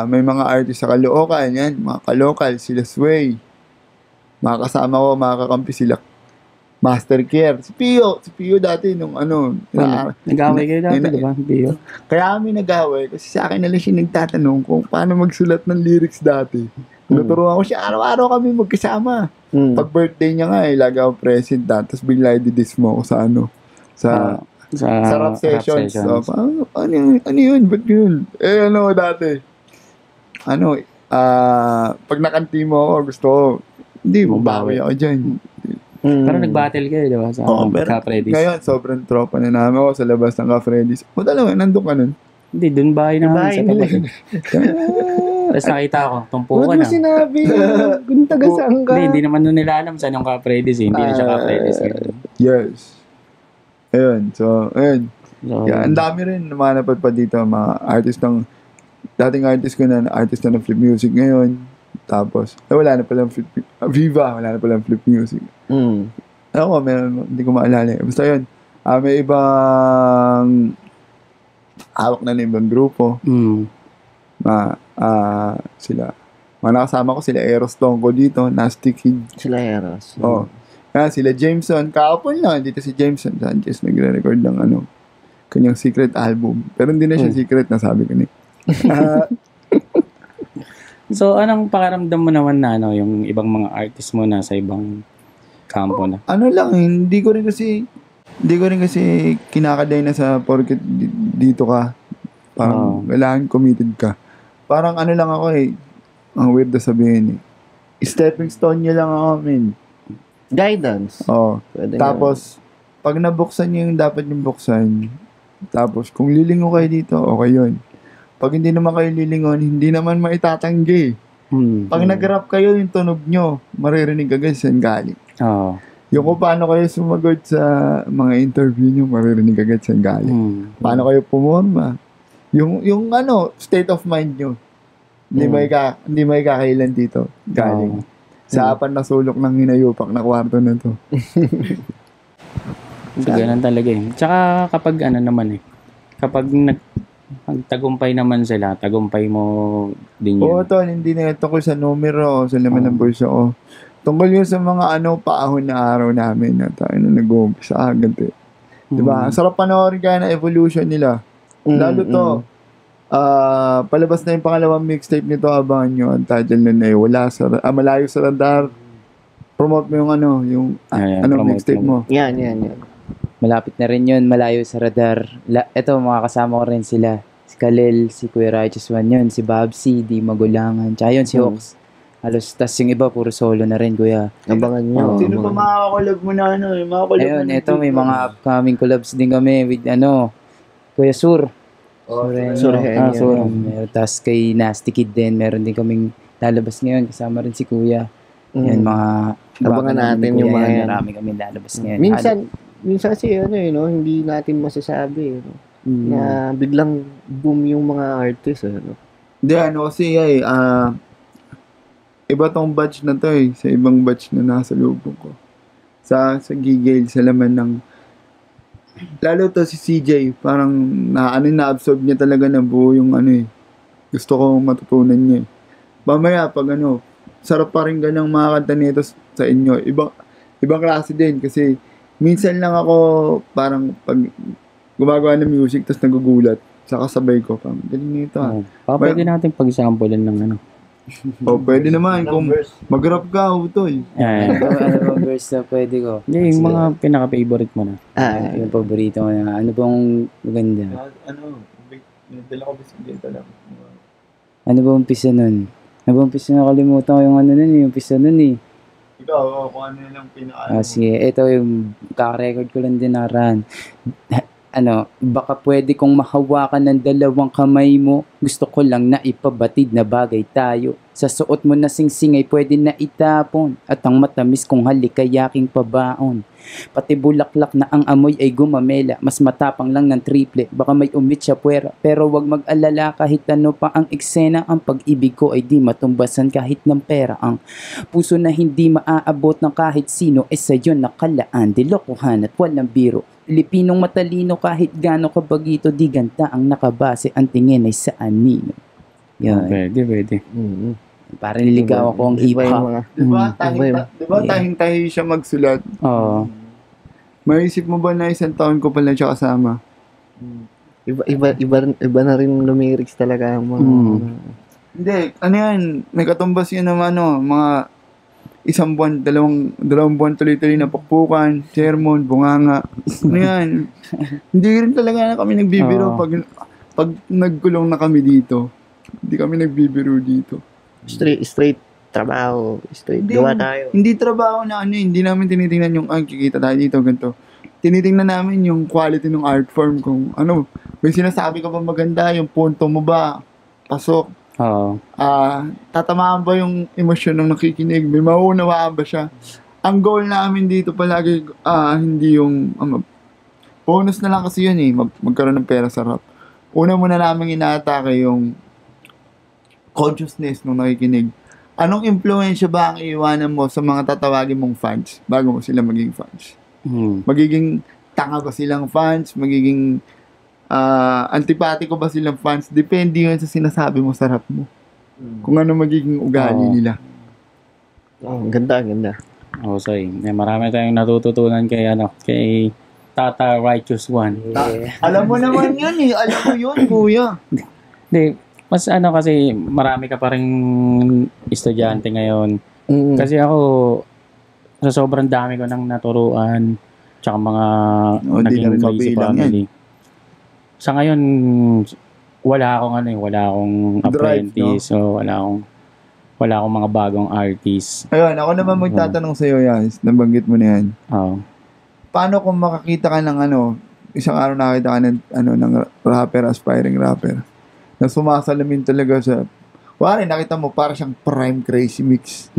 may mga artist sa Caloocan, yan. Mga kalokal, sila Sway. Mga kasama ko, mga kakampi sila Master Care. Si Pio dati nung nag-away kayo dati, di ba? Pio. Kaya kami nag-away kasi sa akin na lang siya nagtatanong kung paano magsulat ng lyrics dati. Naturuan ko siya, araw-araw kami magkasama. Pag birthday niya nga, lagi ako present. Tapos bigla i-diss mo ako sa rap sessions. So, ano yun? Ba't yun? Dati. Pag nakanti mo ako, gusto ko, hindi, mabawi ako dyan. Pero nag-battle kayo, di ba? Sa Ka-Freddy's. Ngayon, sobrang tropa na namin ako sa labas ng Ka-Freddy's. Dalawa, nandun ka nun. Hindi, dun bahay namin sa tabi. Tapos nakita ko, tumpukan na. Ba't mo sinabi? Kung taga saan ka? Hindi naman nun nila alam saan yung Ka-Freddy's. Hindi na siya Ka-Freddy's. Yes. Ayun. So, ayun. Ang dami rin namanapad pa dito mga artist dating artist ko na artist na flip music ngayon. Tapos, wala na palang flip, Viva, wala na palang flip music. Ako, hindi ko maalala. Basta yun, may ibang hawak na ibang grupo. Sila, mga nakasama ko, sila Eros Tongko dito, Nasty Kid. Sila Eros. Sila Jameson, kahapon lang, dito si Jameson Sanchez, nagre-record ng kanyang secret album. Pero hindi na siya secret, nasabi ko ni. So, anong pakiramdam mo naman na yung ibang mga artist mo na sa ibang kampo na? Hindi ko rin kasi kinakaday na sa porket dito ka. Parang kailangan committed ka. Parang lang ako ang weird na sabihin stepping stone niya lang ako, Guidance. Tapos, pag nabuksan niyo yung dapat yung buksan, tapos kung lilingo kayo dito, okay yun. Pag hindi naman kayo lilingon, hindi naman maitatanggi. Pag nag-rap kayo, yung tunog nyo, maririnig agad saan galing. Yung kung paano kayo sumagot sa mga interview nyo, maririnig agad saan galing. Paano kayo pumorma. Yung state of mind nyo. Hindi may kakailan dito. Galing. Sa apat na sulok ng hinayupak na kwarto na to. Ganun talaga eh. Tsaka kapag kapag nagtagumpay naman sila, tagumpay mo din yun. Oo, tol, hindi na tungkol sa numero, sa laman ng bulsa ko. Tungkol yun sa mga paahon na araw namin na tayo na nag-uumpisa agad eh. Diba? Ang sarap panoorin kaya na evolution nila. Lalo to, palabas na yung pangalawang mixtape nito, abangan nyo. Ang title nun ay Malayo sa Radar. Promote mo yung mixtape mo. Yan. Malapit na rin yun, Malayo sa Radar. Ito, makakasama ko rin sila. Si Kalel, si Kuya Righteous One yun, si Babsi, Di Magulangan. Tsaka yun, si Hawks. Halos, tas yung iba, puro solo na rin, kuya. Abangan nyo. Sino pa makakakolab mo na Ayun, ito, may mga upcoming collabs din kami with, Kuya Sur. Sur. Tapos kay Nasty Kid din, meron din kaming lalabas ngayon, kasama rin si Kuya. Yan, mga... Abangan natin yung mga yan. Marami kami lalabas ngayon. Minsan kasi, hindi natin masasabi, na biglang boom yung mga artist, Hindi, kasi, iba tong batch na to sa ibang batch na nasa lubong ko. Sa Gigale, sa laman ng... Lalo to si CJ, parang na-absorb niya talaga na buo yung gusto ko matutunan niya. Mamaya, pag sarap pa rin ganang mga kanta nito sa inyo. Ibang klase din kasi minsan lang ako parang pag gumagawa ng music tapos nagugulat sa kasabay ko. Parang galing nito Pwede natin pag-samplean ng pwede naman kung mag-rap ka, Utoy. Ano bang verse na pwede ko? Hindi, yung mga pinaka-favorite mo na. Yung paborito ko na. Ano bang maganda? Dala ko bisikleta lang. Ano ba umpisa nun? Nakalimutan ko yung yung umpisa nun eh. Ikaw, kung ano lang pinaka... Sige, ito yung kaka-record ko lang din naran. Baka pwede kong mahawakan ng dalawang kamay mo. Gusto ko lang na ipabatid na bagay tayo. Sa suot mo na singsing ay pwede na itapon. At ang matamis kong halik ay aking pabaon. Pati bulaklak na ang amoy ay gumamela. Mas matapang lang ng triple. Baka may umit siya puwera. Pero wag mag-alala kahit ano pa ang eksena. Ang pag-ibig ko ay di matumbasan kahit ng pera. Ang puso na hindi maaabot ng kahit sino ay sa'yo nakalaan. Di lokohan at walang biro. Pilipinong matalino kahit gaano kabagito, di ganda ang nakabase, ang tingin ay sa anino. Yan. Pwede. Parang niligaw ako ang hip-hop. Diba? Tahing-tahi siya magsulat. Oo. Maisip mo ba na isang taon ko pala siya kasama? Iba na rin lyrics talaga ang mga... Hindi, may katumbas yun naman, mga isang buwan, dalawang buwan tuloy-tuloy na pakpukan, sermon, bunganga. Hindi rin talaga na kami nagbibiro pag nagkulong na kami dito. Hindi kami nagbibiro dito. Straight trabaho, gawa tayo. Hindi trabaho na hindi namin tinitingnan yung kikita tayo dito, ganito. Tinitingnan namin yung quality ng art form kung may sinasabi ka ba maganda, yung punto mo ba, pasok. Tatamaan ba yung emosyon ng nakikinig? May maunawaan ba siya? Ang goal namin dito palagi, hindi yung bonus na lang kasi yun magkaroon ng pera sa rap. Una muna namin inaatake yung consciousness ng nakikinig. Anong impluensya ba ang iiwanan mo sa mga tatawagin mong fans bago mo sila maging fans? Magiging tanga ba silang fans? Magiging antipatiko ba silang fans? Depende yun sa sinasabi mo sa rap mo. Kung ano magiging ugali nila. Ganda. Sorry. Marami tayong natututunan kay Tata Righteous One. Alam mo naman yun Alam mo yun, kuya. Hindi, mas kasi marami ka pa rin estudyante ngayon. Kasi ako, sa sobrang dami ko nang naturuan, tsaka mga naging crazy family. Sa ngayon, wala akong apprentice, so wala akong mga bagong artist. Ayun, ako naman magtatanong sa'yo yan, nabanggit mo na yan. Paano kung makakita ka ng isang araw nakita ka ng rapper, aspiring rapper, na sumasalamin talaga sa, nakita mo, para siyang prime crazy mix.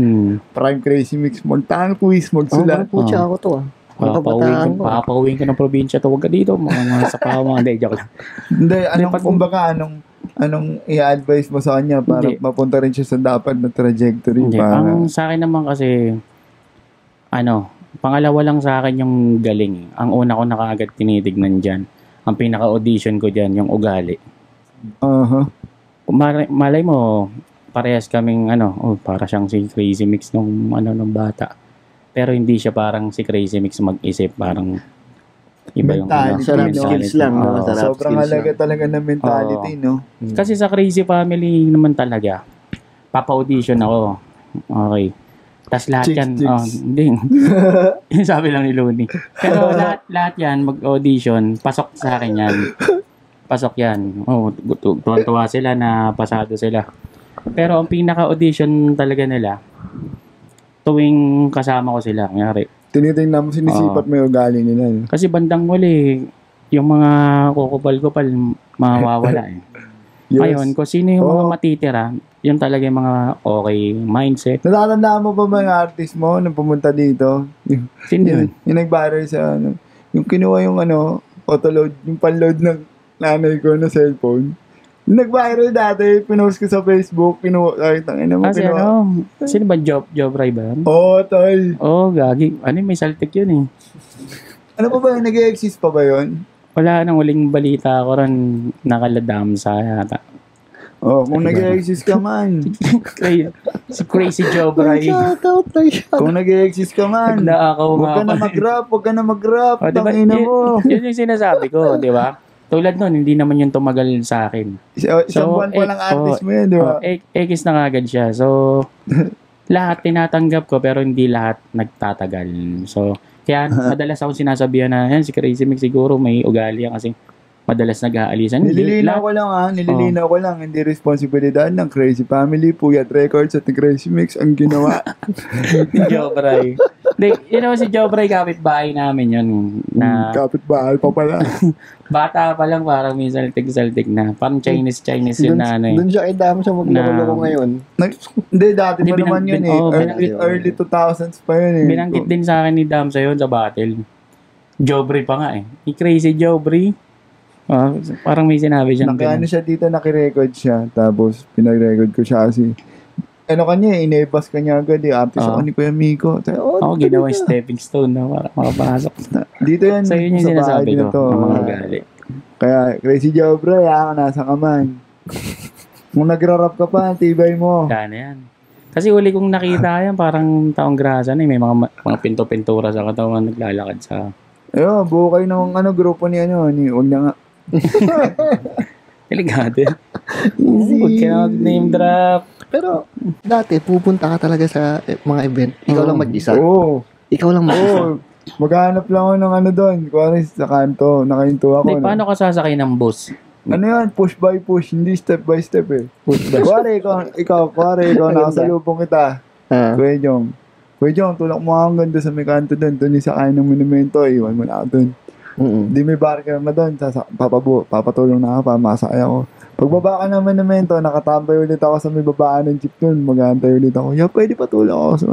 Prime crazy mix, montang quiz, magsulat. Pucha ako to Papauwiin ka ng probinsya to, huwag ka dito, mga sa mga, hindi, joke lang. Hindi, kumbaga, anong i-advise mo sa kanya para Hindi. mapunta rin siya sa dapat na trajectory? Hindi. Para... Ang sa akin naman kasi, pangalawa lang sa akin yung galing. Ang una ko na kaagad tinitignan dyan. Ang pinaka-audition ko dyan, yung ugali. Malay mo, parehas kaming para siyang si Crazy Mix nung bata. Pero hindi siya parang si Crazy Mix mag-isip, parang iba yung Sarap skills lang. Sobrang halaga talaga ng mentality, no? Kasi sa Crazy Family naman talaga, papa-audition ako. Okay. Tapos lahat yan, hindi. Yung sabi lang ni Looney. Pero lahat yan, mag-audition, pasok sa akin yan. Pasok yan. Tuwan-tuwa sila na pasado sila. Pero ang pinaka-audition talaga nila, tuwing kasama ko sila, nangyari. Tinitingnan mo, sinisipat mo yung ugali nila. No? Kasi bandang huli, yung mga kukupal-kupal, mawawala eh. Ngayon, kung sino yung mga matitira, yun talaga yung mga okay mindset. Natatandaan mo ba mga artist mo nung pumunta dito? Sino yun? Yung nag-viral sa yung kinuha yung autoload, yung panload ng nanay ko na cellphone. Yung nag-viral dati, pinost ko sa Facebook, sino ba? Job Ray ba? Tol. Gagi. May saltik yun eh. Ano pa ba yun? Nag-exist pa ba yun? Wala nang huling balita ko ron, nakaladam sa yata. Kung nag-exist ka man. Si Crazy Job Ray. Kung nag-exist ka man. Huwag ka na mag-rap. Tangina mo. Yun yung sinasabi ko, di ba? Tulad nun, hindi naman yung tumagal sa akin. Isang buwan pa lang artist mo yun, di ba? X na agad siya. So, lahat tinatanggap ko pero hindi lahat nagtatagal. So, kaya madalas ako sinasabihan na si Crazy Mix siguro may ugali yan kasi madalas nag-aalisan. Nililinaw ko lang, hindi responsibilidad ng Crazy Family, Puyat Records at Crazy Mix ang ginawa. Ni Jobray. Si Jobray, kapitbahay namin yun. Kapitbahay pa pala. Bata pa lang, parang may saltik na. Parang Chinese yun na Doon siya idam sa magloko ngayon. Hindi, dati pa naman yun eh. Early 2000s pa yun eh. Binanggit din sa akin ni Damsa yun sa battle. Jobray pa nga eh. Ni Crazy Jobray. Parang may sinabi siyang ganun. Siya dito, nakirecord siya. Tapos, pinag-record ko siya kasi inebas ka niya agad artist ako ni Kuya Miko. Ginawa yung stepping stone na para makapasok. Dito yan. So, yun yung sinasabi ko. Mga gali. Kaya, Crazy Jobray, nasa ka man. Kung nagra-rap ka pa, tibay mo. Gana yan. Kasi uli kong nakita yan, parang taong grasa na. May mga pinto-pintura sa katawan, naglalakad sa... buo kayo ng grupo ni huwag na nga. Delikado. Huwag ka na mag-name drop. Pero, dati, pupunta ka talaga sa mga event. Ikaw lang mag-isa. Ikaw lang mag-isa. Maghanap lang ako ng doon. Kuwari sa kanto, nakahinto ako. Paano ka sasakay ng bus? Yan? Push by push, hindi step by step eh. Kuwari, ikaw nakasalubong kita. Kuya Jong, tulak mo ang ganda sa may kanto doon. Doon yung sakay ng monumento, iwan mo na ako doon. Hindi may barker na doon. Papatulong na ako, masakay ako. Pagbaba ka ng monumento, nakatambay ulit ako sa may babaan ng jeep doon. Mag-aantay ulit ako. Pwede patulong ako sa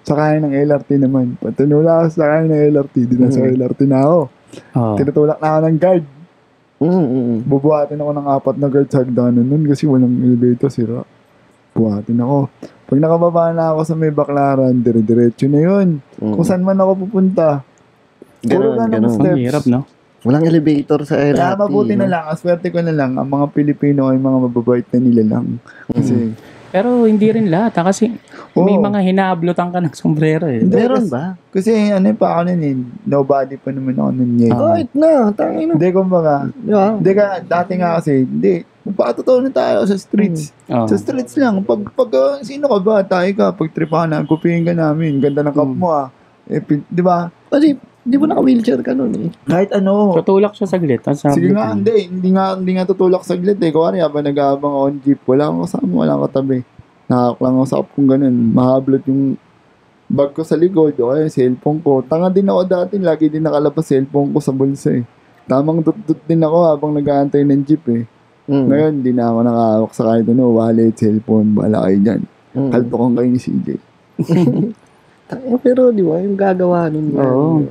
sakay ng LRT naman. Patunula ako sa sakay ng LRT. Di na sa LRT na ako. Tinutulak na ako ng guard. Bubuhatin ako ng 4 na guard sa hagdanan nun kasi walang elevator, sira. Buhatin ako. Pag nakababa na ako sa may Baklaran, dire-diretso na yun. Kung saan man ako pupunta. Puro ganun steps. Ang hirap, no? Walang elevator sa LRT. Kaya mabuti na lang, aswerte ko na lang, ang mga Pilipino ay mga mababait na nila lang. Kasi, pero hindi rin lahat, kasi may mga hinaablutan ka ng sombrero eh. Meron ba? Kasi pa ako nun nobody pa naman ako nun yun. Kahit na, tangin na. Hindi, kumbaga, dati nga kasi, magpakatotoo na tayo sa streets. Sa streets lang. Pag sino ka ba? Tayo ka. Pag tripahan na, kupihin ka namin. Ganda ng cup mo di ba? Kasi, di ba naka-wheelchair ka nun eh? Kahit tutulak siya saglit. Sige nga, hindi nga tutulak saglit eh. Kuwari, habang nag-aabang ako ng jeep, wala akong kasama, wala akong katabi. Nakakak lang ako sa cup kung ganun. Mahablot yung bag ko sa likod. O kaya cellphone ko. Tanga din ako dati. Lagi din nakalabas cellphone ko sa bulsa eh. Tamang dut-dut din ako habang nag-aantay ng jeep eh. Ngayon, hindi na ako nakahawak sa kahit wallet, cellphone, bahala kayo dyan. Kalpokong kayo ni CJ. Pero di ba, yung gagawa nun.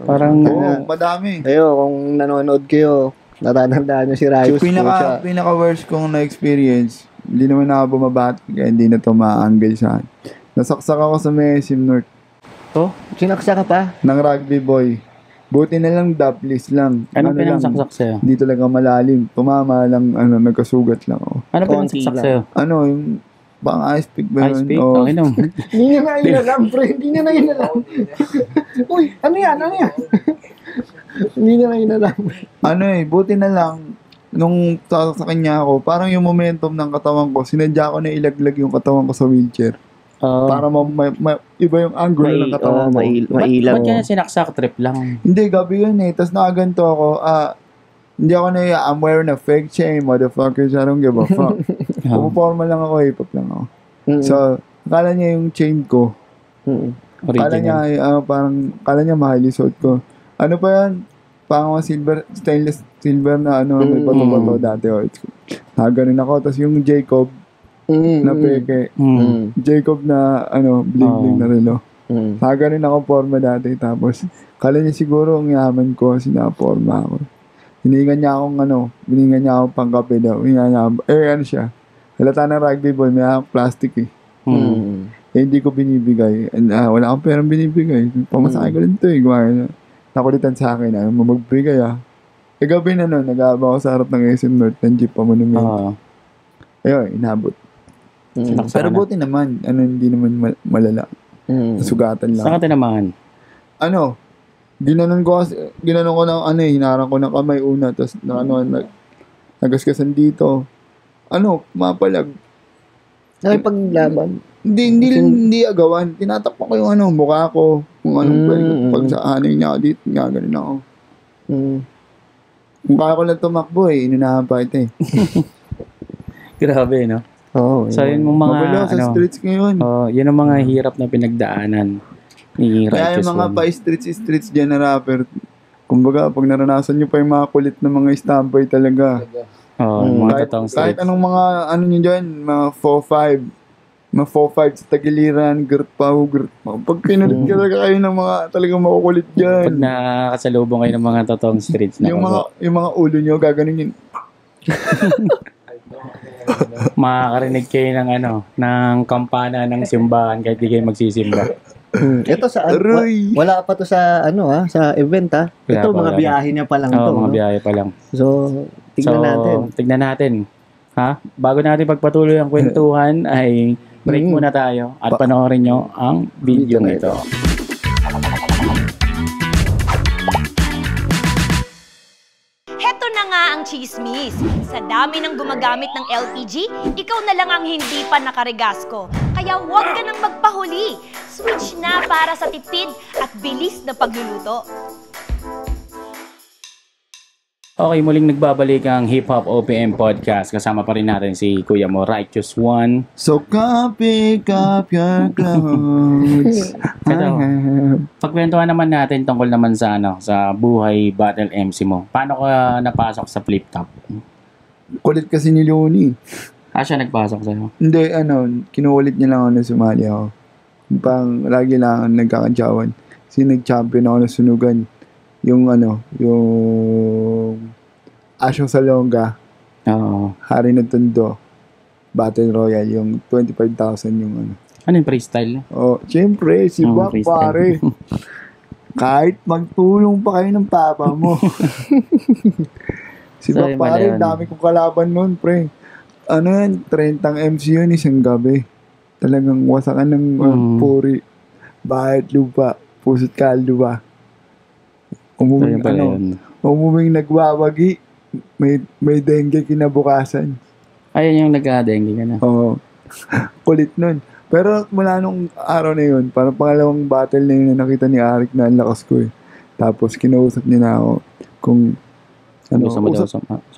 Parang... madami. Kung nanonood kayo, Natatandaan nyo si Rayos. Yung pinaka-worst kong na-experience, hindi naman ako bumabat, kaya hindi na to ma-angle sa akin. Nasaksak ako sa Mesim North. Sinaksa ka pa? Ng rugby boy. Buti na lang dapless lang. Anong pinasaksak sa'yo? Hindi talaga malalim. Tumama lang, nagkasugat lang ako. Ano pinasaksak sa'yo? Yung pang ice pick ba yun? Ice pick? Okay no. Hindi niya na inalam, pre. Hindi niya na inalam. Uy, ano yan? Hindi niya na inalam. Buti na lang, nung sa kanya ako, parang yung momentum ng katawan ko, sinadya ko na ilaglag yung katawan ko sa wheelchair. Para iba yung angle ng katawan ko. Mailaw. Ba't kaya sinaksak? Trip lang. Hindi, gabi yun Tapos nakaganto ako, hindi ako I'm wearing a fake chain, motherfuckers. I don't give a fuck. Puporma lang ako, hip-hop lang ako. So, akala niya yung chain ko. Akala niya, akala niya mahal yung suot ko. Ano pa yan? Stainless silver na may bato-bato dati. Ganun ako. Tapos yung Jacob, na peke. Jacob na, bling-bling na relo. Ganun ako forma dati. Tapos, akala niya siguro ang yaman ko, sinaporma ako. Hiningan niya akong pangkape daw. Siya. Halata ng rugby boy, may plastic hindi ko binibigay. And, wala akong perang binibigay. Pamasahe ko rin ito nakulitan sa akin magbigay gabi na nag-aaba ako sa harap ng SM North ng Jeep Monument. Ayun, inabot. Pero buti naman, hindi naman malala. Sugatan lang. Saan ka tinamaan? Ginanon ko ng hinarang ko ng kamay una, tapos nagasgasan dito. Mapalag. Nakipaglaban. Hindi agawan. Tinatakpan ko yung mukha ko. Kung anong pwede ko. Pag sa niya ako dito, ganun ako. Kung kaya ko lang tumakbo inunahan pa ito Grabe, no? So, yun mong mga, magulo sa streets ngayon. Yun ang mga hirap na pinagdaanan ni Righteous One. Kaya yung mga pa-streets dyan na rapper, kumbaga, pag naranasan nyo pa yung mga kulit na mga istampay talaga. Mga totoong streets. Kahit anong mga, nyo dyan, mga 4-5, mga 4-5 sa tagiliran, gert pa. Pag pinulit ka talaga kayo ng mga talagang makukulit dyan. Pag nakakasalubong kayo ng mga totoong streets na yung mga ulo nyo, gaganon yun. Makakarinig kayo ng kampana ng simbahan kahit di kayo magsisimba. Ito wala pa to sa sa event Ito mga biyahe niya pa lang to. Mga biyahe pa lang. So, tignan natin. Bago natin pagpatuloy ang kwentuhan ay break muna tayo at panoorin nyo ang video nito. Heto na nga ang chismis. Sa dami ng gumagamit ng LPG, ikaw na lang ang hindi pa nakaregasko. Kaya huwag ka nang magpahuli. Switch na para sa tipid at bilis na pagluluto. Okay, muling nagbabalik ang Hip Hop OPM Podcast. Kasama pa rin natin si Kuya mo, Righteous One. So, pick up your clothes. Pagkwentuhan naman natin tungkol naman sa sa buhay battle MC mo. Paano ka napasok sa flip top? Kulit kasi ni Leonie. Siya nagpasok sa'yo? Hindi, kinukulit niya lang ako na sumali ako. Lagi lang nagkakadyawan. Kasi nag-champion ako na sunugan. Yung Asyong Salonga, Hari ng Tondo, Battle Royale, yung 25,000 yung Ano yung freestyle? Siyempre, si Bak pare. Kahit magtulong pa kayo ng papa mo. Si Bak pare, dami kong kalaban nun, pre. 30 MC yun, isang gabi. Talagang wasakan ng puri. Bahit lupa, puso't kaldo ba. Umuming nagwawagi, may dengue kinabukasan. Ayun yung nagka-dengue ka na. Kulit nun. Pero mula nung araw na yun, parang pangalawang battle na yun na nakita ni Arik na ang lakas ko Tapos kinausap niya na ako kung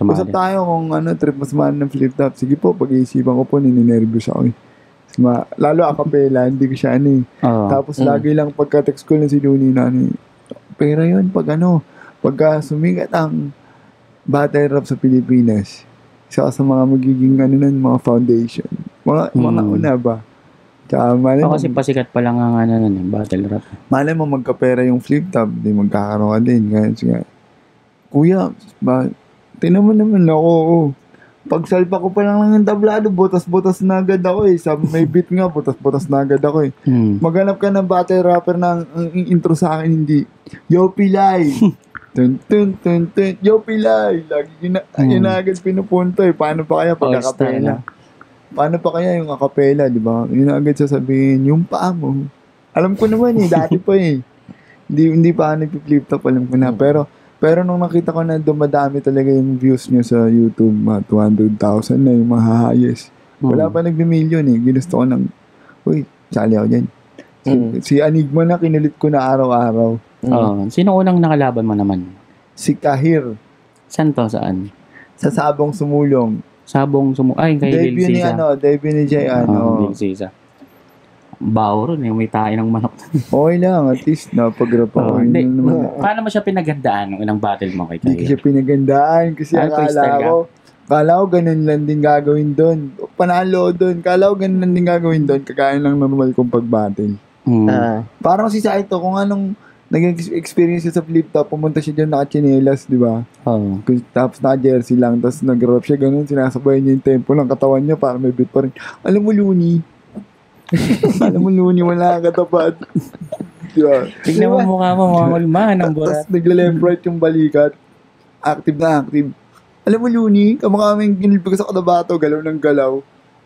usap tayo kung trip mas mahal ng flip top. Sige po, pag-iisipan ko po, nininervous ako lalo akapela, hindi ko siya Tapos lagi lang pagka-text ko na si Looney na pera yun pagka sumigat ang battle rap sa Pilipinas, isa sa mga magiging mga foundation. Mga una ba? Tsaka kasi pasikat pa lang ang battle rap. Malay mo magkapera yung flip top, di magkakaroon ka din. Kuya, Tinan mo naman ako, pagsalpa ko pa lang ng tablado, butas-butas na agad ako eh. Sabi may beat nga, butas-butas na agad ako eh. Maghanap ka ng battle rapper na ang intro sa akin hindi, Yo Pilay! Tun, tun, tun, tun, Yo Pilay! Lagi yun na agad pinupunto eh. Paano pa kaya pag-akapela? Paano pa kaya yung akapela, di ba? Yun na agad sasabihin, yung paa mo. Alam ko naman eh, dati pa eh. Hindi pa nag-flip top, alam ko na. Pero nung nakita ko na dumadami talaga yung views niya sa YouTube, 200,000 na yung mga highest. Wala pa nagbi-million eh. Ginusto ko ng, uy, sali ako dyan. Si Enigma na kinulit ko na araw-araw. Sino unang nakalaban mo naman? Si Kahir. Saan to? Saan? Sa Sabong Sumulong. Ay, kay Lil Sisa. Debut ni Jay, Lil Sisa. Bawo ron, yung may tayo ng manok. Okay lang, at least napag-rap ako. Paano mo siya pinagandaan nung ilang battle mo kay Kahir? Hindi ko siya pinagandaan kasi akala ko ganun lang din gagawin doon. Panalo doon. Akala ko ganun lang din gagawin doon. Kagaya lang normal kong pag-battle. Parang si Saito, kung anong nag-experience sa flip top, pumunta siya dyan naka-chinelas, di ba? Tapos naka-jersey lang, tapos nag-rap siya ganun, sinasabay niya yung tempo ng katawan niya para may beat pa rin. Alam mo, Looney, wala kang katapat. Diba? Tignan mo mukha mo, mga ulmahan ng burat. Tapos nagle-left right yung balikat. Active na active. Alam mo, Looney, kamukha kaming ginulpi ko sa Cotabato, galaw ng galaw.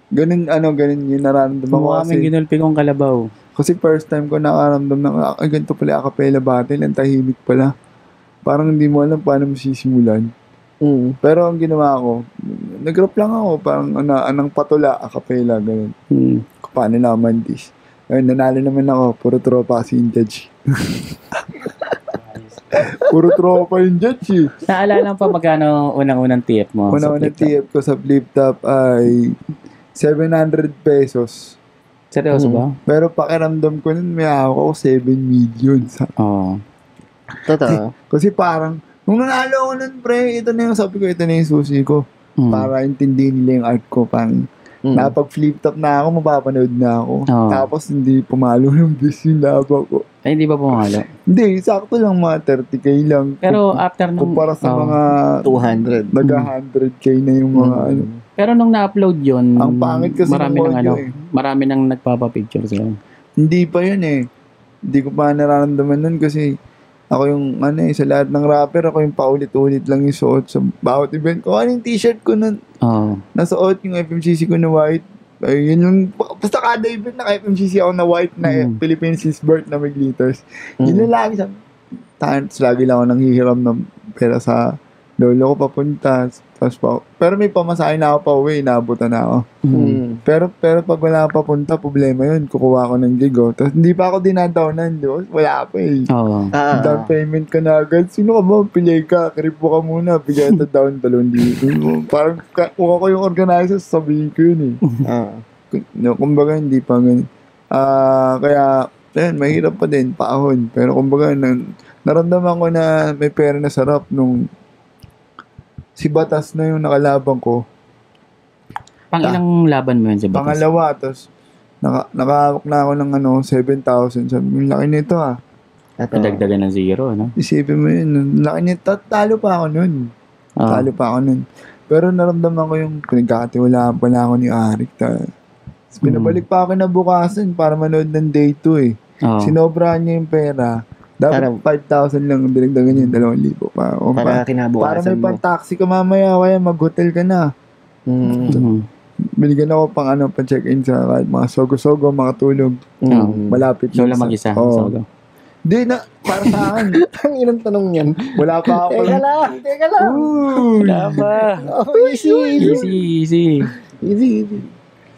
Ganun yung nararamdaman ko kasi. Kamukha ginulpi kong kalabaw. Kasi first time ko nakaramdam na, ganito pala acapella battle, ang tahimik pala. Parang hindi mo alam paano mo sisimulan. Pero ang ginawa ko, nag-rap lang ako, parang anang patula, acapella, ganun. Paano naman this? Ayun, nanalo naman ako, puro tropa kasi yung judge. Puro tropa yung judge eh. Naalala pa magkano unang-unang TF mo? Unang-unang TF ko sa flip top ay 700 pesos. Seryoso ba? Pero pakiramdam ko nun, may hawak ako 7 million. Totoo. Kasi parang, nung nanalo ko nun, pre, ito na yung sabi ko, ito na yung susi ko. Para intindihin nila yung art ko. Parang, napag-flip top na ako, mapapanood na ako. Tapos, hindi pumalo yung views yung laba ko. Ay, hindi ba pumalo? Hindi, sakto lang mga 30k lang. Pero after nung... Kumpara sa mga 200. Nag-100k na yung mga ano. Pero nung na-upload yun, ang pangit kasi marami nang nagpapapicture sa'yo. Hindi pa yun eh. Hindi ko pa nararamdaman nun kasi ako yung sa lahat ng rapper, ako yung paulit-ulit lang yung suot sa bawat event ko. Ano yung t-shirt ko nun? Nasuot yung FMCC ko na white. Ay, yun yung, basta kada event naka-FMCC ako na white na Philippines is birth na may glitters. Yun lang lagi sa lagi lang ako nanghihiram ng pera sa lolo ko papunta. Pero may pamasahe na ako pa uwi, naabutan na ako. Pero pag wala papunta, problema yun. Kukuha ko ng gig. Tapos hindi pa ako dinadownan, di ba? Wala pa eh. Down payment ka na agad. Sino ka ba? Pilay ka. Kripo ka muna. Bigay ito down 2,000. Parang kung ako yung organizer, sabihin ko yun eh. Kumbaga hindi pa ganun. Kaya, mahirap pa din, paahon. Pero kumbaga, naramdaman ko na may pera na sarap nung si Batas na yung nakalabang ko. Ilang laban mo yun si Batas? Pangalawa, tapos nakahawak na ako ng 7,000. Sabi mo, laki nito Dagdagan ng zero, no? Isipin mo yun, laki nito. Talo pa ako nun. Pero naramdaman ko yung pinagkakatiwalaan pa na ako ni Arik. Pinabalik pa ako nabukasan para manood ng day 2 eh. Sinobrahan niya yung pera. Dapat 5,000 lang, dinagdagan niya 2,000 pa. Para kinabukasan para may pang-taxi ka mamaya, kaya mag-hotel ka na. Binigyan ako pang check-in sa kahit mga sogo-sogo, mga tulog. Malapit lang. Lola mag-isa, sogo. Hindi na, para sa akin. Ang ilang tanong yan. Wala pa ako. Teka lang. Wala pa. Easy.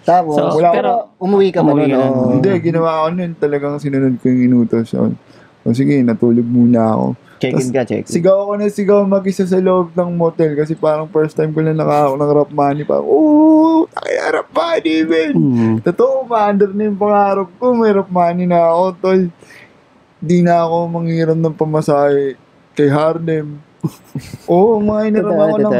Tapos, pero umuwi ka ba nun? Hindi, ginawa ko nun. Talagang sinunod ko yung inutos. Sige, natulog muna ako. Check-in. Sigaw ako na mag-isa sa loob ng motel kasi parang first time ko lang nakahawak ng rap money. Parang, takaya rap money, man. Totoo, ma-under na yung pangarap ko. May rap money na ako, tol. Di na ako manghiram ng pamasahe kay Harlem. Mga iniram ako ng...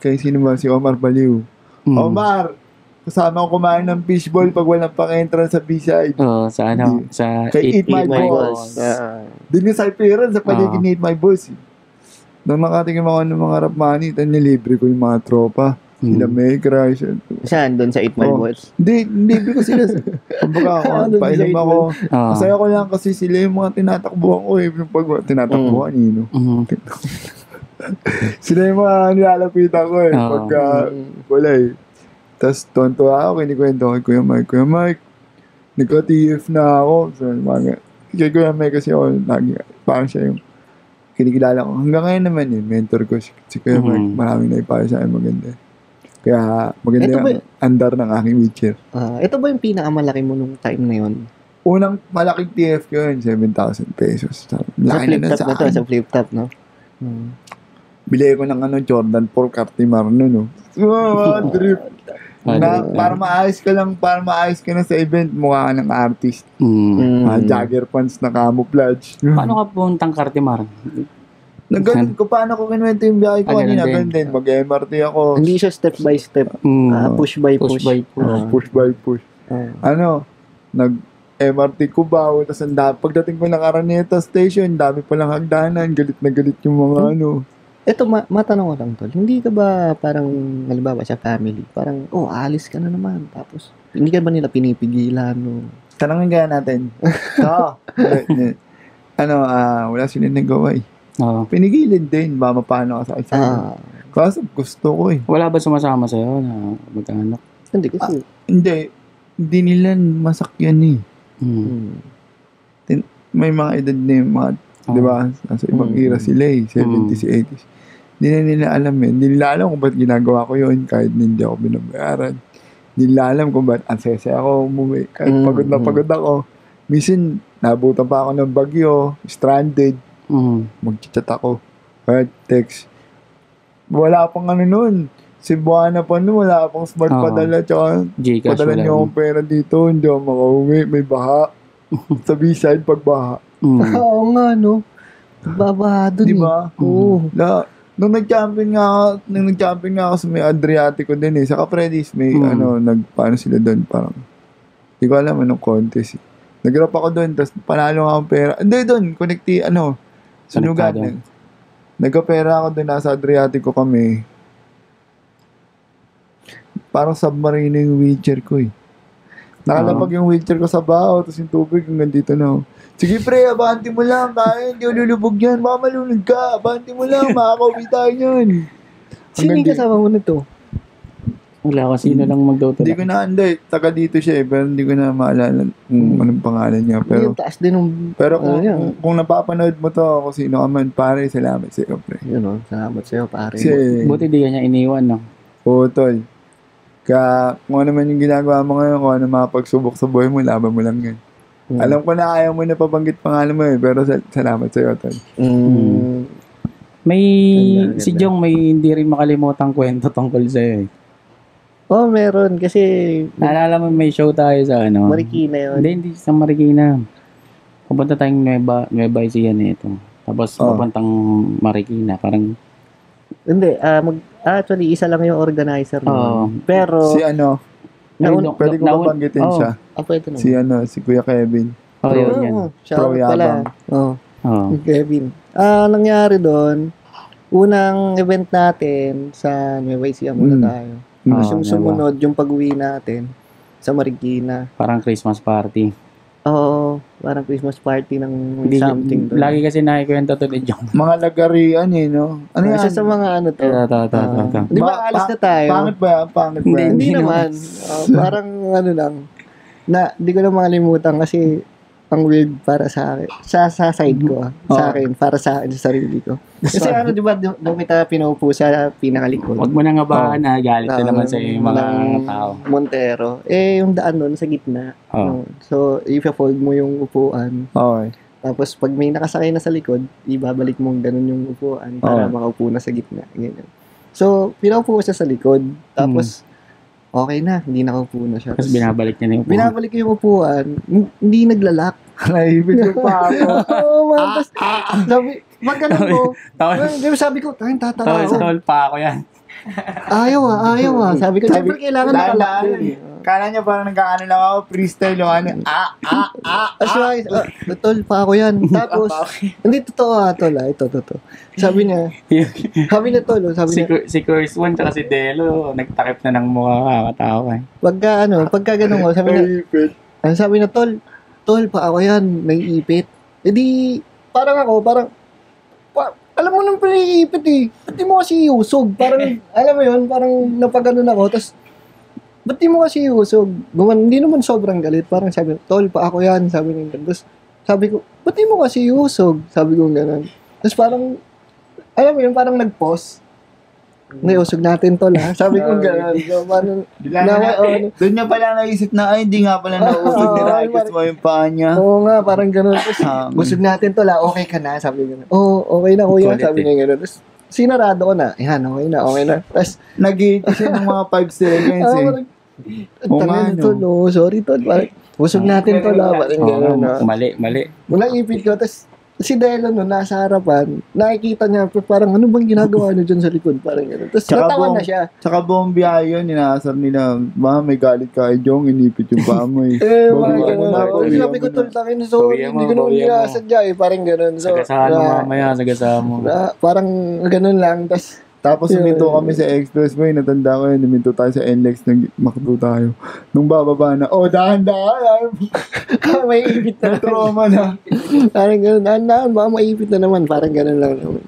Kay sino ba? Si Omar Baliw. Omar! Kasama ko kumain ng fishball pag walang pang-entrance sa B-side. Sa Eat My Balls. Din yung Cypheron sa paligid ni Eat My Balls. Nung nakatikim ako ng mga rap money, nilibre ko yung mga tropa. Sila may crush. Saan? Doon sa 8 Mile Boys? Hindi, libre ko sila. Kumbaga ako, painom ako. Masaya ko lang kasi sila yung mga tinatakbuhan ko Yung pag tinatakbuhan, sila yung mga nilalapitan ko Pagka wala Tapos tonto ako, kinikwento ko kay Kuya Mike, nagka-TF na ako. So, kay Kuya Mike kasi ako, parang siya yung kinikilala ko. Hanggang ngayon naman mentor ko si Kuya Mike. Maraming naipayo sa akin maganda. Kaya maganda yung andar ng aking wheelchair. Ito ba yung pinakamalaki mo nung time na yun? Unang malaking TF ko yun, 7,000 pesos. Laki na sa akin. Sa flip top, no? Bili ko ng Jordan 4 Cartimar no? Drip. Para maayos ka na sa event, mukha ka ng artist. Jagger pants na camouflage. Paano ka puntang Cartimar? Nagganun ko, paano ko kinuwento yung biyahe ko kanina, din. Mag-MRT ako. Hindi siya step by step. Push by push. Push by push. Nag-MRT ko ba? Tapos pagdating ko ng Araneta Station, dami palang hagdanan. Galit na galit yung mga Ito, matanong ko lang tol. Hindi ka ba parang, halimbawa sa family, parang, alis ka na naman. Tapos, hindi ka ba nila pinipigilan? Tanongin kaya natin. Wala silang nagawa Pinigilin din, mapano ka sa isa. Kasi gusto ko Wala ba sumasama sa'yo na mag-anak? Hindi kasi. Hindi nila masakyan May mga edad na yung mga, di ba? Nasa ibang era sila 70s, 80s. Hindi na nila alam Hindi nila alam kung ba't ginagawa ko yun kahit hindi ako binabayaran. Hindi nila alam kung ba't ansese ako umuwi. Kahit pagod na pagod ako. Minsan, nabutan pa ako ng bagyo, stranded. Mag-chat ako. Text. Wala pang nun. Cebuana pa nun. Wala pang smart padala. Tsaka padala niyo akong pera dito. Hindi ako makauwi. May baha. Sa B-side, pagbaha. Oo nga, no? Babaha dun diba? Oo. Nung nag-camping nga ako sa may Adriatico din Sa Capredes, may paano sila doon. Parang, hindi ko alam anong contest. Nag-rap ako doon. Tapos panalo nga akong pera. Hindi doon. Sunugan. Nagka-pera ako doon, nasa Adriatico kami. Parang submarine yung wheelchair ko Nakalapag yung wheelchair ko sa baho, tapos yung tubig hanggang dito na. Sige pre, abanti mo lang, kaya hindi lulubog yan, baka malunod ka, abanti mo lang, makakauwi tayo yun. Sino yung kasama mo nito? Wala ko, sino lang magdotoo. Hindi ko na, taga dito siya pero hindi ko na maalala kung anong pangalan niya. Pero, yung taas din pero kung napapanood mo to, kung sino ka man, pare, salamat sa'yo, pre. Salamat sa'yo, pare. Buti di ka niya iniwan, no? Oo, tol. Kaya kung ano man yung ginagawa mo ngayon, kung ano mapagsubok sa buhay mo, laban mo lang yan. Alam ko na ayaw mo na pabanggit pangalan mo pero salamat sa'yo, tol. May, si Jong, may hindi rin makalimutang kwento tungkol sa'yo meron. Kasi... Naalala mo, may show tayo sa Marikina yun. Hindi sa Marikina. Pupunta tayong Nueva Ecija ito. Tapos, papuntang Marikina. Parang... Hindi. Actually, isa lang yung organizer naman. Pero... Si pwede ko mabanggitin siya. Pwede naman. Si Kuya Kevin. Yun. Pro Yabang. Kevin. Nangyari doon, unang event natin sa Nueva Ecija muna tayo. Tapos yung sumunod, yung pag-uwi natin sa Marikina. Parang Christmas party. Oo, parang Christmas party ng something doon. Lagi kasi nakikwento to ni Jong. Mga lagarian no? Ano yan? Isa sa mga to. Di ba alas na tayo? Pangit ba? Hindi naman. Parang lang. Di ko lang makalimutan kasi ang weird para sa akin. Sa side ko. Sa akin. Para sa akin, sa sarili ko. Kasi di ba, nung kita pinupo sa pinakalikod. Huwag mo nang abahan na galit na naman sa mga tao. Montero. Yung daan nun sa gitna. So, i-fold mo yung upuan. Tapos, pag may nakasakay na sa likod, ibabalik mo ganun yung upuan para makaupo na sa gitna. Ganyan. So, pinaupo siya sa likod. Tapos, okay na, hindi nakaupo na siya. Tapos binabalik niya na yung upuan. Binabalik yung upuan, hindi naglalak. Naibig ko pa ako. Oo, man. Tapos, sabi, magkalang ko. Sabi ko, tatawa ako. Tol pa ako yan. Ayaw. Sabi ko, siyempre kailangan nakalak yun. Kala niya parang nagkaano lang ako, freestyle yung ano, Tol, pa ako yan. Tapos, hindi totoo tol, ito. Sabi niya, tol, Si Chris One tsaka si Delo, nagtakip na ng mukha, kakatawa. Pagka ganun ko, sabi niya, tol, pa ako yan, naiipit. E di, parang alam mo nang pinaiipit eh. Ba't di mo kasi iusog? Parang, alam mo yun, parang napaganon ako. Tapos, ba't di mo kasi iusog? Hindi naman sobrang galit. Parang sabi, tol, pa ako yan. Sabi niya. Tapos, sabi ko, ba't di mo kasi iusog? Sabi ko gano'n. Tapos parang, alam mo yun, parang nag-pause. Naiusog natin, tol, ha? Sabi ko gano'n. So, parang, doon niya pala naisip na, ay, hindi nga pala nausog ni Rikers mo yung paa niya. Oo nga, parang gano'n. Tapos, usog natin, tol, ha? Okay ka na? Sabi ko gano'n. Okay na, kuya. Sabi niya gano'n. Tapos, sinarado ko na. Yan, okay na. Tapos, nag-hit siya ng mga 5 seconds eh. Tangin tol, sorry tol. Usog natin tol, parang gano'n. Mali. Mula ipit ko, tapos, si Delo nasa harapan, nakikita niya, parang ano bang ginagawa niya dyan sa likod, parang gano'n. Tapos natawa na siya. Tsaka buong biyahe yun, inaasar nila, may galit ka kay Jong, inipit yung paa mo eh. Mga gano'n. Sabi ko, tol, takin, sorry, hindi ko naman inasadya eh, parang gano'n. Sagasaan mo mamaya, sagasaan mo. Parang gano'n lang, tapos huminto kami sa expressway, natanda ko yun, huminto tayo sa NLEX, nag-makdo tayo. Nung bababa na, dahan-dahan! May ipit na. Trauma na. Parang gano'n, dahan-dahan, baka maipit na naman, parang gano'n lang naman.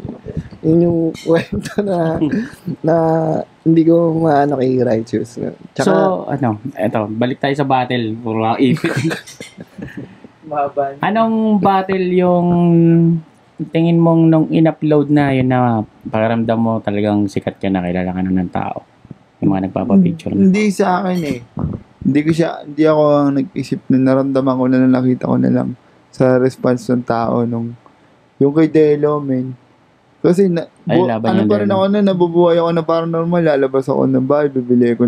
Yun yung kwento na hindi ko maano kay Righteous. So, eto, balik tayo sa battle, puro ipit. Anong battle yung tingin mong nung in-upload na yun na pakiramdam mo talagang sikat ka na, kilala ka na ng tao, yung mga nagpapapicture na? Hindi sa akin eh. Hindi ako ang nag-isip na naramdaman ko na nakita ko na lang sa response ng tao yung kay Delo, men. Kasi pa rin ako na nabubuhay ako na parang normal, lalabas ako ng bahay, bibili ko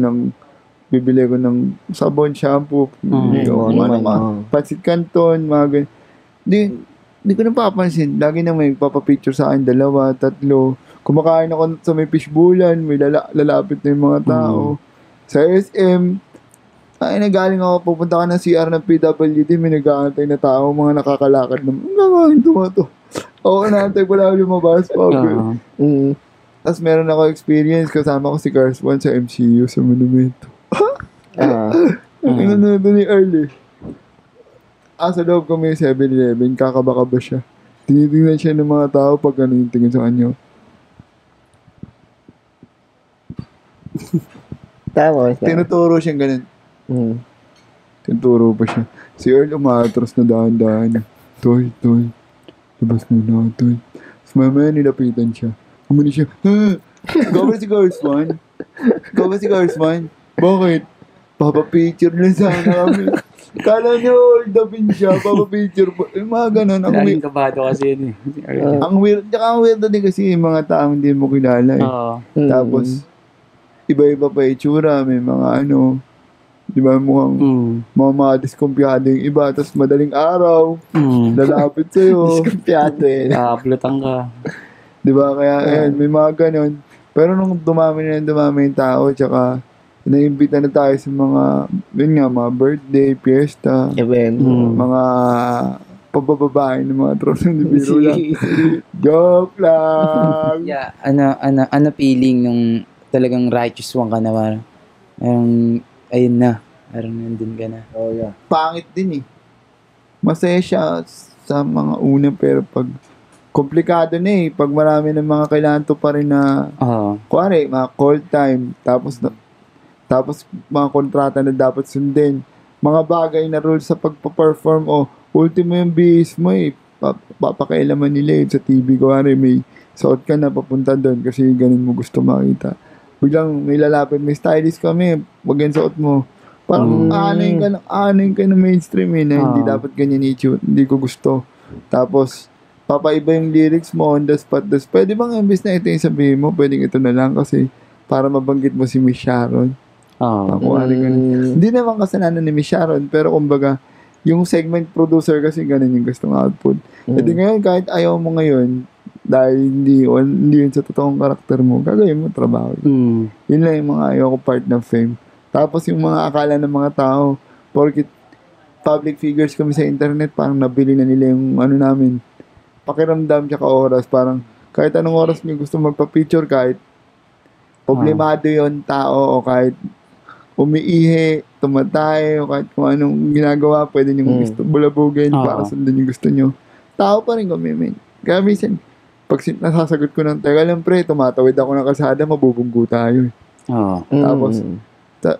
ng sabon, shampoo, pansit canton, mga ganyan. Hindi ko napapansin. Lagi na may papapicture sa akin, 2, 3. Kumakain ako sa may fishbowlan, may lalapit na yung mga tao. Sa SM, nagaling ako, pupunta ka ng CR ng PWD, may nag-aantay na tao, mga nakakalakad na, gagawin to. Oo, naantay ko lang lumabas pa. Tapos meron ako experience, kasama ko si Cars 1 sa MCU, sa Monumento. Ano ni Early. Sa loob ko may 7-Eleven, kakaba-kaba siya. Tinitingnan siya ng mga tao pag yung tingin sa kanya. Tama. Tinuturo siyang ganun. Tinuturo pa siya. Si Earl umatras na dahan-dahan. Toy. Labas muna, Toy. Tapos mamaya nilapitan siya. Kumuni siya, Gawa si Cars 1? Bakit? Papapicture na sana kami. Kala niyo hold upin siya, papapicture po. Mga ganun. Laging kabado kasi yun eh. Ang weird din kasi yung mga taong hindi mo kilala eh. Tapos, iba-iba pa itsura. May mga di ba mukhang mga diskumpiyado yung iba. Tapos madaling araw, lalapit sa'yo. Diskumpiyado eh. Nakaplutan ka. Di ba? Kaya, may mga ganun. Pero nung dumami yung tao, tsaka naimbita na tayo sa mga birthday, fiesta, event, mga pabababae ng mga trono ni Biro lang. Joke lang! Yeah, ano feeling nung talagang righteous one ka na parang, ayun na, parang nandun ka na. Oh yeah. Pangit din eh. Masaya siya sa mga una pero pag komplikado na eh. Pag marami ng mga kailangan to pa rin na kuwari, mga call time, tapos mga kontrata na dapat sundin. Mga bagay na rules sa pagpa-perform ultimo yung bihis mo eh. Papakailaman nila yun sa TV. Kuwari may suot ka na papunta doon kasi ganun mo gusto makita. Biglang may lalapit, may stylist kami, wag yung suot mo. Parang aanay ka ng mainstream eh, na hindi dapat ganyan i-shoot. Hindi ko gusto. Tapos, papaiba yung lyrics mo on the spot. Pwede bang imbis na ito yung sabihin mo, pwedeng ito na lang kasi para mabanggit mo si Miss Sharon. Hindi naman kasalanan ni Miss Sharon, pero kumbaga, yung segment producer kasi ganun yung gustong output. Ngayon, kahit ayaw mo ngayon, dahil hindi yun sa totoong karakter mo, gagawin mo trabaho. Yun lang yung mga ayoko part ng fame. Tapos yung mga akala ng mga tao, porkit public figures kami sa internet, parang nabili na nila yung ano namin, pakiramdam tsaka oras, parang kahit anong oras nyo gusto magpa-picture, kahit problemado yon tao, o kahit umiihi, tumatay, o kahit kung anong ginagawa, pwede nyo gusto bulabugin para sundan yung gusto nyo. Tao pa rin kami, men. Kaya minsan, pag nasasagot ko ng, teka lang pre, tumatawid ako ng kalsada, mabubunggo tayo. Tapos,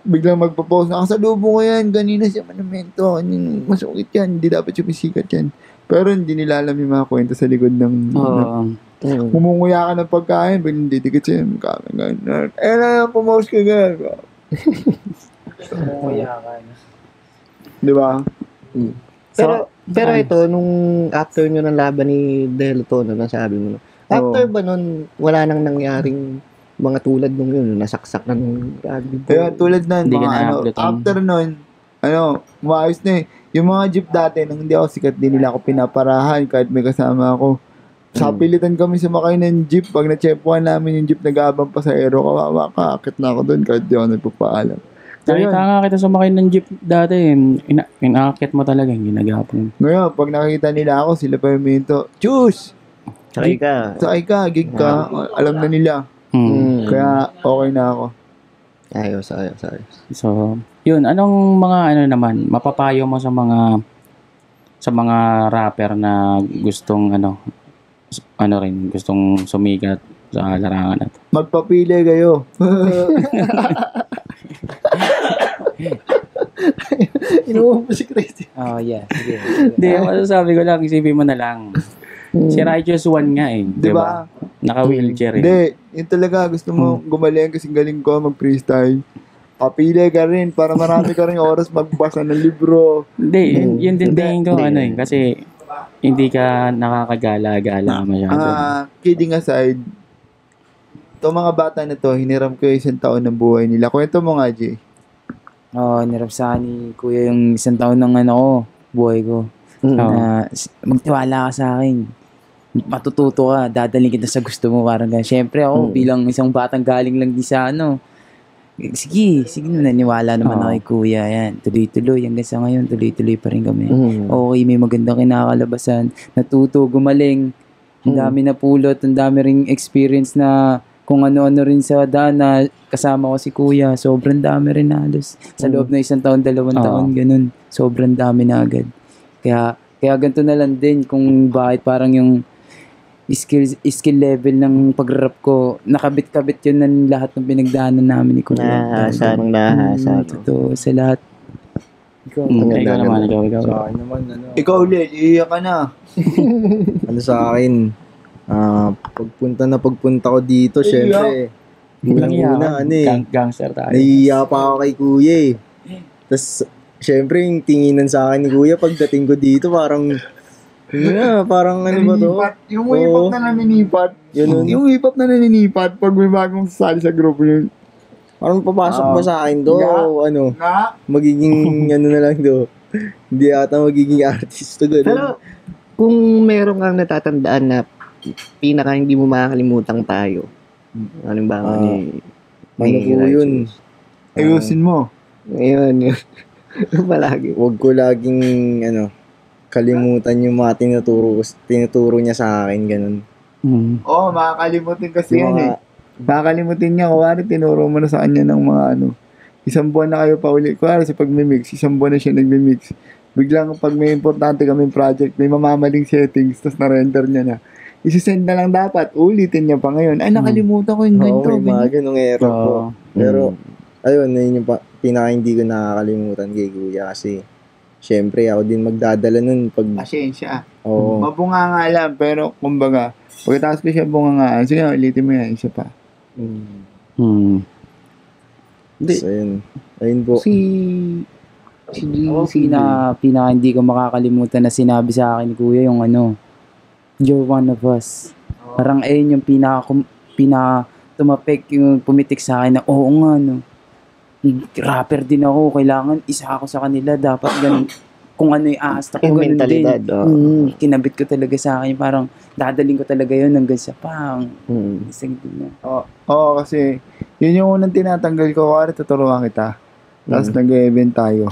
biglang magpo-post, nakasalubong ko yan, ganina siya manumento, masukit yan, hindi dapat siya misikat yan. Pero hindi nila alam yung mga kwento sa likod ng mumunguya ka ng pagkain, biglang didikit siya, gano'n. Na, pumost ka gano'n. Mumunguya ka na. Diba? Pero ito, nung after nyo ng laban ni Del Tono, nasabi mo, after ba nun, wala nang nangyaring mga tulad nung yun, nasaksak na nung rugby? Kaya tulad nun, after nun, maayos na eh. Yung mga jeep dati, nung hindi ako sikat, din nila ako pinaparahan kahit may kasama ako. Sapilitan kami sumakay ng jeep. Pag na-chepuan namin yung jeep, nag-aabang pasahero, kawawa ka, akit na ako doon kahit di ako nagpapaalam. Nakita nga kita sumakay ng jeep dati, inakit mo talaga, ginagapon. Ngayon, pag nakita nila ako, sila pa yung minto, Chus! Sakay ka, gig ka. Alam na nila. Kaya okay na ako. Ayos. So, yun, anong mga naman, mapapayo mo sa mga rapper na gustong gustong sumikat sa larangan natin? Magpapili kayo. Inuwan mo si Crazy. Yeah. Sige. Hindi, masasabi ko lang, isipin mo na lang. Si Righteous One nga eh. Diba? Naka-wheelchair eh. Hindi, yun talaga. Gusto mo gumaling kasi galing ko mag-freestyle. Papili ka rin para marami ka rin oras magbasa ng libro. Hindi, yun din tingin ko kasi hindi ka nakakagala-gala masyado. Kidding aside, itong mga bata na to, hiniram ko yung 1 taon ng buhay nila. Kwento mo nga, Jay. Nirap sa ni Kuya yung 1 taon ng buhay ko. Magtiwala ka sa akin. Matututo ka, dadaling kita sa gusto mo. Parang ganyan. Siyempre ako, bilang isang batang galing lang di sa sige, naniwala naman ako kay Kuya. Yan, tuloy-tuloy. Hanggang sa ngayon, tuloy-tuloy pa rin kami. Okay, may magandang kinakalabasan. Natuto, gumaling. Ang dami na pulot, ang dami ring experience na kung ano-ano rin sa daan na kasama ko si Kuya. Sobrang dami rin halos. Sa loob na 1 taon, 2 taon, ganun. Sobrang dami na agad. Kaya ganito na lang din kung bakit parang yung skill level ng pag-rap ko, nakabit-kabit yun ng lahat ng pinagdaanan namin ni Kuya. Nahasa. Totoo, sa lahat. Ikaw naman. Ikaw ulit, iiyak ka na. Sa akin, pagpunta ko dito, syempre, gangster tayo. Nahihiya pa ako kay Kuya eh. Tapos, syempre, yung tinginan sa akin ni Kuya, pagdating ko dito, parang ano ba to? Yung hip-hop na naninipat. Yung hip-hop na naninipat, pag may bagong sasali sa grupo yun. Parang papasok ba sa akin do? Magiging na lang do. Hindi ata magiging artist to. Pero, kung meron kang natatandaan na pinaka hindi mo makakalimutan tayo, halimbawa ni po yun? Ayusin mo. Yun. Palagi. Huwag ko laging, kalimutan yung mga tinuturo niya sa akin, ganun. Makakalimutin kasi yan eh. Makakalimutin niya, kuwari tinuro mo na sa kanya ng mga 1 buwan na kayo pa uli. Kuwari sa pag-mix, 1 buwan na siya nag-mix. Biglang pag may importante kaming project, may mamamaling settings, tapos na-render niya na. Isisend na lang dapat, ulitin niya pa ngayon. Ay, nakalimutan ko yung ganito. Oo, may mga ganung error po. Pero, ayun, yun yung pinaka hindi ko nakakalimutan kay Kuya kasi syempre, ako din magdadala nun pag... Pasensya. Mabunga nga lang, pero kumbaga, pagkatapos ko siya bunga nga, sige, ulitin mo yan, isa pa. So, ayun po. Pinaka hindi ko makakalimutan na sinabi sa akin ni Kuya yung you're one of us. Parang ayun yung pinaka tumapik, yung pumitik sa akin na oo nga rapper din ako, kailangan isa ako sa kanila, dapat ganun. kung ano yung ahasta ko, ganun mentalidad, din. Kinabit ko talaga sa akin, parang dadaling ko talaga yun hanggang sa pang. Oo, kasi yun yung unang tinatanggal ko. Kaya tuturuan kita. Tapos nag-event tayo.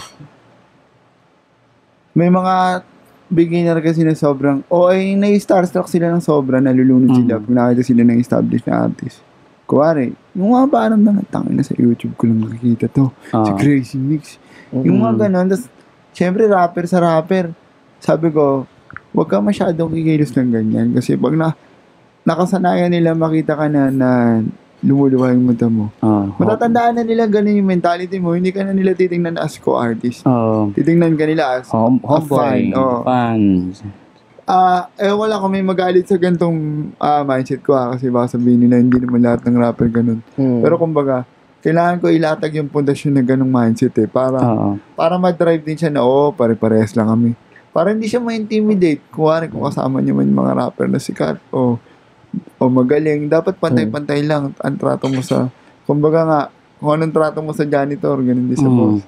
May mga beginner kasi na sobrang, na-starstruck sila ng sobra, nalulunod sila pag nakita sila ng established na artist. Kuwari, yung mga parang tangin na sa YouTube ko lang makikita to. Si Crazy Mix. Yung mga ganun. Tapos, syempre, rapper sa rapper. Sabi ko, huwag ka masyadong kikilos ng ganyan. Kasi pag nakasanayan nila, makita ka na lumuluha yung mata mo. Matatandaan na nila ganun yung mentality mo. Hindi ka na nila titingnan as co-artist. Titingnan ka nila as homeboy, fan. Wala kung may magalit sa gantong mindset ko kasi baka sabihin nila hindi naman lahat ng rapper ganun. Pero kumbaga, kailangan ko ilatag yung pundasyon na ganong mindset para ma-drive din siya na pare-parehas lang kami. Para hindi siya ma-intimidate. Kung kasama niya man yung mga rapper na sikat o magaling, dapat pantay-pantay lang ang trato mo sa, kumbaga nga, kung anong trato mo sa janitor, ganun din sa boss.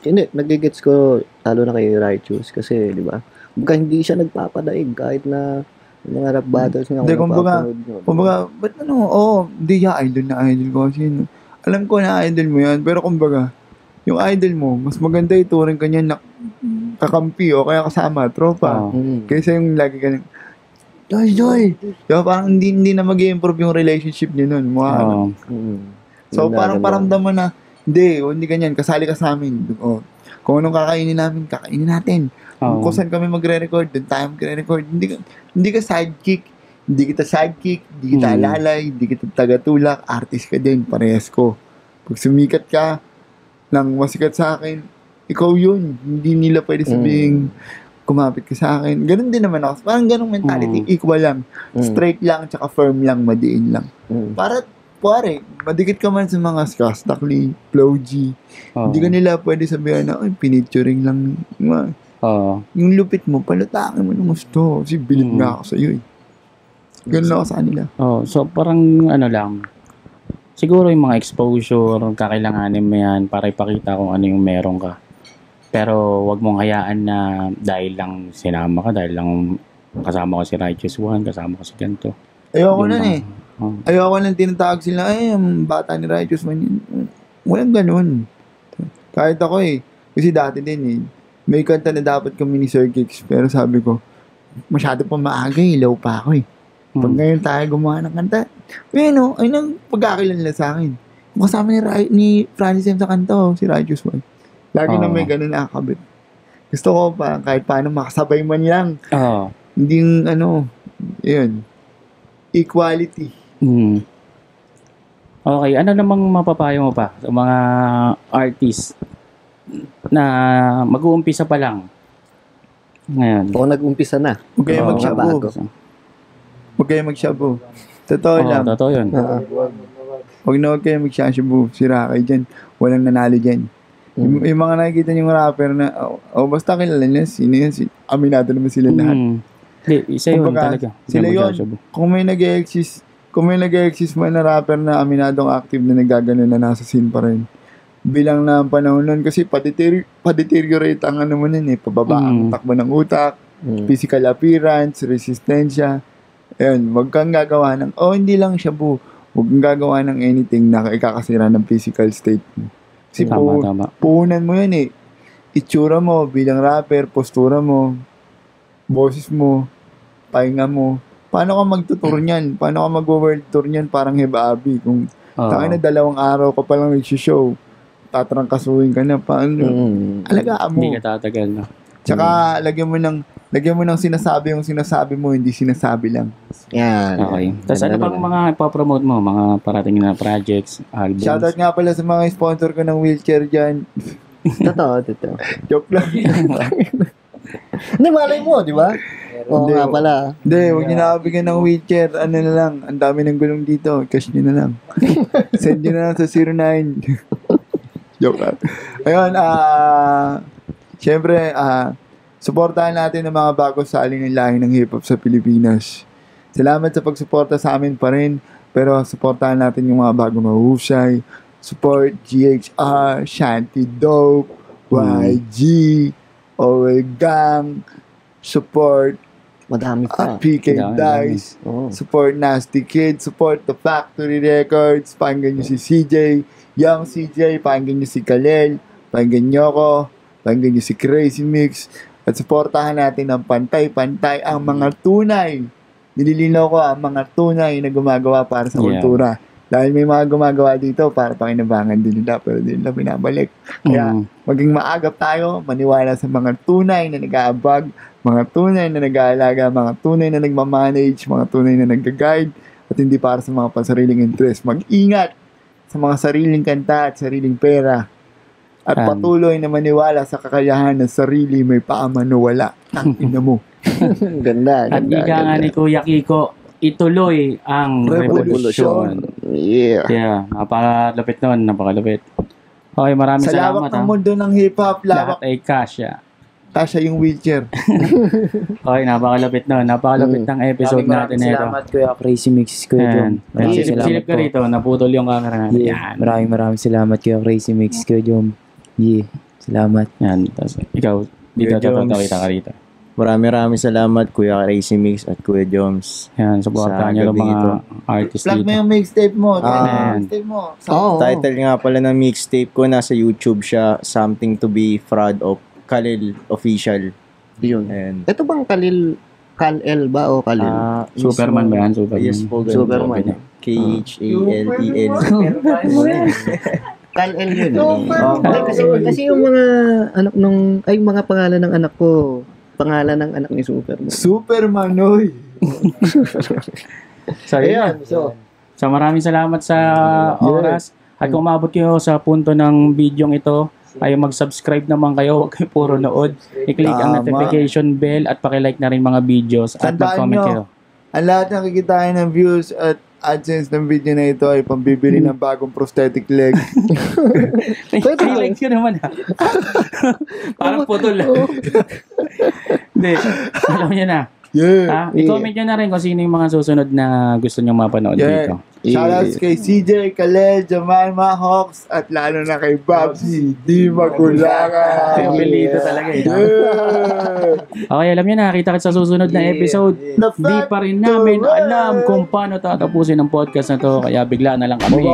Hindi, nagigets ko talo na kay Righteous kasi, di ba? Kumbaga hindi siya nagpapadaig kahit na mga rap battles niya. Hindi, kumbaga, ba't hindi idol na idol ko kasi, alam ko na idol mo yan, pero kumbaga, yung idol mo, mas maganda ituring ka niya na kakampi o kaya kasama, tropa. Kaysa yung lagi ka ng, Joy! Diba, parang hindi na mag-i-improve yung relationship niyo nun. So, parang paramdam mo na, hindi ganyan, kasali ka sa amin. Kung anong kakainin namin, kakainin natin. Kung saan kami magre-record, doon tayo magre-record. Hindi ka sidekick. Hindi kita sidekick, hindi kita alalay, hindi kita tagatulak, artist ka din, parehas ko. Pag sumikat ka, lang masikat sa akin, ikaw yun. Hindi nila pwede sabihin, kumapit ka sa akin. Ganun din naman ako. Parang ganung mentality, equal lang. Straight lang, tsaka firm lang, madiin lang. Para, madikit ka man sa mga Skastakli, Flow G. Hindi ka nila pwede sabihin na, pinituring lang. Yung lupit mo, palutakin mo ng gusto. Kasi bilit nga ako sa'yo eh. Ganun ako sa kanila. So parang lang, siguro yung mga exposure, kakailanganin mo yan para ipakita kung ano yung meron ka. Pero wag mong hayaan na dahil lang sinama ka, dahil lang kasama ko si Righteous One, kasama ko si ganito. Ayoko nun eh. Ayoko nang tinatawag sila, ang bata ni Righteous One. Walang ganun. Kahit ako eh. Kasi dati din eh. May kanta na dapat kami ni Sir Kicks, pero sabi ko, masyado pa maaga, ilaw pa ako eh. Pag ngayon tayo gumawa ng kanta, ay nang pagkakilala sa akin. Kasama ni Francis M sa kanta, si Righteous One. Lagi na may ganun nakakabit. Gusto ko pa, kahit paano makasabay man lang. Hindi yung, yun. Equality. Okay, ano namang mapapayo mo pa sa mga artists na mag-uumpisa pa lang ngayon? O nag-umpisa na. Huwag kayo mag-shabu. Huwag kayo mag-shabu. Totoo lang. Totoo yun. Huwag kayo mag-shabu. Sira kayo dyan. Walang nanalo dyan. Yung mga nakikita niyong rapper na, basta kilala niya, sino yan? Aminado naman sila lahat. Hindi, isa yun talaga. Sila yun. Kung may nag-e-exist man na rapper na aminadong active na nagagano na nasa scene pa rin. Bilang na ang panahon nun, kasi pa-deteriorate ang ano mo nun eh. Pababa ang takbo ng utak, physical appearance, resistensya. Ayun, wag kang gagawa ng, hindi lang shabu. Wag kang gagawa ng anything na ikakasira ng physical state mo. Kasi puhunan mo yan eh. Itsura mo bilang rapper, postura mo, boses mo, pahinga mo. Paano ka mag-tour niyan? Paano ka mag-world tour niyan? Parang Hebabi. Kung na 2 araw ka palang nag-show, tatrangkasuhin ka na. Paano? Alagaan mo. Hindi ka tatagal na. Tsaka lagyan mo ng sinasabi yung sinasabi mo, hindi sinasabi lang. Yan. Okay. Tapos ano pang mga ipapromote mo? Mga parating na projects, albums? Shoutout nga pala sa mga sponsor ko ng wheelchair dyan. Totoo. Joke lang. Hindi, malay mo, di ba? Oo nga pala. Hindi, huwag nyo nakabigyan ng wheelchair. Ano na lang, ang dami ng gulong dito. Cash nyo na lang. Send nyo na lang sa 09. Joke lang. Ayun, syempre, suportahan natin ang mga bago saling ng lahi ng hip-hop sa Pilipinas. Salamat sa pagsuporta sa amin pa rin, pero suportahan natin yung mga bago mahusay. Support GHR, Shanty Dope, YG, OA Gang, support Madami pa. PK Dice, support Nasty Kid, support The Factory Records, pakinggan nyo si CJ, Young CJ, pakinggan nyo si Kalel, pakinggan nyo ako, pakinggan nyo si Crazy Mix, at supportahan natin ng pantay-pantay ang mga tunay. Nililinaw ko ang mga tunay na gumagawa para sa kultura. Dahil may mga gumagawa dito para pakinabangan din nila pero din nila binabalik. Kaya maging maagap tayo, maniwala sa mga tunay na nag-aabag, mga tunay na nag-aalaga, mga tunay na nagmamanage, mga tunay na nag-guide, at hindi para sa mga pansariling interest. Mag-ingat sa mga sariling kanta at sariling pera. At patuloy na maniwala sa kakayahan ng sarili may paamano wala. Tangina mo. Ganda. At ika nga ni Kuya Kiko, ituloy ang revolusyon. Yeah, napakalapit nun, napakalapit. Okay, maraming sa salamat. Sa lawak ng mundo ng hip-hop, lahat ay kasya. Kasya yung wheelchair. Okay, napakalapit nun. Napakalapit ng episode natin nito. Salamat Kuya Crazy Mix, Kuya Jom. Silip ka rito, naputol yung camera natin. Yan. Maraming salamat Kuya Crazy Mix, Kuya Jom. Salamat. Yan, tapos ikaw, dito kita ka rito. Maraming salamat Kuya Crazy Mix at Kuya Joms. Yan, supportahan nyo ng mga artist dito. Plug mo yung mixtape mo. Title nga pala ng mixtape ko, nasa YouTube siya, Something to be Proud of, Kalil Official. Yun. And ito bang Kal-El ba o Kalil? Superman ba yan? Yes po. Superman. K-H-A-L-E-L. Kal-El yun. Kasi yung mga anak nung, ay mga pangalan ng anak ko, pangalan ng anak ni Superman. Superman, oy! So, ayan. So, maraming salamat sa oras. At kung umabot kayo sa punto ng bidyong ito, ay mag-subscribe naman kayo, huwag kayo puro nood. I-click ang notification bell at pakilike na rin mga videos at mag-comment kayo. Ang lahat ng kikitain ng views at AdSense ng video na ito ay pambibili ng bagong prosthetic leg. I-like ko naman ha. Parang putol. Hindi, alam nyo na. I-comment nyo na rin kung sino yung mga susunod na gusto nyo mapanood dito. Shoutouts kay CJ, Kalel, Jemima, Hawks, at lalo na kay Babsy. Di makulangan. Pipilito talaga eh. Okay, alam nyo na, kita sa susunod na episode. Di pa rin namin alam kung paano tatapusin ang podcast na to, kaya bigla na lang kami.